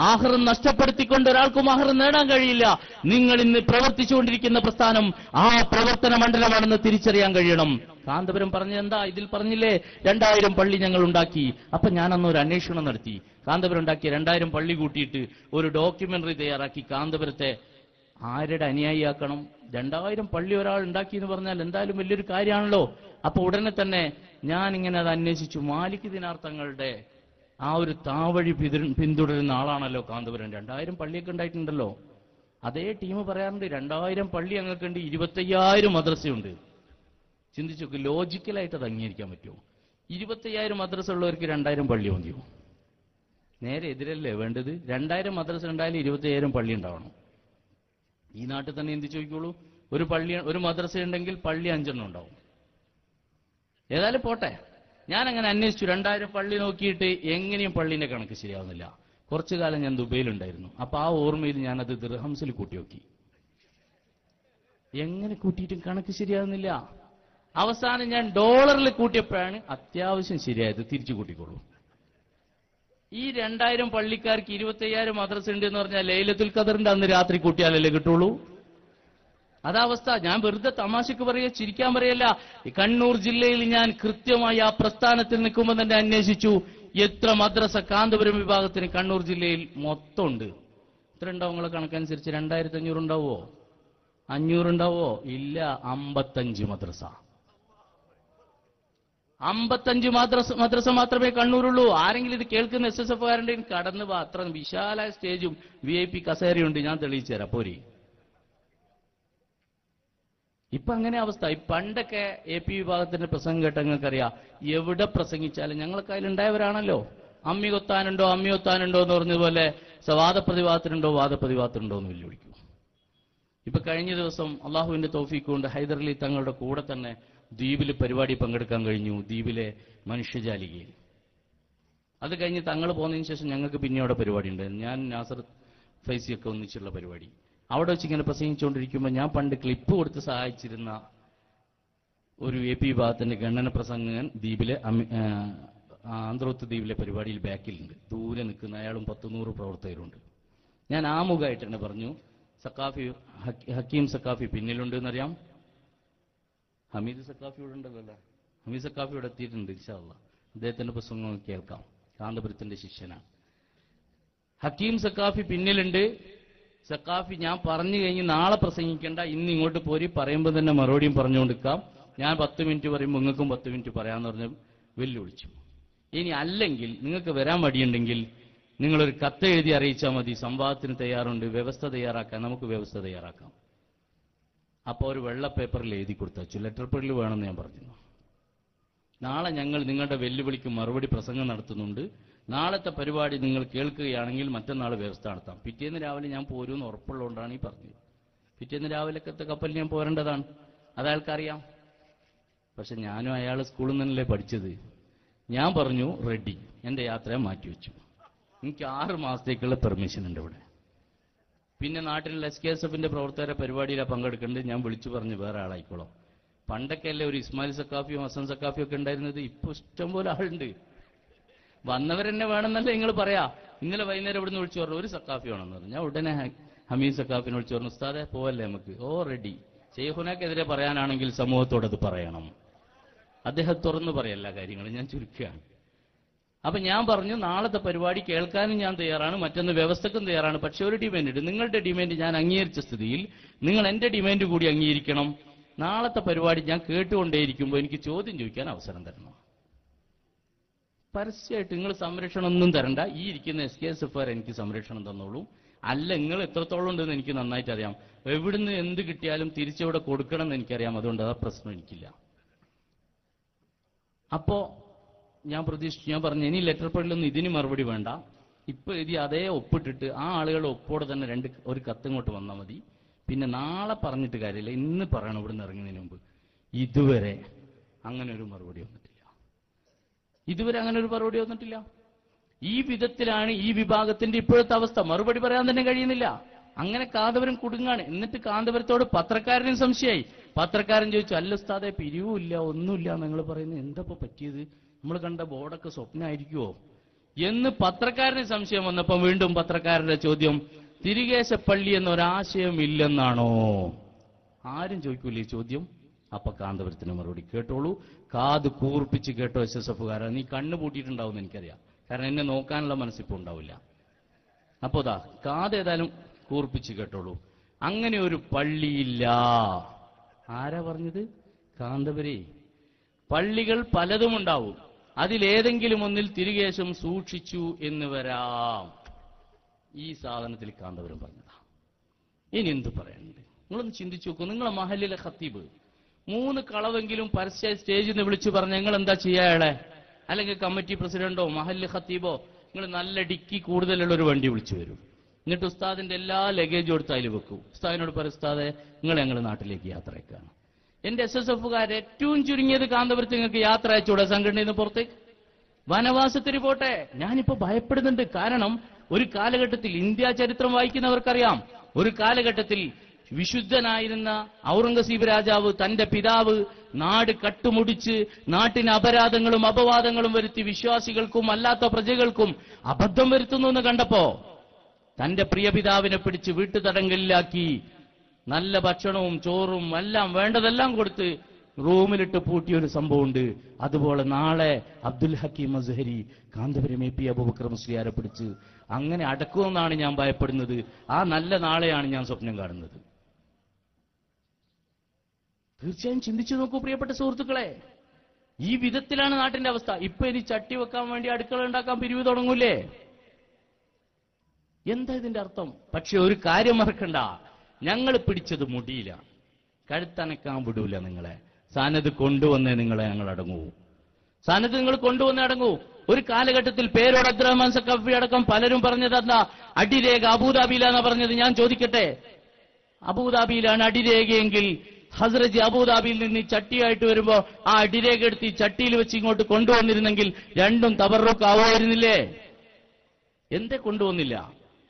ആഖിറം നഷ്ടപ്പെടുത്തിക്കൊണ്ട് ഒരാൾക്കും ആഖിറം നേടാൻ കഴിയില്ല. നിങ്ങൾ ഇന്ന് പ്രവർത്തിച്ചുകൊണ്ടിരിക്കുന്ന പ്രസ്ഥാനം ആ പ്രവർത്തന മണ്ഡലമാണെന്ന് തിരിച്ചറിയാൻ കഴിയണം. കാന്തപുരം പറഞ്ഞെന്താ? ഇതിൽ പറഞ്ഞില്ലേ 2000 പള്ളി ഞങ്ങൾ ഉണ്ടാക്കി. അപ്പൊ ഞാനന്നൊരു അന്വേഷണം നടത്തി. കാന്തപുരം ഉണ്ടാക്കിയ 2000 പള്ളി കൂട്ടിയിട്ട് ഒരു ഡോക്യുമെന്ററി തയ്യാറാക്കി. കാന്തപുരത്തെ ആരുടെ അനുയായിയാക്കണം? 2000 പള്ളി ഒരാൾ ഉണ്ടാക്കി എന്ന് പറഞ്ഞാൽ എന്തായാലും വലിയൊരു കാര്യമാണല്ലോ. അപ്പൊ ഉടനെ തന്നെ ഞാനിങ്ങനെ അത് അന്വേഷിച്ചു. മാലിക് ദിനാർ തങ്ങളുടെ ആ ഒരു താവഴി പിന്തുടരുന്ന ആളാണല്ലോ കാന്തപുരം. 2000 പള്ളിയൊക്കെ ഉണ്ടായിട്ടുണ്ടല്ലോ. അതേ ടീം പറയാറുണ്ട് 2000 പള്ളി ഞങ്ങൾക്കുണ്ട്, 25,000 മദ്രസയുണ്ട്. ചിന്തിച്ചു നോക്ക്, ലോജിക്കലായിട്ട് അത് അംഗീകരിക്കാൻ പറ്റുമോ? 25,000 മദ്രസ ഉള്ളവർക്ക് 2000 പള്ളി മതിയോ? നേരെ എതിരല്ലേ വേണ്ടത്. 2000 മദ്രസ ഉണ്ടായാലും 25,000 പള്ളി ഉണ്ടാവണം. ഈ നാട്ടിൽ തന്നെ എന്ത് ചോദിക്കുള്ളൂ, ഒരു മദ്രസ ഉണ്ടെങ്കിൽ പള്ളി 5 ഉണ്ടാവും. ഏതായാലും പോട്ടെ, ഞാനങ്ങനെ അന്വേഷിച്ചു. 2000 പള്ളി നോക്കിയിട്ട് എങ്ങനെയും പള്ളീന്റെ കണക്ക് ശരിയാവുന്നില്ല. കുറച്ചു കാലം ഞാൻ ദുബൈയിലുണ്ടായിരുന്നു. അപ്പൊ ആ ഓർമ്മയിൽ ഞാനത് ദിർഹംസിൽ കൂട്ടി നോക്കി. എങ്ങനെ കൂട്ടിയിട്ടും കണക്ക് ശരിയാവുന്നില്ല. അവസാനം ഞാൻ ഡോളറിൽ കൂട്ടിയപ്പോഴാണ് അത്യാവശ്യം ശരിയായത്. തിരിച്ചു കൂട്ടിക്കോളൂ. ഈ 2000 പള്ളിക്കാർക്ക് 25,000 മദ്രസ ഉണ്ട് എന്ന് പറഞ്ഞാൽ ലൈലത്തുൽ ഖദറിന്റെ അന്ന് രാത്രി കൂട്ടിയാലല്ലേ കിട്ടുള്ളൂ. അതാവസ്ഥ. ഞാൻ വെറുതെ തമാശക്ക് പറയുക, ചിരിക്കാൻ പറയല്ല. കണ്ണൂർ ജില്ലയിൽ ഞാൻ കൃത്യമായി ആ പ്രസ്ഥാനത്തിൽ നിൽക്കുമ്പോൾ തന്നെ അന്വേഷിച്ചു എത്ര മദ്രസ കാന്തപുരം വിഭാഗത്തിന് കണ്ണൂർ ജില്ലയിൽ മൊത്തം ഉണ്ട്. എത്ര ഉണ്ടാവും നിങ്ങളെ കണക്കനുസരിച്ച്? 2500 ഉണ്ടാവോ? 500 ഉണ്ടാവോ? ഇല്ല, 55 മദ്രസ. 55 മദ്രസ മാത്രമേ കണ്ണൂരുള്ളൂ. ആരെങ്കിലും ഇത് കേൾക്കുന്ന SSF കാരന്റെ കടന്നു പോവാ. അത്ര വിശാലായ സ്റ്റേജും VIP കസേരയുണ്ട്. ഞാൻ തെളിയിച്ചു തരാം, പോരി. ഇപ്പൊ അങ്ങനെ അവസ്ഥ. പണ്ടൊക്കെ AP വിഭാഗത്തിന്റെ പ്രസംഗം കേട്ട നിങ്ങൾക്കറിയാം, എവിടെ പ്രസംഗിച്ചാലും ഞങ്ങളൊക്കെ അതിലുണ്ടായവരാണല്ലോ. അമ്മി കൊത്താനുണ്ടോ എന്ന് പറഞ്ഞതുപോലെ വാദപ്രതിവാദത്തിനുണ്ടോ എന്ന് വെല്ലുവിളിക്കും. ഇപ്പൊ കഴിഞ്ഞ ദിവസം അള്ളാഹുവിന്റെ തൗഫീഖ് കൊണ്ട് ഹൈദരലി തങ്ങളുടെ കൂടെ തന്നെ ദ്വീപിൽ പരിപാടി പങ്കെടുക്കാൻ കഴിഞ്ഞു. ദ്വീപിലെ മനുഷ്യജാലികയിൽ. അത് കഴിഞ്ഞ് തങ്ങൾ പോകുന്നതിന് ശേഷം ഞങ്ങൾക്ക് പിന്നെ അവിടെ പരിപാടി ഉണ്ടായിരുന്നു. ഞാൻ നാസർ ഫൈസിയൊക്കെ ഒന്നിച്ചുള്ള പരിപാടി. അവിടെ വെച്ച് ഇങ്ങനെ പ്രസംഗിച്ചുകൊണ്ടിരിക്കുമ്പോൾ ഞാൻ പണ്ട് ക്ലിപ്പ് കൊടുത്ത് സഹായിച്ചിരുന്ന ഒരു AP വിഭാഗത്തിന്റെ ഗണന പ്രസംഗകൻ ദ്വീപിലെ ആന്ധ്രോത്ത് ദ്വീപിലെ പരിപാടിയിൽ ബാക്കിലുണ്ട്. ദൂരെ നിൽക്കുന്ന അയാളും 100 പ്രവർത്തകരുണ്ട്. ഞാൻ ആമുഖമായിട്ട് തന്നെ പറഞ്ഞു, സക്കാഫി ഹക്കീം സക്കാഫി പിന്നിലുണ്ട് എന്നറിയാം. ഹമീദ് സക്കാഫി ഇവിടെ ഉണ്ടല്ലോ അല്ലേ? ഹമീദ് സക്കാഫി ഇവിടെ എത്തിയിട്ടുണ്ട്. ഇൻഷാ അല്ലാഹ് അദ്ദേഹത്തിന്റെ പ്രസംഗം കേൾക്കാം. കാന്തപുരത്തിന്റെ ശിഷ്യനാണ്. ഹക്കീം സക്കാഫി പിന്നിലുണ്ട്. സക്കാഫി ഞാൻ പറഞ്ഞു കഴിഞ്ഞ് നാളെ പ്രസംഗിക്കേണ്ട, ഇന്ന് ഇങ്ങോട്ട് പോരി, പറയുമ്പോൾ തന്നെ മറുപടിയും പറഞ്ഞുകൊണ്ടിരിക്കാം. ഞാൻ 10 മിനിറ്റ് പറയുമ്പോൾ നിങ്ങൾക്കും 10 മിനിറ്റ് പറയാമെന്ന് പറഞ്ഞ് വെല്ലുവിളിച്ചു. ഇനി അല്ലെങ്കിൽ നിങ്ങൾക്ക് വരാൻ മടിയുണ്ടെങ്കിൽ നിങ്ങളൊരു കത്ത് എഴുതി അറിയിച്ചാൽ മതി. സംവാദത്തിന് തയ്യാറുണ്ട്, വ്യവസ്ഥ തയ്യാറാക്കാം, നമുക്ക് വ്യവസ്ഥ തയ്യാറാക്കാം. അപ്പോൾ ഒരു വെള്ള പേപ്പറിൽ എഴുതി കൊടുത്തു. ലെറ്റർ പേരിൽ വേണമെന്ന് ഞാൻ പറഞ്ഞു. നാളെ ഞങ്ങൾ നിങ്ങളുടെ വെല്ലുവിളിക്ക് മറുപടി പ്രസംഗം നടത്തുന്നുണ്ട്. നാളത്തെ പരിപാടി നിങ്ങൾ കേൾക്കുകയാണെങ്കിൽ മറ്റന്നാൾ വ്യവസ്ഥ നടത്താം. പിറ്റേന്ന് രാവിലെ ഞാൻ പോരുമെന്ന് ഉറപ്പുള്ളതുകൊണ്ടാണ് ഈ പറഞ്ഞത്. പിറ്റേന്ന് രാവിലത്തെ കപ്പലിൽ ഞാൻ പോരേണ്ടതാണ്, അതയാൾക്കറിയാം. പക്ഷെ ഞാനും അയാൾ സ്കൂളിൽ നിന്നല്ലേ പഠിച്ചത്. ഞാൻ പറഞ്ഞു റെഡി, എൻ്റെ യാത്രയെ മാറ്റിവെച്ചു. എനിക്ക് 6 മാസത്തേക്കുള്ള പെർമിഷൻ ഉണ്ട് ഇവിടെ. പിന്നെ നാട്ടിലുള്ള SKSFന്റെ പ്രവർത്തകരെ പരിപാടിയിലാണ് പങ്കെടുക്കേണ്ടത്. ഞാൻ വിളിച്ചു പറഞ്ഞു വേറെ ആളായിക്കോളാം. പണ്ടൊക്കെ അല്ലേ ഒരു ഇസ്മായിൽ സക്കാഫിയും ഹസൻ സക്കാഫിയും ഒക്കെ ഉണ്ടായിരുന്നത്. ഇപ്പൊ ഇഷ്ടംപോലെ ആളുണ്ട്. വന്നവരെന്നെ വേണമെന്നല്ലേ നിങ്ങൾ പറയാ. ഇന്നലെ വൈകുന്നേരം ഇവിടുന്ന് വിളിച്ചു പറഞ്ഞു ഒരു സക്കാഫി വേണമെന്ന് പറഞ്ഞു. ഞാൻ ഉടനെ ഹമീദ് സക്കാഫിനെ വിളിച്ചു പറഞ്ഞു, ഉസ്താദെ പോവല്ലേ നമുക്ക്? ഓ റെഡി. ഷെയ്ഖുനക്കെതിരെ പറയാനാണെങ്കിൽ സമൂഹത്തോടത് പറയണം. അദ്ദേഹം തുറന്നു പറയല്ല കാര്യങ്ങൾ, ഞാൻ ചുരുക്കുകയാണ്. അപ്പൊ ഞാൻ പറഞ്ഞു നാളത്തെ പരിപാടി കേൾക്കാനും ഞാൻ തയ്യാറാണ്, മറ്റൊന്ന് വ്യവസ്ഥക്കും തയ്യാറാണ്. പക്ഷെ ഒരു ഡിമാൻഡ് ഉണ്ട്. നിങ്ങളുടെ ഡിമാൻഡ് ഞാൻ അംഗീകരിച്ച സ്ഥിതിയിൽ നിങ്ങൾ എന്റെ ഡിമാൻഡ് കൂടി അംഗീകരിക്കണം. നാളത്തെ പരിപാടി ഞാൻ കേട്ടുകൊണ്ടേയിരിക്കുമ്പോൾ എനിക്ക് ചോദ്യം ചോദിക്കാൻ അവസരം തരണം. പരസ്യമായിട്ട് നിങ്ങൾ സംരക്ഷണം ഒന്നും തരണ്ട, ഈ ഇരിക്കുന്ന SKSF എനിക്ക് സംരക്ഷണം തന്നോളൂ. അല്ല, നിങ്ങൾ എത്രത്തോളം ഉണ്ടെന്ന് എനിക്ക് നന്നായിട്ട് അറിയാം. എവിടുന്ന് എന്ത് കിട്ടിയാലും തിരിച്ചെവിടെ കൊടുക്കണം എന്ന് എനിക്കറിയാം. അതുകൊണ്ട് ആ പ്രശ്നം എനിക്കില്ല. അപ്പോ ഞാൻ പറഞ്ഞു ഇനി ലെറ്റർ പേഡിലൊന്നും ഇതിന് മറുപടി വേണ്ട, ഇപ്പൊ എഴുതി അതേ ഒപ്പിട്ടിട്ട് ആ ആളുകളുടെ ഒപ്പോടെ തന്നെ ഒരു കത്ത് ഇങ്ങോട്ട് വന്നാൽ മതി. പിന്നെ നാളെ പറഞ്ഞിട്ട് കാര്യമില്ല, ഇന്ന് പറയണം ഇവിടുന്ന് ഇറങ്ങുന്നതിന് മുമ്പ്. ഇതുവരെ അങ്ങനെ ഒരു മറുപടി വന്നിട്ടില്ല. ഈ വിധത്തിലാണ് ഈ വിഭാഗത്തിന്റെ ഇപ്പോഴത്തെ അവസ്ഥ. മറുപടി പറയാൻ തന്നെ കഴിയുന്നില്ല. അങ്ങനെ കാന്തപുരം കുടുങ്ങാണ്. എന്നിട്ട് കാന്തപുരത്തോട് പത്രക്കാരനും സംശയമായി. പത്രക്കാരൻ ചോദിച്ചു, അല്ല ഉസ്താദെ, പിരിവുമില്ല, ഒന്നുമില്ല, നിങ്ങൾ പറയുന്നത് എന്താ പറ്റിയത്? നമ്മൾ കണ്ട ബോർഡൊക്കെ സ്വപ്നമായിരിക്കുമോ എന്ന് പത്രക്കാരന് സംശയം വന്നപ്പോൾ വീണ്ടും പത്രക്കാരന്റെ ചോദ്യം, തിരികേശപ്പള്ളി എന്നൊരാശയം ഇല്ലെന്നാണോ? ആരും ചോദിക്കൂലേ ഈ ചോദ്യം? അപ്പൊ കാന്തപുരത്തിന് മറുപടി കേട്ടോളൂ, കാത് കൂർപ്പിച്ച് കേട്ടോ SSF-കാരാ. നീ കണ്ണു പൂട്ടിയിട്ടുണ്ടാവും എനിക്കറിയാം, കാരണം എന്നെ നോക്കാനുള്ള മനസ്സിപ്പോ ഉണ്ടാവില്ല. അപ്പോ കാത് ഏതായാലും കൂർപ്പിച്ച് കേട്ടോളൂ. അങ്ങനെ ഒരു പള്ളിയില്ല. ആരാ പറഞ്ഞത്? കാന്തപുരേ. പള്ളികൾ പലതും ഉണ്ടാവും, അതിലേതെങ്കിലും ഒന്നിൽ തിരികേശം സൂക്ഷിച്ചു എന്ന് വരാം. ഈ സാധനത്തിൽ കാന്തപുരം പറഞ്ഞതാ. ഇനി എന്ത് പറയാനുണ്ട്? നിങ്ങളൊന്ന് ചിന്തിച്ചു നോക്കൂ. നിങ്ങളെ മഹല്ലിലെ ഖത്തീബ് 3 കളവെങ്കിലും പരസ്യ സ്റ്റേജിൽ നിന്ന് വിളിച്ചു പറഞ്ഞ നിങ്ങൾ എന്താ ചെയ്യാളെ? അല്ലെങ്കിൽ കമ്മിറ്റി പ്രസിഡന്റോ മഹല്ല് ഖത്തീബോ നിങ്ങൾ നല്ല ഡിക്കി കൂടുതലുള്ള ഒരു വണ്ടി വിളിച്ചു വരും. എന്നിട്ട് ഉസ്താദിന്റെ എല്ലാ ലഗേജും എടുത്ത് അതിൽ വെക്കും. ഉസ്താദിനോട് പറയും, ഉസ്താദെ നിങ്ങൾ ഞങ്ങളുടെ നാട്ടിലേക്ക് യാത്ര അയക്കാണ്. എന്റെ SSF-കാർ ഏറ്റവും ചുരുങ്ങിയത് കാന്തപുരത്ത് നിങ്ങൾക്ക് യാത്ര അയച്ചൂടെ? സംഘടനയിൽ നിന്ന് പുറത്തേക്ക് വനവാസത്തിന് പോട്ടെ. ഞാനിപ്പോ ഭയപ്പെടുന്നുണ്ട്. കാരണം ഒരു കാലഘട്ടത്തിൽ, ഇന്ത്യ ചരിത്രം വായിക്കുന്നവർക്കറിയാം, ഒരു കാലഘട്ടത്തിൽ വിശുദ്ധനായിരുന്ന ഔറംഗസീബ് രാജാവ് തന്റെ പിതാവ് നാട് കട്ടുമുടിച്ച് നാട്ടിന് അപരാധങ്ങളും അപവാദങ്ങളും വരുത്തി വിശ്വാസികൾക്കും അല്ലാത്ത പ്രജകൾക്കും അബദ്ധം വരുത്തുന്നു എന്ന് കണ്ടപ്പോ തന്റെ പ്രിയ പിതാവിനെ പിടിച്ച് വീട്ടുതടങ്കലിലാക്കി നല്ല ഭക്ഷണവും ചോറും എല്ലാം വേണ്ടതെല്ലാം കൊടുത്ത് റൂമിലിട്ട് പൂട്ടിയൊരു സംഭവമുണ്ട്. അതുപോലെ നാളെ അബ്ദുൽ ഹക്കീം അസ്ഹരി കാന്തപുരം AP അബൂബക്കർ മുസ്ലിയാരെ പിടിച്ച് അങ്ങനെ അടക്കുമെന്നാണ് ഞാൻ ഭയപ്പെടുന്നത്. ആ നല്ല നാളെയാണ് ഞാൻ സ്വപ്നം കാണുന്നത്. തീർച്ചയായും ചിന്തിച്ചു നോക്കൂ പ്രിയപ്പെട്ട സുഹൃത്തുക്കളെ. ഈ വിധത്തിലാണ് നാട്ടിന്റെ അവസ്ഥ. ഇപ്പൊ ഇനി ചട്ടി വെക്കാൻ വേണ്ടി അടുക്കള ഉണ്ടാക്കാൻ പിരിവ് തുടങ്ങൂലേ? എന്താ ഇതിന്റെ അർത്ഥം? പക്ഷെ ഒരു കാര്യം മറക്കണ്ട, ഞങ്ങൾ പിടിച്ചത് മുടിയില്ല, കഴുത്തനക്കാൻ വിടൂല നിങ്ങളെ. സനത് കൊണ്ടുവന്നേ നിങ്ങളെ ഞങ്ങൾ അടങ്ങൂ. സനത് നിങ്ങൾ കൊണ്ടുവന്നേ അടങ്ങൂ. ഒരു കാലഘട്ടത്തിൽ പേരോട് അബ്ദുറഹ്മാൻ സഖാഫി അടക്കം പലരും പറഞ്ഞതെന്താ? അടിരേഖ അബൂദാബിയിലാണെന്ന് പറഞ്ഞത്. ഞാൻ ചോദിക്കട്ടെ, അബൂദാബിയിലാണ് അടിരേഖയെങ്കിൽ ഹസ്രജ് അബൂദാബിയിൽ നിന്ന് ചട്ടിയായിട്ട് വരുമ്പോ ആ അടിരേഖ എടുത്ത് ഈ ചട്ടിയിൽ വെച്ച് ഇങ്ങോട്ട് കൊണ്ടുവന്നിരുന്നെങ്കിൽ രണ്ടും തബറുക്ക് ആവുമായിരുന്നില്ലേ? എന്തേ കൊണ്ടുവന്നില്ല?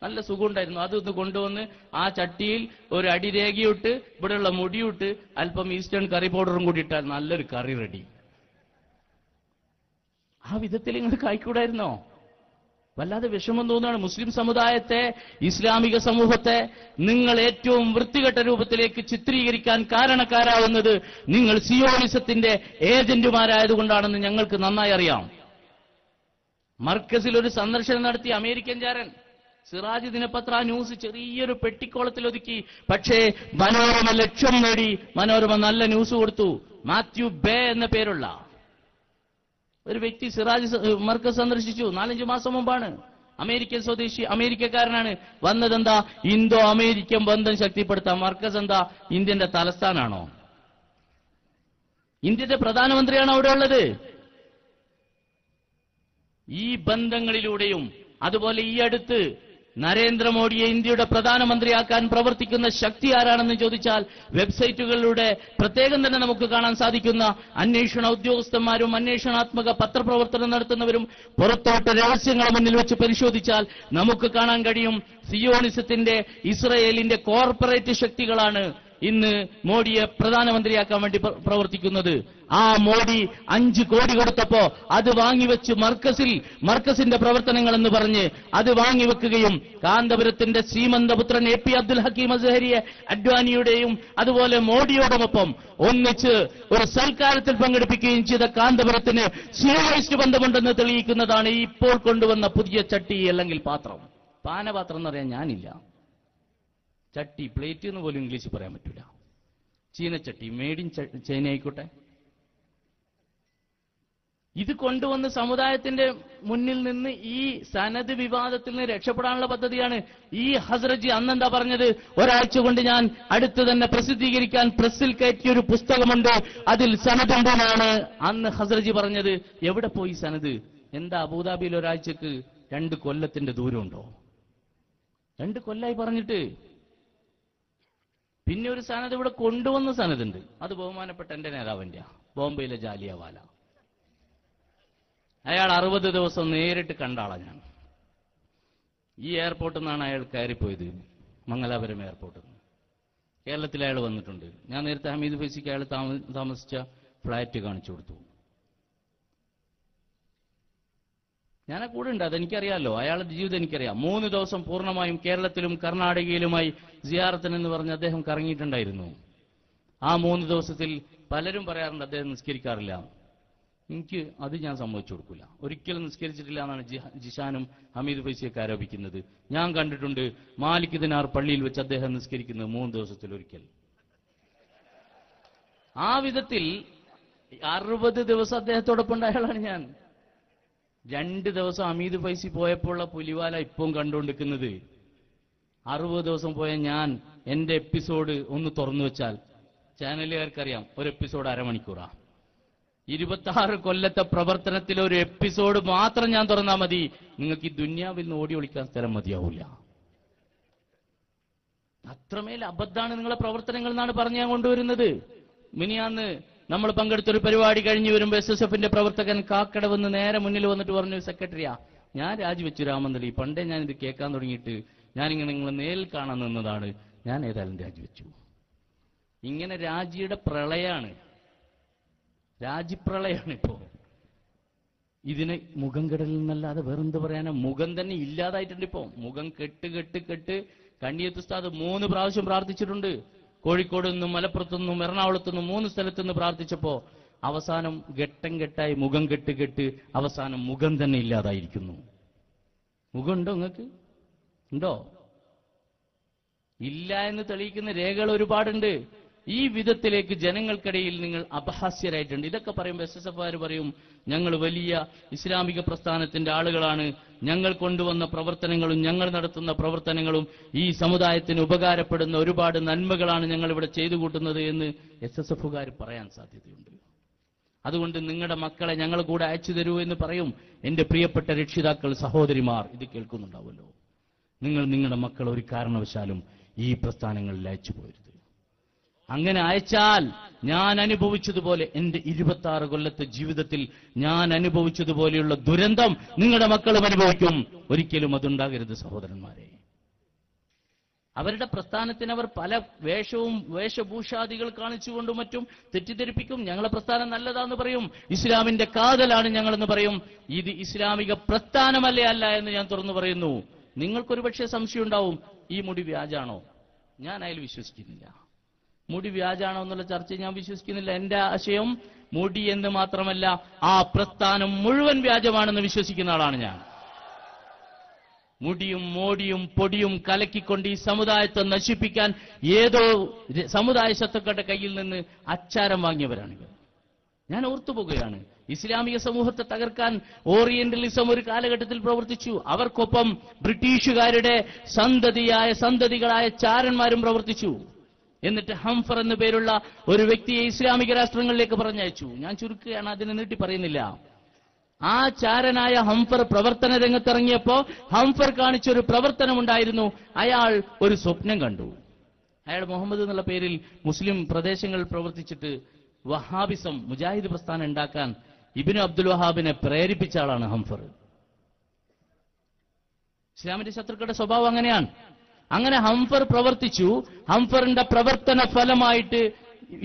നല്ല സുഖമുണ്ടായിരുന്നു. അതൊന്ന് കൊണ്ടുവന്ന് ആ ചട്ടിയിൽ ഒരു അടിരേഖയിട്ട് ഇവിടെയുള്ള മുടിയിട്ട് അല്പം ഈസ്റ്റേൺ കറി പൗഡറും കൂടി ഇട്ടാൽ നല്ലൊരു കറി റെഡി. ആ വിധത്തിൽ നിങ്ങൾക്ക് ആയിക്കൂടായിരുന്നോ? വല്ലാതെ വിഷമം തോന്നുകയാണ്. മുസ്ലിം സമുദായത്തെ, ഇസ്ലാമിക സമൂഹത്തെ നിങ്ങൾ ഏറ്റവും വൃത്തികെട്ട രൂപത്തിലേക്ക് ചിത്രീകരിക്കാൻ കാരണക്കാരാവുന്നത് നിങ്ങൾ സിയോണിസത്തിന്റെ ഏജന്റുമാരായതുകൊണ്ടാണെന്ന് ഞങ്ങൾക്ക് നന്നായി അറിയാം. മർക്കസിൽ ഒരു സന്ദർശനം നടത്തി അമേരിക്കൻ ചാരൻ സിറാജ് ദിനപത്ര ന്യൂസ് ചെറിയൊരു പെട്ടിക്കോളത്തിൽ ഒതുക്കി. പക്ഷേ മനോരമ ലക്ഷ്യം നേടി. മനോരമ നല്ല ന്യൂസ് കൊടുത്തു. മാത്യു ബേ എന്ന പേരുള്ള ഒരു വ്യക്തി സിറാജ് മർക്കസ് സന്ദർശിച്ചു. 4-5 മാസം മുമ്പാണ്. അമേരിക്കൻ സ്വദേശി, അമേരിക്കക്കാരനാണ്. വന്നതെന്താ? ഇന്തോ അമേരിക്കൻ ബന്ധം ശക്തിപ്പെടുത്താം. മർക്കസ് എന്താ ഇന്ത്യന്റെ തലസ്ഥാനാണോ? ഇന്ത്യയുടെ പ്രധാനമന്ത്രിയാണ് അവിടെ ഉള്ളത്. ഈ ബന്ധങ്ങളിലൂടെയും അതുപോലെ ഈ അടുത്ത് നരേന്ദ്രമോദിയെ ഇന്ത്യയുടെ പ്രധാനമന്ത്രിയാക്കാൻ പ്രവർത്തിക്കുന്ന ശക്തി ആരാണെന്ന് ചോദിച്ചാൽ വെബ്സൈറ്റുകളിലൂടെ പ്രത്യേകം തന്നെ നമുക്ക് കാണാൻ സാധിക്കുന്ന അന്വേഷണ ഉദ്യോഗസ്ഥന്മാരും അന്വേഷണാത്മക പത്രപ്രവർത്തനം നടത്തുന്നവരും പുറത്തോട്ട് രഹസ്യങ്ങളെ മുന്നിൽ വെച്ച് പരിശോധിച്ചാൽ നമുക്ക് കാണാൻ കഴിയും സിയോണിസത്തിന്റെ, ഇസ്രയേലിന്റെ കോർപ്പറേറ്റ് ശക്തികളാണ് ഇന്ന് മോഡിയെ പ്രധാനമന്ത്രിയാക്കാൻ വേണ്ടി പ്രവർത്തിക്കുന്നത്. ആ മോഡി 5 കോടി കൊടുത്തപ്പോ അത് വാങ്ങിവെച്ച് മർക്കസിന്റെ പ്രവർത്തനങ്ങൾ എന്ന് പറഞ്ഞ് അത് വാങ്ങിവെക്കുകയും കാന്തപുരത്തിന്റെ ശ്രീമന്തപുത്രൻ AP അബ്ദുൽ ഹക്കീം അസ്ഹരിയെ അഡ്വാനിയുടെയും അതുപോലെ മോഡിയോടൊപ്പം ഒന്നിച്ച് ഒരു സൽക്കാരത്തിൽ പങ്കെടുപ്പിക്കുകയും ചെയ്ത കാന്തപുരത്തിന് സിയോണിസ്റ്റ് ബന്ധമുണ്ടെന്ന് തെളിയിക്കുന്നതാണ് ഇപ്പോൾ കൊണ്ടുവന്ന പുതിയ ചട്ടി അല്ലെങ്കിൽ പാത്രം. പാനപാത്രം എന്ന് പറയാൻ ഞാനില്ല. ചട്ടി, പ്ലേറ്റ് എന്ന് പോലും ഇംഗ്ലീഷ് പറയാൻ പറ്റില്ല. ചീനച്ചട്ടി മേഡ് ഇൻ ചൈന ആയിക്കോട്ടെ. ഇത് കൊണ്ടുവന്ന് സമുദായത്തിന്റെ മുന്നിൽ നിന്ന് ഈ സനദ് വിവാദത്തിൽ നിന്ന് രക്ഷപ്പെടാനുള്ള പദ്ധതിയാണ്. ഈ ഹസ്രജി അന്നെന്താ പറഞ്ഞത്? ഒരാഴ്ച കൊണ്ട് ഞാൻ അടുത്ത് തന്നെ പ്രസിദ്ധീകരിക്കാൻ പ്രസ്സിൽ കയറ്റിയൊരു പുസ്തകമുണ്ട്, അതിൽ സനദുണ്ടെന്നാണ് അന്ന് ഹസ്രജി പറഞ്ഞത്. എവിടെ പോയി സനദ്? എന്താ അബുദാബിയിൽ ഒരാഴ്ചക്ക് 2 കൊല്ലത്തിന്റെ ദൂരമുണ്ടോ? 2 കൊല്ലായി പറഞ്ഞിട്ട്. പിന്നെ ഒരു സനദ് ഇവിടെ കൊണ്ടുവന്ന സനദുണ്ട്, അത് ബഹുമാനപ്പെട്ട എന്റെ നേതാവിന്റെ ബോംബെയിലെ ജാലിയവാല. അയാൾ 60 ദിവസം നേരിട്ട് കണ്ട ആളാ ഞാൻ. ഈ എയർപോർട്ടിൽ നിന്നാണ് അയാൾ കയറിപ്പോയത്, മംഗലാപുരം എയർപോർട്ടിൽ നിന്ന്. കേരളത്തിൽ അയാൾ വന്നിട്ടുണ്ട്. ഞാൻ നേരത്തെ ഹമീദ് ഫൈസിക്ക് അയാൾ താമസിച്ച ഫ്ലാറ്റ് കാണിച്ചു കൊടുത്തു. ഞാൻ കൂടെ ഉണ്ട്, അതെനിക്കറിയാമല്ലോ, അയാളുടെ ജീവിതം എനിക്കറിയാം. 3 ദിവസം പൂർണ്ണമായും കേരളത്തിലും കർണാടകയിലുമായി സിയാറത്തിനെന്ന് പറഞ്ഞ് അദ്ദേഹം കറങ്ങിയിട്ടുണ്ടായിരുന്നു. ആ 3 ദിവസത്തിൽ പലരും പറയാറുണ്ട് അദ്ദേഹം നിസ്കരിക്കാറില്ല. എനിക്ക് അത് ഞാൻ സമ്മതിച്ചു കൊടുക്കില്ല. ഒരിക്കലും നിസ്കരിച്ചിട്ടില്ല എന്നാണ് ജിഷാനും ഹമീദ് ഫൈസിയൊക്കെ ആരോപിക്കുന്നത്. ഞാൻ കണ്ടിട്ടുണ്ട് മാലിക് ദിനാർ പള്ളിയിൽ വെച്ച് അദ്ദേഹം നിസ്കരിക്കുന്നത് 3 ദിവസത്തിൽ ഒരിക്കൽ. ആ വിധത്തിൽ 60 ദിവസം അദ്ദേഹത്തോടൊപ്പം ഉണ്ടായ ആളാണ് ഞാൻ. 2 ദിവസം ഹമീദ് ഫൈസി പോയപ്പോഴുള്ള പുലിവാല ഇപ്പം കണ്ടുകൊണ്ടിരിക്കുന്നത്. 60 ദിവസം പോയ ഞാൻ എന്റെ എപ്പിസോഡ് ഒന്ന് തുറന്നു വെച്ചാൽ ചാനലുകാർക്കറിയാം, ഒരു എപ്പിസോഡ് അരമണിക്കൂറാ. 26 കൊല്ലത്തെ പ്രവർത്തനത്തിൽ ഒരു എപ്പിസോഡ് മാത്രം ഞാൻ തുറന്നാൽ മതി, നിങ്ങൾക്ക് ഈ ദുന്യാവിൽ നിന്ന് ഓടി ഒളിക്കാൻ സ്ഥലം മതിയാവില്ല. അത്രമേൽ അബദ്ധാണ് നിങ്ങളെ പ്രവർത്തനങ്ങൾ എന്നാണ് പറഞ്ഞ് ഞാൻ കൊണ്ടുവരുന്നത്. മിനിയാന്ന് നമ്മൾ പങ്കെടുത്തൊരു പരിപാടി കഴിഞ്ഞു വരുമ്പോൾ SSFന്റെ പ്രവർത്തകൻ കാക്കടവെന്ന് നേരെ മുന്നിൽ വന്നിട്ട് പറഞ്ഞു, സെക്രട്ടറിയാ ഞാൻ രാജിവെച്ചു രാമന്തളി, പണ്ടേ ഞാൻ ഇത് കേൾക്കാൻ തുടങ്ങിയിട്ട് ഞാനിങ്ങനെ നിങ്ങളെ നേരിൽ കാണാൻ നിന്നതാണ്, ഞാൻ ഏതായാലും രാജിവെച്ചു. ഇങ്ങനെ രാജിയുടെ പ്രളയാണ്, രാജിപ്രളയാണ് ഇപ്പോ. ഇതിന് മുഖം കെടലിൽ നിന്നല്ലാതെ വേറെന്ത് പറയാനാ? മുഖം തന്നെ ഇല്ലാതായിട്ടുണ്ട് ഇപ്പോ. മുഖം കെട്ട് കണ്ണിയത്ത് ഉസ്താദ് 3 പ്രാവശ്യം പ്രാർത്ഥിച്ചിട്ടുണ്ട്. കോഴിക്കോട് നിന്നും മലപ്പുറത്തുനിന്നും എറണാകുളത്തുനിന്നും 3 സ്ഥലത്തുനിന്ന് പ്രാർത്ഥിച്ചപ്പോ അവസാനം ഘട്ടം ഘട്ടായി മുഖം കെട്ട് അവസാനം മുഖം തന്നെ ഇല്ലാതായിരിക്കുന്നു. മുഖമുണ്ടോ നിങ്ങൾക്ക്? ഉണ്ടോ? ഇല്ല എന്ന് തെളിയിക്കുന്ന രേഖകൾ ഒരുപാടുണ്ട്. ഈ വിധത്തിലേക്ക് ജനങ്ങൾക്കിടയിൽ നിങ്ങൾ അപഹാസ്യരായിട്ടുണ്ട്. ഇതൊക്കെ പറയുമ്പോൾ SSFകാർ പറയും ഞങ്ങൾ വലിയ ഇസ്ലാമിക പ്രസ്ഥാനത്തിന്റെ ആളുകളാണ്, ഞങ്ങൾ കൊണ്ടുവന്ന പ്രവർത്തനങ്ങളും ഞങ്ങൾ നടത്തുന്ന പ്രവർത്തനങ്ങളും ഈ സമുദായത്തിന് ഉപകാരപ്പെടുന്ന ഒരുപാട് നന്മകളാണ് ഞങ്ങൾ ഇവിടെ ചെയ്തു കൂട്ടുന്നത് എന്ന് SSFകാർ പറയാൻ സാധ്യതയുണ്ട്. അതുകൊണ്ട് നിങ്ങളുടെ മക്കളെ ഞങ്ങൾ കൂടെ അയച്ചു തരൂ എന്ന് പറയും. എന്റെ പ്രിയപ്പെട്ട രക്ഷിതാക്കൾ, സഹോദരിമാർ, ഇത് കേൾക്കുന്നുണ്ടാവുമല്ലോ. നിങ്ങൾ നിങ്ങളുടെ മക്കൾ ഒരു കാരണവശാലും ഈ പ്രസ്ഥാനങ്ങളിൽ അയച്ചു പോരുത്. അങ്ങനെ അയച്ചാൽ ഞാൻ അനുഭവിച്ചതുപോലെ, എന്റെ 26 കൊല്ലത്തെ ജീവിതത്തിൽ ഞാൻ അനുഭവിച്ചതുപോലെയുള്ള ദുരന്തം നിങ്ങളുടെ മക്കളും അനുഭവിക്കും. ഒരിക്കലും അതുണ്ടാകരുത് സഹോദരന്മാരെ. അവരുടെ പ്രസ്ഥാനത്തിന് അവർ പല വേഷഭൂഷാദികൾ കാണിച്ചുകൊണ്ടും മറ്റും തെറ്റിദ്ധരിപ്പിക്കും. ഞങ്ങളെ പ്രസ്ഥാനം നല്ലതാന്ന് പറയും, ഇസ്ലാമിന്റെ കാതലാണ് ഞങ്ങളെന്ന് പറയും. ഇത് ഇസ്ലാമിക പ്രസ്ഥാനമല്ലേ അല്ല എന്ന് ഞാൻ തുറന്നു പറയുന്നു. നിങ്ങൾക്കൊരു പക്ഷേ സംശയം ഉണ്ടാവും, ഈ മുടി വ്യാജാണോ? ഞാൻ അതിൽ വിശ്വസിക്കുന്നില്ല. മുടി വ്യാജാണോ എന്നുള്ള ചർച്ച ഞാൻ വിശ്വസിക്കുന്നില്ല. എന്റെ ആശയം മുടി എന്ന് മാത്രമല്ല, ആ പ്രസ്ഥാനം മുഴുവൻ വ്യാജമാണെന്ന് വിശ്വസിക്കുന്ന ആളാണ് ഞാൻ. മുടിയും മോടിയും പൊടിയും കലക്കിക്കൊണ്ട് ഈ സമുദായത്തെ നശിപ്പിക്കാൻ ഏതോ സമുദായ ശത്രുക്കളുടെ കയ്യിൽ നിന്ന് അച്ചാരം വാങ്ങിയവരാണിവർ. ഞാൻ ഓർത്തുപോകുകയാണ്. ഇസ്ലാമിക സമൂഹത്തെ തകർക്കാൻ ഓറിയന്റലിസം ഒരു കാലഘട്ടത്തിൽ പ്രവർത്തിച്ചു. അവർക്കൊപ്പം ബ്രിട്ടീഷുകാരുടെ സന്തതികളായ ചാരന്മാരും പ്രവർത്തിച്ചു. എന്നിട്ട് ഹംഫർ എന്നു പേരുള്ള ഒരു വ്യക്തിയെ ഇസ്ലാമിക രാഷ്ട്രങ്ങളിലേക്ക് പറഞ്ഞയച്ചു. ഞാൻ ചുരുക്കുകയാണ്, അതിനെ നീട്ടി പറയുന്നില്ല. ആ ചാരനായ ഹംഫർ പ്രവർത്തന രംഗത്തിറങ്ങിയപ്പോ ഹംഫർ കാണിച്ചൊരു പ്രവർത്തനമുണ്ടായിരുന്നു. അയാൾ ഒരു സ്വപ്നം കണ്ടു. അയാൾ മുഹമ്മദ് എന്നുള്ള പേരിൽ മുസ്ലിം പ്രദേശങ്ങളിൽ പ്രവർത്തിച്ചിട്ട് വഹാബിസം, മുജാഹിദ് പ്രസ്ഥാനം ഉണ്ടാക്കാൻ ഇബ്നു അബ്ദുൽ വഹാബിനെ പ്രേരിപ്പിച്ച ആളാണ് ഹംഫർ. ഇസ്ലാമിന്റെ ശത്രുക്കളുടെ സ്വഭാവം അങ്ങനെയാണ്. അങ്ങനെ ഹംഫർ പ്രവർത്തിച്ചു. ഹംഫറിന്റെ പ്രവർത്തന ഫലമായിട്ട്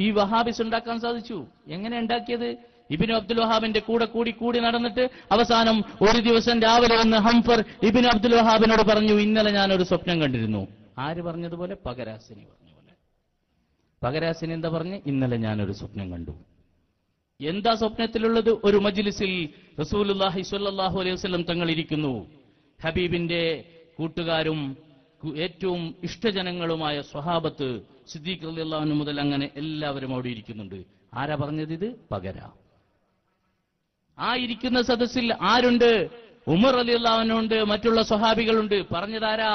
ഈ വഹാബിസ് ഉണ്ടാക്കാൻ സാധിച്ചു. എങ്ങനെ ഉണ്ടാക്കിയത്? ഇബ്നു അബ്ദുൽ വഹാബിന്റെ കൂടി നടന്നിട്ട് അവസാനം ഒരു ദിവസം രാവിലെ വന്ന് ഹംഫർ ഇബ്നു അബ്ദുൽ വഹാബിനോട് പറഞ്ഞു, ഇന്നലെ ഞാനൊരു സ്വപ്നം കണ്ടിരുന്നു. ആര് പറഞ്ഞതുപോലെ? പകരാസിനി പറഞ്ഞ പോലെ. പകരാസിനി എന്താ പറഞ്ഞ്? ഇന്നലെ ഞാനൊരു സ്വപ്നം കണ്ടു. എന്താ സ്വപ്നത്തിലുള്ളത്? ഒരു മജ്ലിസിൽ റസൂലുള്ളാഹി സ്വല്ലല്ലാഹു അലൈഹി വസല്ലം തങ്ങൾ ഇരിക്കുന്നു. ഹബീബിന്റെ കൂട്ടുകാരും ഏറ്റവും ഇഷ്ടജനങ്ങളുമായ സ്വഹാബത്ത് സിദ്ദീഖ് റളിയല്ലാഹു അൻഹു മുതൽ അങ്ങനെ എല്ലാവരും അവിടെ ഇരിക്കുന്നുണ്ട്. ആരാ പറഞ്ഞത്? ഇത് പകര. ആ ഇരിക്കുന്ന സദസ്സിൽ ആരുണ്ട്? ഉമർ റളിയല്ലാഹു അൻഹു ഉണ്ട്, മറ്റുള്ള സ്വഹാബികളുണ്ട്. പറഞ്ഞതാരാ?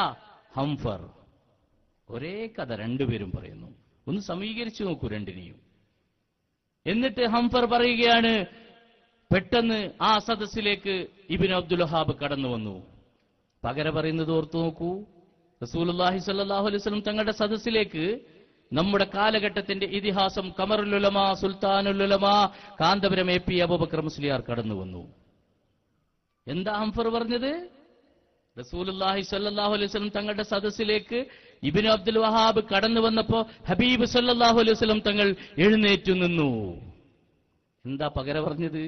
ഹംഫർ. ഒരേ കഥ രണ്ടുപേരും പറയുന്നു. ഒന്ന് സമീകരിച്ചു നോക്കൂ രണ്ടിനെയും. എന്നിട്ട് ഹംഫർ പറയുകയാണ്, പെട്ടെന്ന് ആ സദസ്സിലേക്ക് ഇബ്നു അബ്ദുൽ വഹാബ് കടന്നു വന്നു. പകര പറയുന്നത് ഓർത്തു നോക്കൂ. റസൂലുള്ളാഹി സ്വല്ലല്ലാഹു അലൈഹി വസല്ലം തങ്ങളുടെ സദസ്സിലേക്ക് നമ്മുടെ കാലഘട്ടത്തിന്റെ ഇതിഹാസം ഖമറുൽ ഉലമാ, സുൽത്താനുൽ ഉലമാ, കാന്തപുരം എ പി അബൂബക്കർ മുസ്ലിയാർ കടന്നു വന്നു. എന്താ ഹംഫർ പറഞ്ഞത്? റസൂലുള്ളാഹി സ്വല്ലല്ലാഹു അലൈഹി വസല്ലം തങ്ങളുടെ സദസ്സിലേക്ക് ഇബ്നു അബ്ദുൽ വഹാബ് കടന്നു വന്നപ്പോ ഹബീബ് സ്വല്ലല്ലാഹു അലൈഹി വസല്ലം തങ്ങൾ എഴുന്നേറ്റു നിന്നു. എന്താ പകര പറഞ്ഞത്?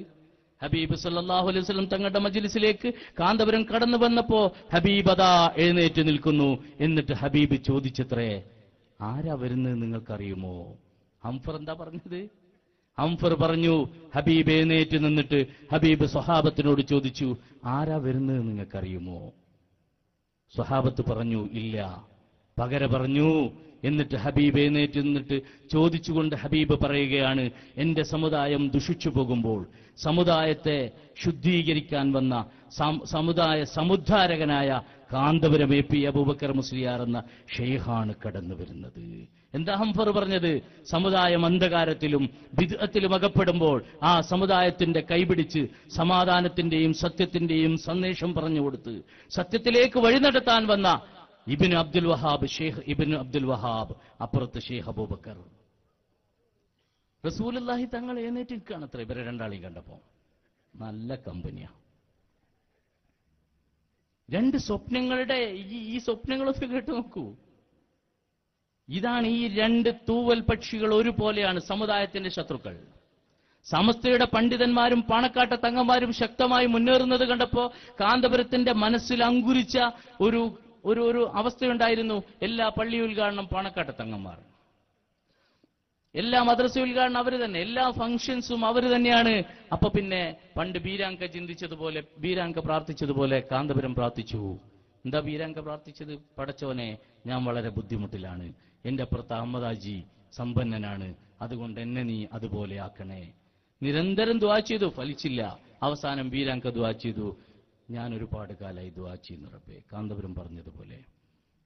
ഹബീബ് സല്ലല്ലാഹു അലൈഹി വസല്ലം തങ്ങളുടെ മജ്ലിസിലേക്ക് കാന്തപുരം കടന്നു വന്നപ്പോ ഹബീബ് അതാ എഴുന്നേറ്റ് നിൽക്കുന്നു. എന്നിട്ട് ഹബീബ് ചോദിച്ചത്രേ, ആരാ വരുന്നത് നിങ്ങൾക്കറിയുമോ? ഹംഫർ എന്താ പറഞ്ഞത്? ഹംഫർ പറഞ്ഞു, ഹബീബ് എഴുന്നേറ്റ് നിന്നിട്ട് ഹബീബ് സ്വഹാബത്തിനോട് ചോദിച്ചു, ആരാ വരുന്നത് നിങ്ങൾക്കറിയുമോ? സ്വഹാബത്ത് പറഞ്ഞു, ഇല്ല. പകര പറഞ്ഞു. എന്നിട്ട് ഹബീബ് എഴുന്നേറ്റ് നിന്നിട്ട് ചോദിച്ചുകൊണ്ട് ഹബീബ് പറയുകയാണ്, എന്റെ സമുദായം ദുഷിച്ചു പോകുമ്പോൾ സമുദായത്തെ ശുദ്ധീകരിക്കാൻ വന്ന സമുദായ സമുദ്ധാരകനായ കാന്തപുരം എ പി അബൂബക്കർ മുസ്ലിയാർ എന്ന ഷെയ്ഖാണ് കടന്നു വരുന്നത്. എന്താ ഹംഫർ പറഞ്ഞത്? സമുദായം അന്ധകാരത്തിലും ബിദ്അത്തിലും അകപ്പെടുമ്പോൾ ആ സമുദായത്തിന്റെ കൈപിടിച്ച് സമാധാനത്തിന്റെയും സത്യത്തിന്റെയും സന്ദേശം പറഞ്ഞുകൊടുത്ത് സത്യത്തിലേക്ക് വഴി നടത്താൻ വന്ന ഇബ്നു അബ്ദുൽ വഹാബ്, ഷെയ്ഖ് ഇബ്നു അബ്ദുൽ വഹാബ്, അപ്പുറത്ത് ഷെയ്ഖ് അബൂബക്കർ. റസൂലുള്ളാഹി തങ്ങൾ എഴുന്നേറ്റ് നിൽക്കുകയാണ് അത്ര. ഇവരെ രണ്ടാളെയും കണ്ടപ്പോ നല്ല കമ്പനിയാ. രണ്ട് സ്വപ്നങ്ങളുടെ ഈ സ്വപ്നങ്ങളൊക്കെ കേട്ടു നോക്കൂ. ഇതാണ് ഈ രണ്ട് തൂവൽ പക്ഷികൾ ഒരുപോലെയാണ് സമുദായത്തിന്റെ ശത്രുക്കൾ. സമസ്തയുടെ പണ്ഡിതന്മാരും പാണക്കാട്ടെ തങ്ങന്മാരും ശക്തമായി മുന്നേറുന്നത് കണ്ടപ്പോ കാന്തപുരത്തിന്റെ മനസ്സിൽ അങ്കുരിച്ച ഒരു അവസ്ഥയുണ്ടായിരുന്നു. എല്ലാ പള്ളി ഉദ്ഘാടനം പാണക്കാട്ടെ തങ്ങന്മാർ, എല്ലാ മദ്രസ ഉദ്ഘാടനം അവർ തന്നെ, എല്ലാ ഫംഗ്ഷൻസും അവർ തന്നെയാണ്. അപ്പൊ പിന്നെ പണ്ട് ബീരാങ്ക ചിന്തിച്ചതുപോലെ, ബീരാങ്ക പ്രാർത്ഥിച്ചതുപോലെ കാന്തപുരം പ്രാർത്ഥിച്ചു. എന്താ ബീരാങ്ക പ്രാർത്ഥിച്ചത്? പടച്ചോനെ, ഞാൻ വളരെ ബുദ്ധിമുട്ടിലാണ്, എന്റെ അപ്പുറത്ത് അഹമ്മദാജി സമ്പന്നനാണ്, അതുകൊണ്ട് എന്നെ നീ അതുപോലെ ആക്കണേ. നിരന്തരം ദുആ ചെയ്തു, ഫലിച്ചില്ല. അവസാനം ബീരാങ്ക ദുആ ചെയ്തു, ഞാൻ ഒരുപാട് കാലമായി ദുആ ചെയ്യുന്നു റബ്ബേ, കാന്തപുരം പറഞ്ഞതുപോലെ.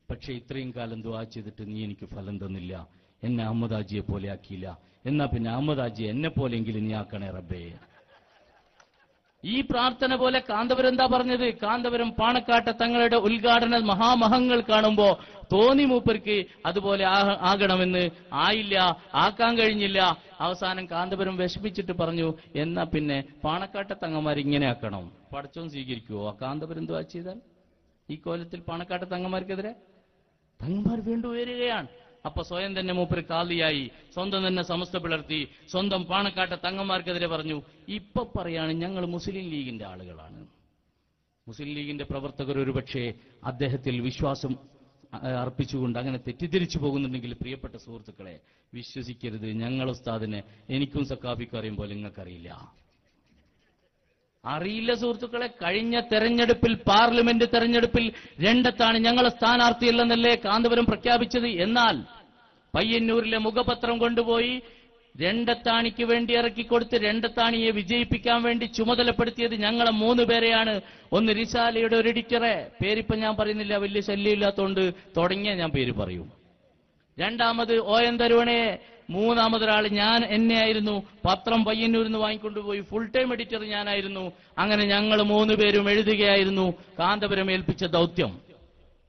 പക്ഷെ ഇത്രയും കാലം ദുആ ചെയ്തിട്ട് നീ എനിക്ക് ഫലം തന്നില്ല, എന്നെ അഹമ്മദാജിയെ പോലെ ആക്കിയില്ല. എന്നാ പിന്നെ അഹമ്മദാജിയെ എന്നെ പോലെയെങ്കിലും നീ ആക്കണേ റബ്ബേ. ഈ പ്രാർത്ഥന പോലെ കാന്തപുരം എന്താ പറഞ്ഞത്? കാന്തപുരം പാണക്കാട്ടെ തങ്ങളുടെ ഉദ്ഘാടന മഹാമഹങ്ങൾ കാണുമ്പോ തോന്നി മൂപ്പർക്ക് അതുപോലെ ആകണമെന്ന്. ആയില്ല, ആക്കാൻ കഴിഞ്ഞില്ല. അവസാനം കാന്തപുരം വിഷമിച്ചിട്ട് പറഞ്ഞു, എന്നാ പിന്നെ പാണക്കാട്ടെ തങ്ങന്മാർ ഇങ്ങനെ ആക്കണം. പടച്ചോൻ സ്വീകരിക്കുവോ ആ കാന്തപുരം ദുആ ചെയ്താൽ? ഈ കോലത്തിൽ പാണക്കാട്ടെ തങ്ങന്മാർക്കെതിരെ തങ്ങന്മാർ വീണ്ടും ഉയരുകയാണ്. അപ്പൊ സ്വയം തന്നെ മൂപ്പര് കാളിയായി, സ്വന്തം തന്നെ സമസ്ത പിളർത്തി, സ്വന്തം പാണക്കാട്ടെ തങ്ങന്മാർക്കെതിരെ പറഞ്ഞു. ഇപ്പൊ പറയാണ് ഞങ്ങൾ മുസ്ലിം ലീഗിന്റെ ആളുകളാണ്. മുസ്ലിം ലീഗിന്റെ പ്രവർത്തകർ ഒരുപക്ഷെ അദ്ദേഹത്തിൽ വിശ്വാസം അർപ്പിച്ചുകൊണ്ട് അങ്ങനെ തെറ്റിദ്ധരിച്ചു പോകുന്നുണ്ടെങ്കിൽ പ്രിയപ്പെട്ട സുഹൃത്തുക്കളെ, വിശ്വസിക്കരുത്. ഞങ്ങൾ ഉസ്താദിനെ എനിക്കും സക്കാഫിക്കും അറിയും പോലെ നിങ്ങൾക്കറിയില്ല. അറിയില്ല സുഹൃത്തുക്കളെ. കഴിഞ്ഞ തെരഞ്ഞെടുപ്പിൽ, പാർലമെന്റ് തെരഞ്ഞെടുപ്പിൽ രണ്ടത്താണ് ഞങ്ങളെ സ്ഥാനാർത്ഥിയല്ലെന്നല്ലേ കാന്തപുരം പ്രഖ്യാപിച്ചത്. എന്നാൽ പയ്യന്നൂരിലെ മുഖപത്രം കൊണ്ടുപോയി രണ്ടത്താണിക്ക് വേണ്ടി ഇറക്കിക്കൊടുത്ത് രണ്ടത്താണിയെ വിജയിപ്പിക്കാൻ വേണ്ടി ചുമതലപ്പെടുത്തിയത് ഞങ്ങളെ 3 പേരെയാണ്. ഒന്ന് റിസാലയുടെ ഒരു എഡിറ്ററെ, പേരിപ്പം ഞാൻ പറയുന്നില്ല, വലിയ ശല്യമില്ലാത്തതുകൊണ്ട് തുടങ്ങിയ ഞാൻ പേര് പറയും. രണ്ടാമത് ON തരുവണയെ, മൂന്നാമതൊരാൾ എന്നെ ആയിരുന്നു. പത്രം പയ്യന്നൂരിൽ നിന്ന് വാങ്ങിക്കൊണ്ടുപോയി ഫുൾ ടൈം എഡിറ്റർ ഞാനായിരുന്നു. അങ്ങനെ ഞങ്ങൾ 3 പേരും എഴുതുകയായിരുന്നു കാന്തപുരം ഏൽപ്പിച്ച ദൗത്യം.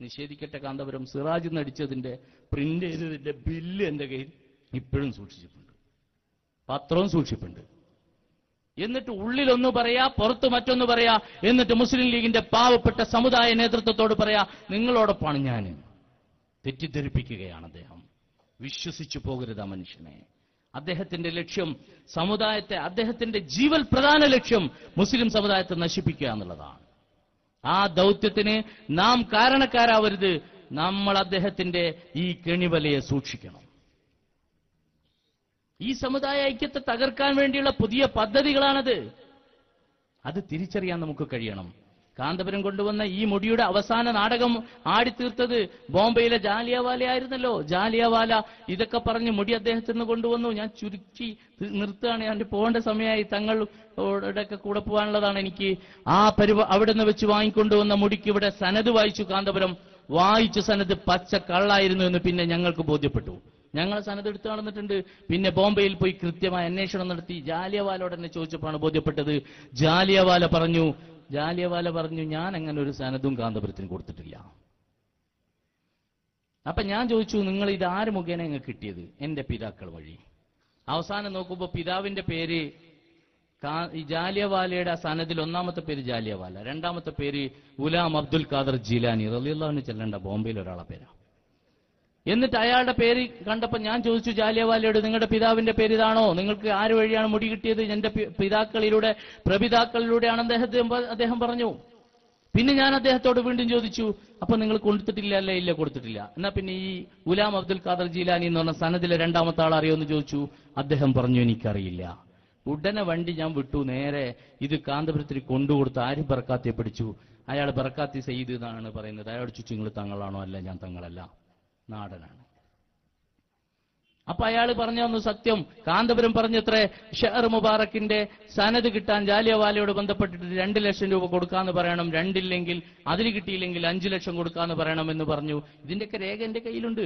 നിഷേധിക്കട്ടെ, കാന്തപുരം സിറാജ് നടിച്ചതിന്റെ പ്രിന്റ് ചെയ്തതിന്റെ ബില്ല് എന്റെ കയ്യിൽ ഇപ്പോഴും സൂക്ഷിച്ചിട്ടുണ്ട്, പത്രവും സൂക്ഷിപ്പുണ്ട്. എന്നിട്ട് ഉള്ളിലൊന്ന് പറയാ, പുറത്ത് മറ്റൊന്ന് പറയാ. എന്നിട്ട് മുസ്ലിം ലീഗിന്റെ പാവപ്പെട്ട സമുദായ നേതൃത്വത്തോട് പറയാ, നിങ്ങളോടൊപ്പമാണ് ഞാൻ. തെറ്റിദ്ധരിപ്പിക്കുകയാണ് അദ്ദേഹം. വിശ്വസിച്ചു പോകരുത് ആ മനുഷ്യനെ. അദ്ദേഹത്തിന്റെ ലക്ഷ്യം സമുദായത്തെ, അദ്ദേഹത്തിന്റെ ജീവൽ പ്രധാന ലക്ഷ്യം മുസ്ലിം സമുദായത്തെ നശിപ്പിക്കുക എന്നുള്ളതാണ്. ആ ദൗത്യത്തിന് നാം കാരണക്കാരാവരുത്. നമ്മൾ അദ്ദേഹത്തിന്റെ ഈ കെണിവലയെ സൂക്ഷിക്കണം. ഈ സമുദായ ഐക്യത്തെ തകർക്കാൻ വേണ്ടിയുള്ള പുതിയ പദ്ധതികളാണത്. അത് തിരിച്ചറിയാൻ നമുക്ക് കഴിയണം. കാന്തപുരം കൊണ്ടുവന്ന ഈ മുടിയുടെ അവസാന നാടകം ആടിത്തീർത്തത് ബോംബെയിലെ ജാലിയവാലയായിരുന്നല്ലോ. ജാലിയവാല ഇതൊക്കെ പറഞ്ഞ് മുടി അദ്ദേഹത്തിൽ നിന്ന് കൊണ്ടുവന്നു. ഞാൻ ചുരുക്കി നിർത്തുകയാണ്, ഞാൻ പോകേണ്ട സമയമായി. തങ്ങളുടെയൊക്കെ കൂടെ പോകാനുള്ളതാണ് എനിക്ക്. ആ അവിടെ നിന്ന് വെച്ച് വാങ്ങിക്കൊണ്ടുവന്ന മുടിക്ക് ഇവിടെ സനത് വായിച്ചു കാന്തപുരം. വായിച്ച സനത് പച്ച കള്ളായിരുന്നു എന്ന് പിന്നെ ഞങ്ങൾക്ക് ബോധ്യപ്പെട്ടു. ഞങ്ങൾ സനത് എടുത്തു നടന്നിട്ടുണ്ട്. പിന്നെ ബോംബെയിൽ പോയി കൃത്യമായ അന്വേഷണം നടത്തി. ജാലിയവാലയോട് തന്നെ ചോദിച്ചപ്പോഴാണ് ബോധ്യപ്പെട്ടത്. ജാലിയവാല പറഞ്ഞു ഞാൻ അങ്ങനെ ഒരു സനതും കാന്തപുരത്തിന് കൊടുത്തിട്ടില്ല. അപ്പൊ ഞാൻ ചോദിച്ചു, നിങ്ങൾ ഇത് ആര് മുഖേന നിങ്ങൾക്ക് കിട്ടിയത്? എന്റെ പിതാക്കൾ വഴി. അവസാനം നോക്കുമ്പോൾ പിതാവിന്റെ പേര് ഈ ജാലിയവാലയുടെ ആ സനദിൽ ഒന്നാമത്തെ പേര് ജാലിയവാല, രണ്ടാമത്തെ പേര് ഗുലാം അബ്ദുൽ ഖാദർ ജീലാനി റളിയല്ലാഹു ചെല്ലേണ്ട ബോംബെയിൽ ഒരാളെ പേരാ. എന്നിട്ട് അയാളുടെ പേര് കണ്ടപ്പോൾ ഞാൻ ചോദിച്ചു ജാലിയവാലയോട്, നിങ്ങളുടെ പിതാവിന്റെ പേര് ഇതാണോ? നിങ്ങൾക്ക് ആര് വഴിയാണ് മുടി കിട്ടിയത്? എന്റെ പിതാക്കളിലൂടെ പ്രപിതാക്കളിലൂടെയാണ് അദ്ദേഹം പറഞ്ഞു. പിന്നെ ഞാൻ അദ്ദേഹത്തോട് വീണ്ടും ചോദിച്ചു, അപ്പൊ നിങ്ങൾ കൊടുത്തിട്ടില്ല അല്ലേ? ഇല്ല, കൊടുത്തിട്ടില്ല. എന്നാ പിന്നെ ഈ ഗുലാം അബ്ദുൽ ഖാദർ ജീലാനി എന്ന് പറഞ്ഞ സനദിലെ രണ്ടാമത്തെ ആൾ അറിയുമെന്ന് ചോദിച്ചു. അദ്ദേഹം പറഞ്ഞു എനിക്കറിയില്ല. ഉടനെ വണ്ടി ഞാൻ വിട്ടു. നേരെ ഇത് കാന്തപുരത്തിൽ കൊണ്ടുകൊടുത്ത് ആര് ബർക്കാത്തിയെ പിടിച്ചു. അയാൾ ബർക്കാത്തി സയ്യിദ് എന്നാണ് പറയുന്നത്. അയാൾ ചോദിച്ചു, നിങ്ങൾ തങ്ങളാണോ? അല്ല, ഞാൻ തങ്ങളല്ല, നാടനാണ്. അപ്പൊ അയാൾ പറഞ്ഞു തന്നു സത്യം. കാന്തപുരം പറഞ്ഞത്രേ, ഷെഹർ മുബാറക്കിന്റെ സനത് കിട്ടാൻ ജാലിയവാലയോട് ബന്ധപ്പെട്ടിട്ട് 2 ലക്ഷം രൂപ കൊടുക്കാന്ന് പറയണം, 2 ഇല്ലെങ്കിൽ അതിൽ കിട്ടിയില്ലെങ്കിൽ 5 ലക്ഷം കൊടുക്കാന്ന് പറയണം എന്ന് പറഞ്ഞു. ഇതിന്റെയൊക്കെ രേഖ എന്റെ കയ്യിലുണ്ട്,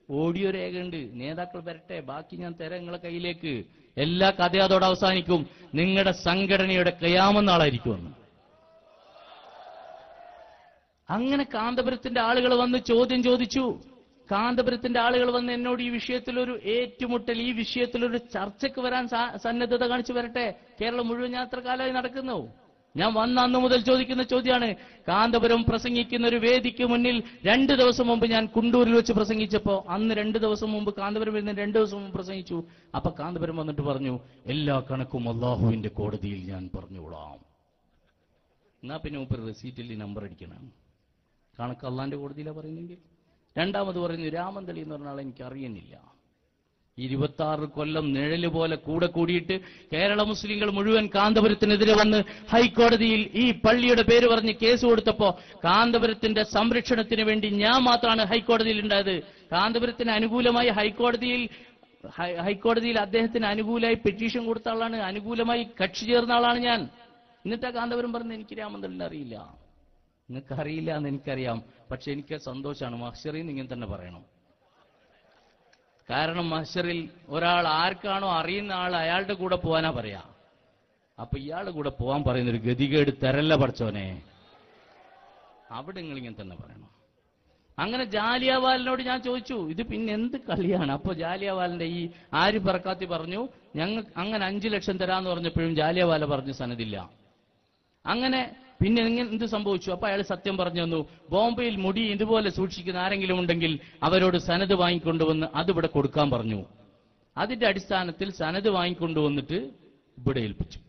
ഓഡിയോ രേഖയുണ്ട്. നേതാക്കൾ വരട്ടെ, ബാക്കി ഞാൻ തരാം നിങ്ങളെ കയ്യിലേക്ക്. എല്ലാ കഥ അതോടെ അവസാനിക്കും. നിങ്ങളുടെ സംഘടനയുടെ ഖിയാമത്ത്. അങ്ങനെ കാന്തപുരത്തിന്റെ ആളുകൾ വന്ന് ചോദ്യം ചോദിച്ചു. കാന്തപുരത്തിന്റെ ആളുകൾ വന്ന് എന്നോട് ഈ വിഷയത്തിലൊരു ഏറ്റുമുട്ടൽ, ഈ വിഷയത്തിലൊരു ചർച്ചയ്ക്ക് വരാൻ സന്നദ്ധത കാണിച്ചു വരട്ടെ. കേരളം മുഴുവൻ ഞാൻ എത്ര കാലമായി നടക്കുന്നു. ഞാൻ വന്ന അന്ന് മുതൽ ചോദിക്കുന്ന ചോദ്യമാണ്. കാന്തപുരം പ്രസംഗിക്കുന്ന ഒരു വേദിക്ക് മുന്നിൽ 2 ദിവസം മുമ്പ് ഞാൻ കുണ്ടൂരിൽ വെച്ച് പ്രസംഗിച്ചപ്പോ, അന്ന് 2 ദിവസം മുമ്പ് കാന്തപുരം വരുന്ന 2 ദിവസം മുമ്പ് പ്രസംഗിച്ചു. അപ്പൊ കാന്തപുരം വന്നിട്ട് പറഞ്ഞു, എല്ലാ കണക്കും അള്ളാഹുവിന്റെ കോടതിയിൽ ഞാൻ പറഞ്ഞുകൊള്ളാം. എന്നാ പിന്നെ മൂപ്പർ റെസീറ്റിൽ നമ്പർ അടിക്കണം. കണക്ക് അള്ളാന്റെ കോടതിയിലാണ് പറയുന്നെങ്കിൽ. രണ്ടാമത് പറഞ്ഞു, രാമന്തളി എന്ന് പറഞ്ഞ ആളെ എനിക്ക് അറിയുന്നില്ല. 26 കൊല്ലം നിഴല് പോലെ കൂടെ കൂടിയിട്ട് കേരള മുസ്ലിങ്ങൾ മുഴുവൻ കാന്തപുരത്തിനെതിരെ വന്ന് ഹൈക്കോടതിയിൽ ഈ പള്ളിയുടെ പേര് പറഞ്ഞ് കേസ് കൊടുത്തപ്പോ കാന്തപുരത്തിന്റെ സംരക്ഷണത്തിന് വേണ്ടി ഞാൻ മാത്രമാണ് ഹൈക്കോടതിയിൽ ഉണ്ടായത്. കാന്തപുരത്തിന് അനുകൂലമായി ഹൈക്കോടതിയിൽ അദ്ദേഹത്തിന് അനുകൂലമായി പെറ്റീഷൻ കൊടുത്ത ആളാണ്, അനുകൂലമായി കക്ഷി ചേർന്ന ആളാണ് ഞാൻ. എന്നിട്ടാ കാന്തപുരം പറഞ്ഞ് എനിക്ക് രാമന്തളിനെ അറിയില്ല. നിങ്ങൾക്ക് അറിയില്ല എന്ന് എനിക്കറിയാം, പക്ഷെ എനിക്ക് സന്തോഷമാണ്. മഹ്ശറിൽ ഇങ്ങനെ തന്നെ പറയണം. കാരണം മഹ്ശറിൽ ഒരാൾ ആർക്കാണോ അറിയുന്ന ആൾ അയാളുടെ കൂടെ പോവാനാ പറയാ. അപ്പൊ ഇയാളുടെ കൂടെ പോവാൻ പറയുന്നൊരു ഗതികേട് തരല്ല പഠിച്ചോനെ. അവിടെ നിങ്ങളിങ്ങനെ തന്നെ പറയണം. അങ്ങനെ ജാലിയവാലിനോട് ഞാൻ ചോദിച്ചു, ഇത് പിന്നെ എന്ത് കളിയാണ്? അപ്പൊ ജാലിയവാലിന്റെ ഈ ആര് ബർക്കാത്തി പറഞ്ഞു, ഞങ്ങൾ അങ്ങനെ 5 ലക്ഷം തരാന്ന് പറഞ്ഞപ്പോഴും ജാലിയവാല പറഞ്ഞു സനദില്ല. അങ്ങനെ പിന്നെ എന്ത് സംഭവിച്ചു? അപ്പൊ അയാൾ സത്യം പറഞ്ഞു തന്നു. ബോംബെയിൽ മുടി ഇതുപോലെ സൂക്ഷിക്കുന്ന ആരെങ്കിലും ഉണ്ടെങ്കിൽ അവരോട് സനത് വാങ്ങിക്കൊണ്ടുവന്ന് അതിവിടെ കൊടുക്കാൻ പറഞ്ഞു. അതിന്റെ അടിസ്ഥാനത്തിൽ സനത് വാങ്ങിക്കൊണ്ടുവന്നിട്ട് ഇവിടെ ഏൽപ്പിച്ചു.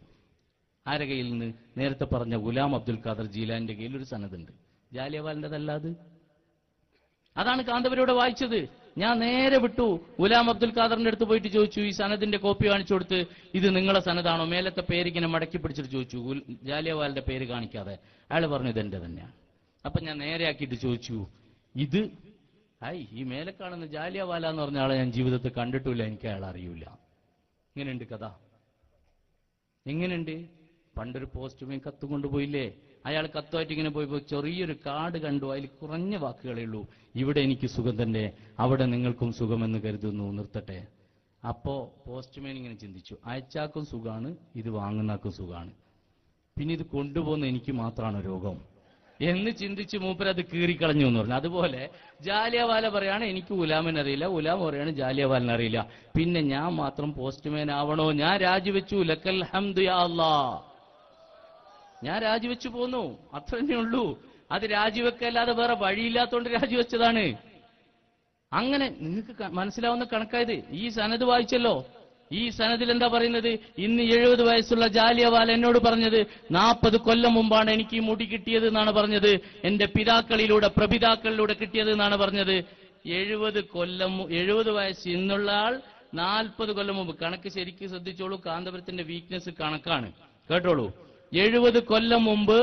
ആരുടെ കയ്യിൽ നിന്ന്? നേരത്തെ പറഞ്ഞ ഗുലാം അബ്ദുൽ ഖാദർ ജീലാന്റെ കയ്യിൽ ഒരു സനതുണ്ട്, ജാലിയവാലിന്റെതല്ലാത്. അതാണ് കാന്തപുരയോട് വായിച്ചത്. ഞാൻ നേരെ വിട്ടു. ഗുലാം അബ്ദുൽ ഖാദറിന്റെ അടുത്ത് പോയിട്ട് ചോദിച്ചു, ഈ സനദിന്റെ കോപ്പി കാണിച്ചു കൊടുത്ത്, ഇത് നിങ്ങളെ സനതാണോ? മേലത്തെ പേര് ഇങ്ങനെ മടക്കി പിടിച്ചിട്ട് ചോദിച്ചു, ജാലിയവാലിന്റെ പേര് കാണിക്കാതെ. അയാൾ പറഞ്ഞു ഇതെന്റെ തന്നെയാണ്. അപ്പൊ ഞാൻ നേരെയാക്കിയിട്ട് ചോദിച്ചു, ഇത് ഈ മേലെ കാണുന്ന ജാലിയവാല എന്ന് പറഞ്ഞ ആളെ ഞാൻ ജീവിതത്തിൽ കണ്ടിട്ടില്ല, എനിക്ക് അയാൾ അറിയൂല. ഇങ്ങനെയുണ്ട് കഥ. എങ്ങനെയുണ്ട്? പണ്ടൊരു പോസ്റ്റുമേ കത്ത് കൊണ്ടുപോയില്ലേ? അയാൾ കത്തുമായിട്ട് ഇങ്ങനെ പോയപ്പോൾ ചെറിയൊരു കാർഡ് കണ്ടു. അതിൽ കുറഞ്ഞ വാക്കുകളേ ഉള്ളൂ, ഇവിടെ എനിക്ക് സുഖം തന്നെ, അവിടെ നിങ്ങൾക്കും സുഖമെന്ന് കരുതുന്നു, നിർത്തട്ടെ. അപ്പോ പോസ്റ്റ്മാൻ ഇങ്ങനെ ചിന്തിച്ചു, അയച്ചാക്കും സുഖാണ്, ഇത് വാങ്ങുന്നാക്കും സുഖാണ്, പിന്നെ ഇത് കൊണ്ടുപോകുന്ന എനിക്ക് മാത്രമാണ് രോഗം എന്ന് ചിന്തിച്ച് മൂപ്പരത് കീറിക്കളഞ്ഞു എന്ന് പറഞ്ഞു. അതുപോലെ ജാലിയവാല പറയാണ് എനിക്ക് ഗുലാമിനെ അറിയില്ല, ഗുലാം പറയാണ് ജാലിയവാലിനെ അറിയില്ല, പിന്നെ ഞാൻ മാത്രം പോസ്റ്റ്മാൻ ആവണോ? ഞാൻ രാജിവെച്ചു, ലക്കൽ ഹംദു യാ അല്ലാഹ്, ഞാൻ രാജിവെച്ചു പോന്നു, അത്ര തന്നെ ഉള്ളൂ. അത് രാജിവെക്കല്ലാതെ വേറെ വഴിയില്ലാത്തോണ്ട് രാജിവെച്ചതാണ്. അങ്ങനെ നിങ്ങൾക്ക് മനസ്സിലാവുന്ന കണക്കായത്. ഈ സനത് വായിച്ചല്ലോ. ഈ സനദിൽ എന്താ പറയുന്നത്? ഇന്ന് 70 വയസ്സുള്ള ജാലിയവാല എന്നോട് പറഞ്ഞത് 40 കൊല്ലം മുമ്പാണ് എനിക്ക് ഈ മുടി കിട്ടിയത് എന്നാണ് പറഞ്ഞത്. എന്റെ പിതാക്കളിലൂടെ പ്രപിതാക്കളിലൂടെ കിട്ടിയത് എന്നാണ് പറഞ്ഞത്. 70 വയസ്സ് ഇന്നുള്ള ആൾ 40 കൊല്ലം മുമ്പ്. കണക്ക് ശരിക്കും ശ്രദ്ധിച്ചോളൂ, കാന്തപുരത്തിന്റെ വീക്ക്നെസ് കണക്കാണ് കേട്ടോളൂ. 70 കൊല്ലം മുമ്പ്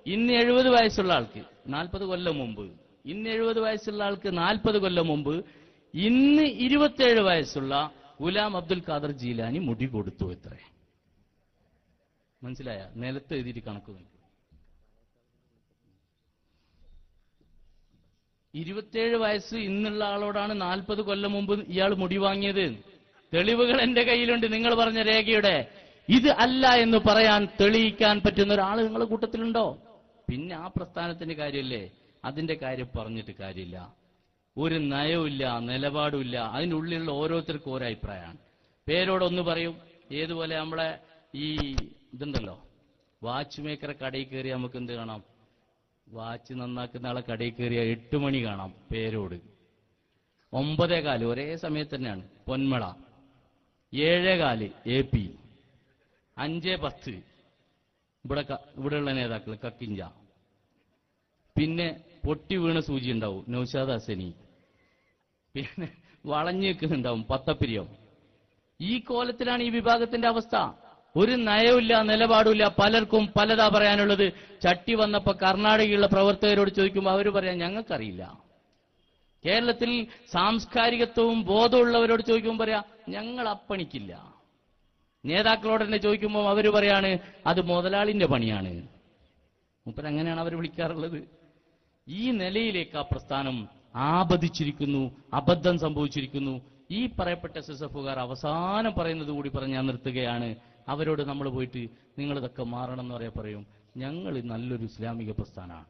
ഇന്ന് 70 വയസ്സുള്ള ആൾക്ക് 40 കൊല്ലം മുമ്പ്, ഇന്ന് 70 വയസ്സുള്ള ആൾക്ക് 40 കൊല്ലം മുമ്പ് ഇന്ന് 27 വയസ്സുള്ള ഗുലാം അബ്ദുൽ ഖാദർ ജീലാനി മുടി കൊടുത്തു. എത്ര മനസ്സിലായ? നിലത്ത് എഴുതിയിട്ട് കണക്ക് നോക്കി. 27 വയസ്സ് ഇന്നുള്ള ആളോടാണ് 40 കൊല്ലം മുമ്പ് ഇയാൾ മുടി വാങ്ങിയത്. തെളിവുകൾ എന്റെ കയ്യിലുണ്ട്. നിങ്ങൾ പറഞ്ഞ രേഖയുടെ ഇത് അല്ല എന്ന് പറയാൻ തെളിയിക്കാൻ പറ്റുന്ന ഒരാൾ നിങ്ങളുടെ കൂട്ടത്തിലുണ്ടോ? പിന്നെ ആ പ്രസ്ഥാനത്തിന്റെ കാര്യമല്ലേ, അതിന്റെ കാര്യം പറഞ്ഞിട്ട് കാര്യമില്ല. ഒരു നയവുമില്ല, നിലപാടുമില്ല. അതിൻ്റെ ഉള്ളിലുള്ള ഓരോരുത്തർക്കും ഓരോ അഭിപ്രായമാണ്. പേരോടൊന്ന് പറയും. ഏതുപോലെ നമ്മളെ ഈ ഇതുണ്ടല്ലോ, വാച്ച് മേക്കറെ കടയിൽ കയറി നമുക്ക് എന്ത് കാണാം? വാച്ച് നന്നാക്കുന്ന ആളെ കടയിൽ കയറിയ 8 മണി കാണാം പേരോട്. 9:15 ഒരേ സമയത്ത് തന്നെയാണ് പൊന്മള. 7:15 AP. 5:10 ഇവിടെയുള്ള നേതാക്കൾ കക്കിഞ്ച. പിന്നെ പൊട്ടി വീണ സൂചി ഉണ്ടാവും നൗഷാദ് ഹസനി. പിന്നെ വളഞ്ഞു നിൽക്കുന്നുണ്ടാവും പത്തപ്പിരിയം. ഈ കോലത്തിലാണ് ഈ വിഭാഗത്തിന്റെ അവസ്ഥ. ഒരു നയവുമില്ല, നിലപാടുമില്ല. പലർക്കും പലതാ പറയാനുള്ളത്. ചട്ടി വന്നപ്പോ കർണാടകയിലുള്ള പ്രവർത്തകരോട് ചോദിക്കുമ്പോൾ അവർ പറയാം ഞങ്ങൾക്കറിയില്ല. കേരളത്തിൽ സാംസ്കാരികത്വവും ബോധമുള്ളവരോട് ചോദിക്കുമ്പോൾ പറയാം ഞങ്ങൾ അപ്പണിക്കില്ല. നേതാക്കളോട് തന്നെ ചോദിക്കുമ്പോൾ അവർ പറയാണ് അത് മുതലാളിന്റെ പണിയാണ്. മൂപ്പരങ്ങനെയാണ് അവർ വിളിക്കാറുള്ളത്. ഈ നിലയിലേക്ക് ആ പ്രസ്ഥാനം ആപതിച്ചിരിക്കുന്നു, അബദ്ധം സംഭവിച്ചിരിക്കുന്നു. ഈ പറയപ്പെട്ട SSFകാർ അവസാനം പറയുന്നത് കൂടി പറഞ്ഞ് ഞാൻ നിർത്തുകയാണ്. അവരോട് നമ്മൾ പോയിട്ട് നിങ്ങളിതൊക്കെ മാറണം എന്ന് പറയാൻ പറയും. ഞങ്ങൾ നല്ലൊരു ഇസ്ലാമിക പ്രസ്ഥാനമാണ്.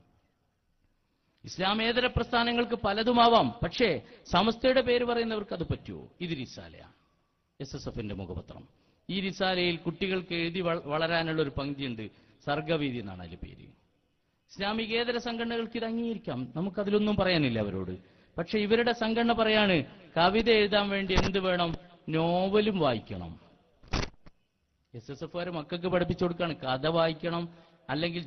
ഇസ്ലാമേതര പ്രസ്ഥാനങ്ങൾക്ക് പലതുമാവാം. പക്ഷേ സമസ്തയുടെ പേര് പറയുന്നവർക്ക് അത് പറ്റുമോ? ഇത് റിസാലയാണ്, SSFന്റെ മുഖപത്രം. ഈ റിസാലയിൽ കുട്ടികൾക്ക് എഴുതി വളരാനുള്ള ഒരു പങ്ക്തിയുണ്ട്. സർഗവീതി എന്നാണ് അതിൽ പേര്. ഇസ്ലാമികേതര സംഘടനകൾക്ക് ഇത് അംഗീകരിക്കാം, നമുക്കതിലൊന്നും പറയാനില്ല അവരോട്. പക്ഷെ ഇവരുടെ സംഘടന പറയാണ് കവിത എഴുതാൻ വേണ്ടി എന്ത് വേണം? നോവലും വായിക്കണം. SSFകാർ മക്കൾക്ക് പഠിപ്പിച്ചു കൊടുക്കാണ് കഥ വായിക്കണം, അല്ലെങ്കിൽ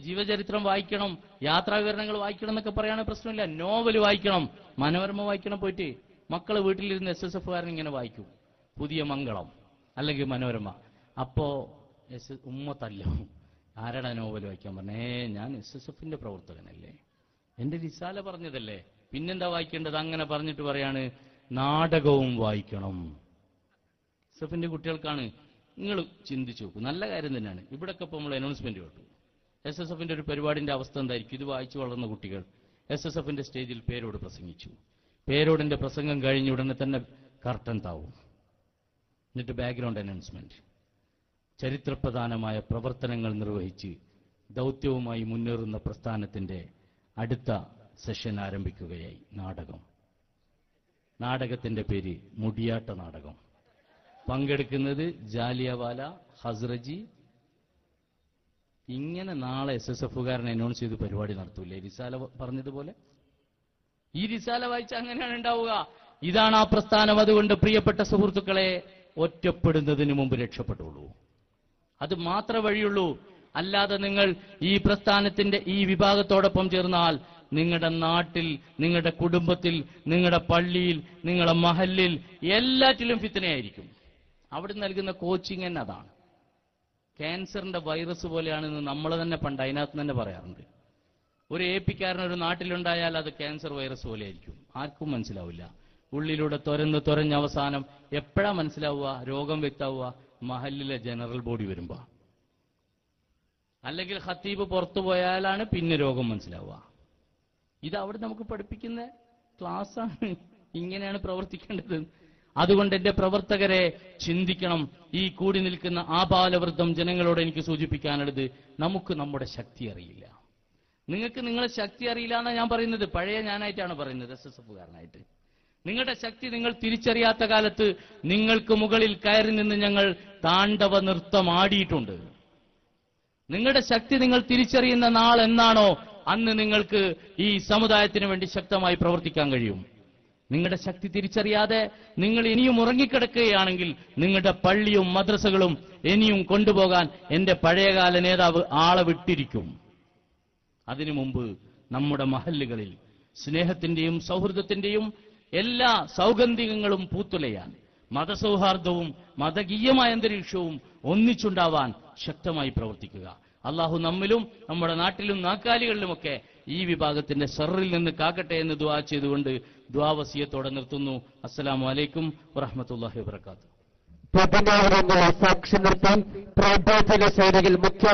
ജീവചരിത്രം വായിക്കണം, യാത്രാവിവരണങ്ങൾ വായിക്കണം എന്നൊക്കെ പറയാണ്. പ്രശ്നമില്ല. നോവൽ വായിക്കണം, മനോരമ വായിക്കണം. പോയിട്ട് മക്കള് വീട്ടിലിരുന്ന് SSFകാരൻ ഇങ്ങനെ വായിക്കും, പുതിയ മംഗളം അല്ലെങ്കിൽ മനോരമ. അപ്പോ ഉമ്മ തല്ലും. ആരാടാ നോവൽ വായിക്കാൻ പറഞ്ഞേ? ഞാൻ SSFന്റെ പ്രവർത്തകനല്ലേ, എന്റെ റിസാല പറഞ്ഞതല്ലേ, പിന്നെന്താ വായിക്കേണ്ടത്? അങ്ങനെ പറഞ്ഞിട്ട് പറയാണ് നാടകവും വായിക്കണം. SSFന്റെ കുട്ടികൾക്കാണ്. നിങ്ങൾ ചിന്തിച്ചു നോക്കൂ, നല്ല കാര്യം തന്നെയാണ്. ഇവിടൊക്കെ ഇപ്പോൾ നമ്മൾ അനൗൺസ്മെന്റ് കേട്ടു. SSFന്റെ ഒരു പരിപാടിന്റെ അവസ്ഥ എന്തായിരിക്കും? ഇത് വായിച്ചു വളർന്ന കുട്ടികൾ SSFന്റെ സ്റ്റേജിൽ പേരോട് പ്രസംഗിച്ചു. പേരോടിന്റെ പ്രസംഗം കഴിഞ്ഞ ഉടനെ തന്നെ കർട്ടൻ താവും. എന്നിട്ട് ബാക്ക്ഗ്രൗണ്ട് അനൗൺസ്മെന്റ്. ചരിത്രപ്രധാനമായ പ്രവർത്തനങ്ങൾ നിർവഹിച്ച് ദൗത്യവുമായി മുന്നേറുന്ന പ്രസ്ഥാനത്തിന്റെ അടുത്ത സെഷൻ ആരംഭിക്കുകയായി. നാടകത്തിന്റെ പേര് മുടിയാട്ട നാടകം. പങ്കെടുക്കുന്നത് ജാലിയവാല, ഹസ്രജി. ഇങ്ങനെ നാളെ SSFകാരനെ അനൗൺസ് ചെയ്ത് പരിപാടി നടത്തൂലേ? റിസാല പറഞ്ഞതുപോലെ. ഈ റിസാല വായിച്ച അങ്ങനെയാണ് ഉണ്ടാവുക. ഇതാണ് ആ പ്രസ്ഥാനം. അതുകൊണ്ട് പ്രിയപ്പെട്ട സുഹൃത്തുക്കളെ, ഒറ്റപ്പെടുന്നതിന് മുമ്പ് രക്ഷപ്പെട്ടുള്ളൂ. അത് മാത്രമേ വഴിയുള്ളൂ. അല്ലാതെ നിങ്ങൾ ഈ പ്രസ്ഥാനത്തിന്റെ ഈ വിഭാഗത്തോടൊപ്പം ചേർന്നാൽ നിങ്ങളുടെ നാട്ടിൽ, നിങ്ങളുടെ കുടുംബത്തിൽ, നിങ്ങളുടെ പള്ളിയിൽ, നിങ്ങളുടെ മഹല്ലിൽ എല്ലാറ്റിലും ഫിത്നയായിരിക്കും. അവിടെ നൽകുന്ന കോച്ചിങ് തന്നെ അതാണ്. ക്യാൻസറിന്റെ വൈറസ് പോലെയാണെന്ന് നമ്മൾ തന്നെ പണ്ട് അതിനകത്ത് തന്നെ പറയാറുണ്ട്. ഒരു AP-കാരൻ ഒരു നാട്ടിലുണ്ടായാൽ അത് ക്യാൻസർ വൈറസ് പോലെ ആയിരിക്കും. ആർക്കും മനസ്സിലാവില്ല. ഉള്ളിലൂടെ തുരഞ്ഞ് അവസാനം എപ്പോഴാ മനസ്സിലാവുക? രോഗം വ്യക്താവുക മഹല്ലിലെ ജനറൽ ബോഡി വരുമ്പോ, അല്ലെങ്കിൽ ഖത്തീബ് പുറത്തു പോയാലാണ് പിന്നെ രോഗം മനസ്സിലാവുക. ഇത് അവിടെ നമുക്ക് പഠിപ്പിക്കുന്ന ക്ലാസ്സാണ്. ഇങ്ങനെയാണ് പ്രവർത്തിക്കേണ്ടത്. അതുകൊണ്ട് എന്റെ പ്രവർത്തകരെ ചിന്തിക്കണം. ഈ കൂടി നിൽക്കുന്ന ആബാലവൃദ്ധം ജനങ്ങളോട് എനിക്ക് സൂചിപ്പിക്കാനുള്ളത്, നമുക്ക് നമ്മുടെ ശക്തി അറിയില്ല. നിങ്ങൾക്ക് നിങ്ങളെ ശക്തി അറിയില്ല എന്നാണ് ഞാൻ പറയുന്നത്. പഴയ ഞാനായിട്ടാണ് പറയുന്നത്, SSFകാരനായിട്ട്. നിങ്ങളുടെ ശക്തി നിങ്ങൾ തിരിച്ചറിയാത്ത കാലത്ത് നിങ്ങൾക്ക് മുകളിൽ കയറി നിന്ന് ഞങ്ങൾ താണ്ഡവ നൃത്തം ആടിയിട്ടുണ്ട്. നിങ്ങളുടെ ശക്തി നിങ്ങൾ തിരിച്ചറിയുന്ന നാൾ എന്നാണോ അന്ന് നിങ്ങൾക്ക് ഈ സമുദായത്തിന് വേണ്ടി ശക്തമായി പ്രവർത്തിക്കാൻ കഴിയും. നിങ്ങളുടെ ശക്തി തിരിച്ചറിയാതെ നിങ്ങൾ ഇനിയും ഉറങ്ങിക്കിടക്കുകയാണെങ്കിൽ നിങ്ങളുടെ പള്ളിയും മദ്രസകളും ഇനിയും കൊണ്ടുപോകാൻ എന്റെ പഴയകാല നേതാവ് ആളെ വിട്ടിരിക്കും. അതിനു മുമ്പ് നമ്മുടെ മഹല്ലുകളിൽ സ്നേഹത്തിന്റെയും സൗഹൃദത്തിന്റെയും എല്ലാ സൗഗന്ധികങ്ങളും പൂത്തുലയാൻ, മതസൗഹാർദ്ദവും മതകീയമായ അന്തരീക്ഷവും ഒന്നിച്ചുണ്ടാവാൻ ശക്തമായി പ്രവർത്തിക്കുക. അള്ളാഹു നമ്മിലും നമ്മുടെ നാട്ടിലും നാക്കാലികളിലുമൊക്കെ ഈ വിഭാഗത്തിന്റെ ഷർറിൽ നിന്ന് കാക്കട്ടെ എന്ന് ദുആ ചെയ്തുകൊണ്ട് ദുആവസിയത്തോടെ നിർത്തുന്നു. അസ്സലാമു അലൈക്കും വറഹ്മത്തുള്ളാഹി വബറകാതുഹു. സാക്ഷി നിർത്തി പ്രാദേശിക ശൈലിയിൽ മുഖ്യ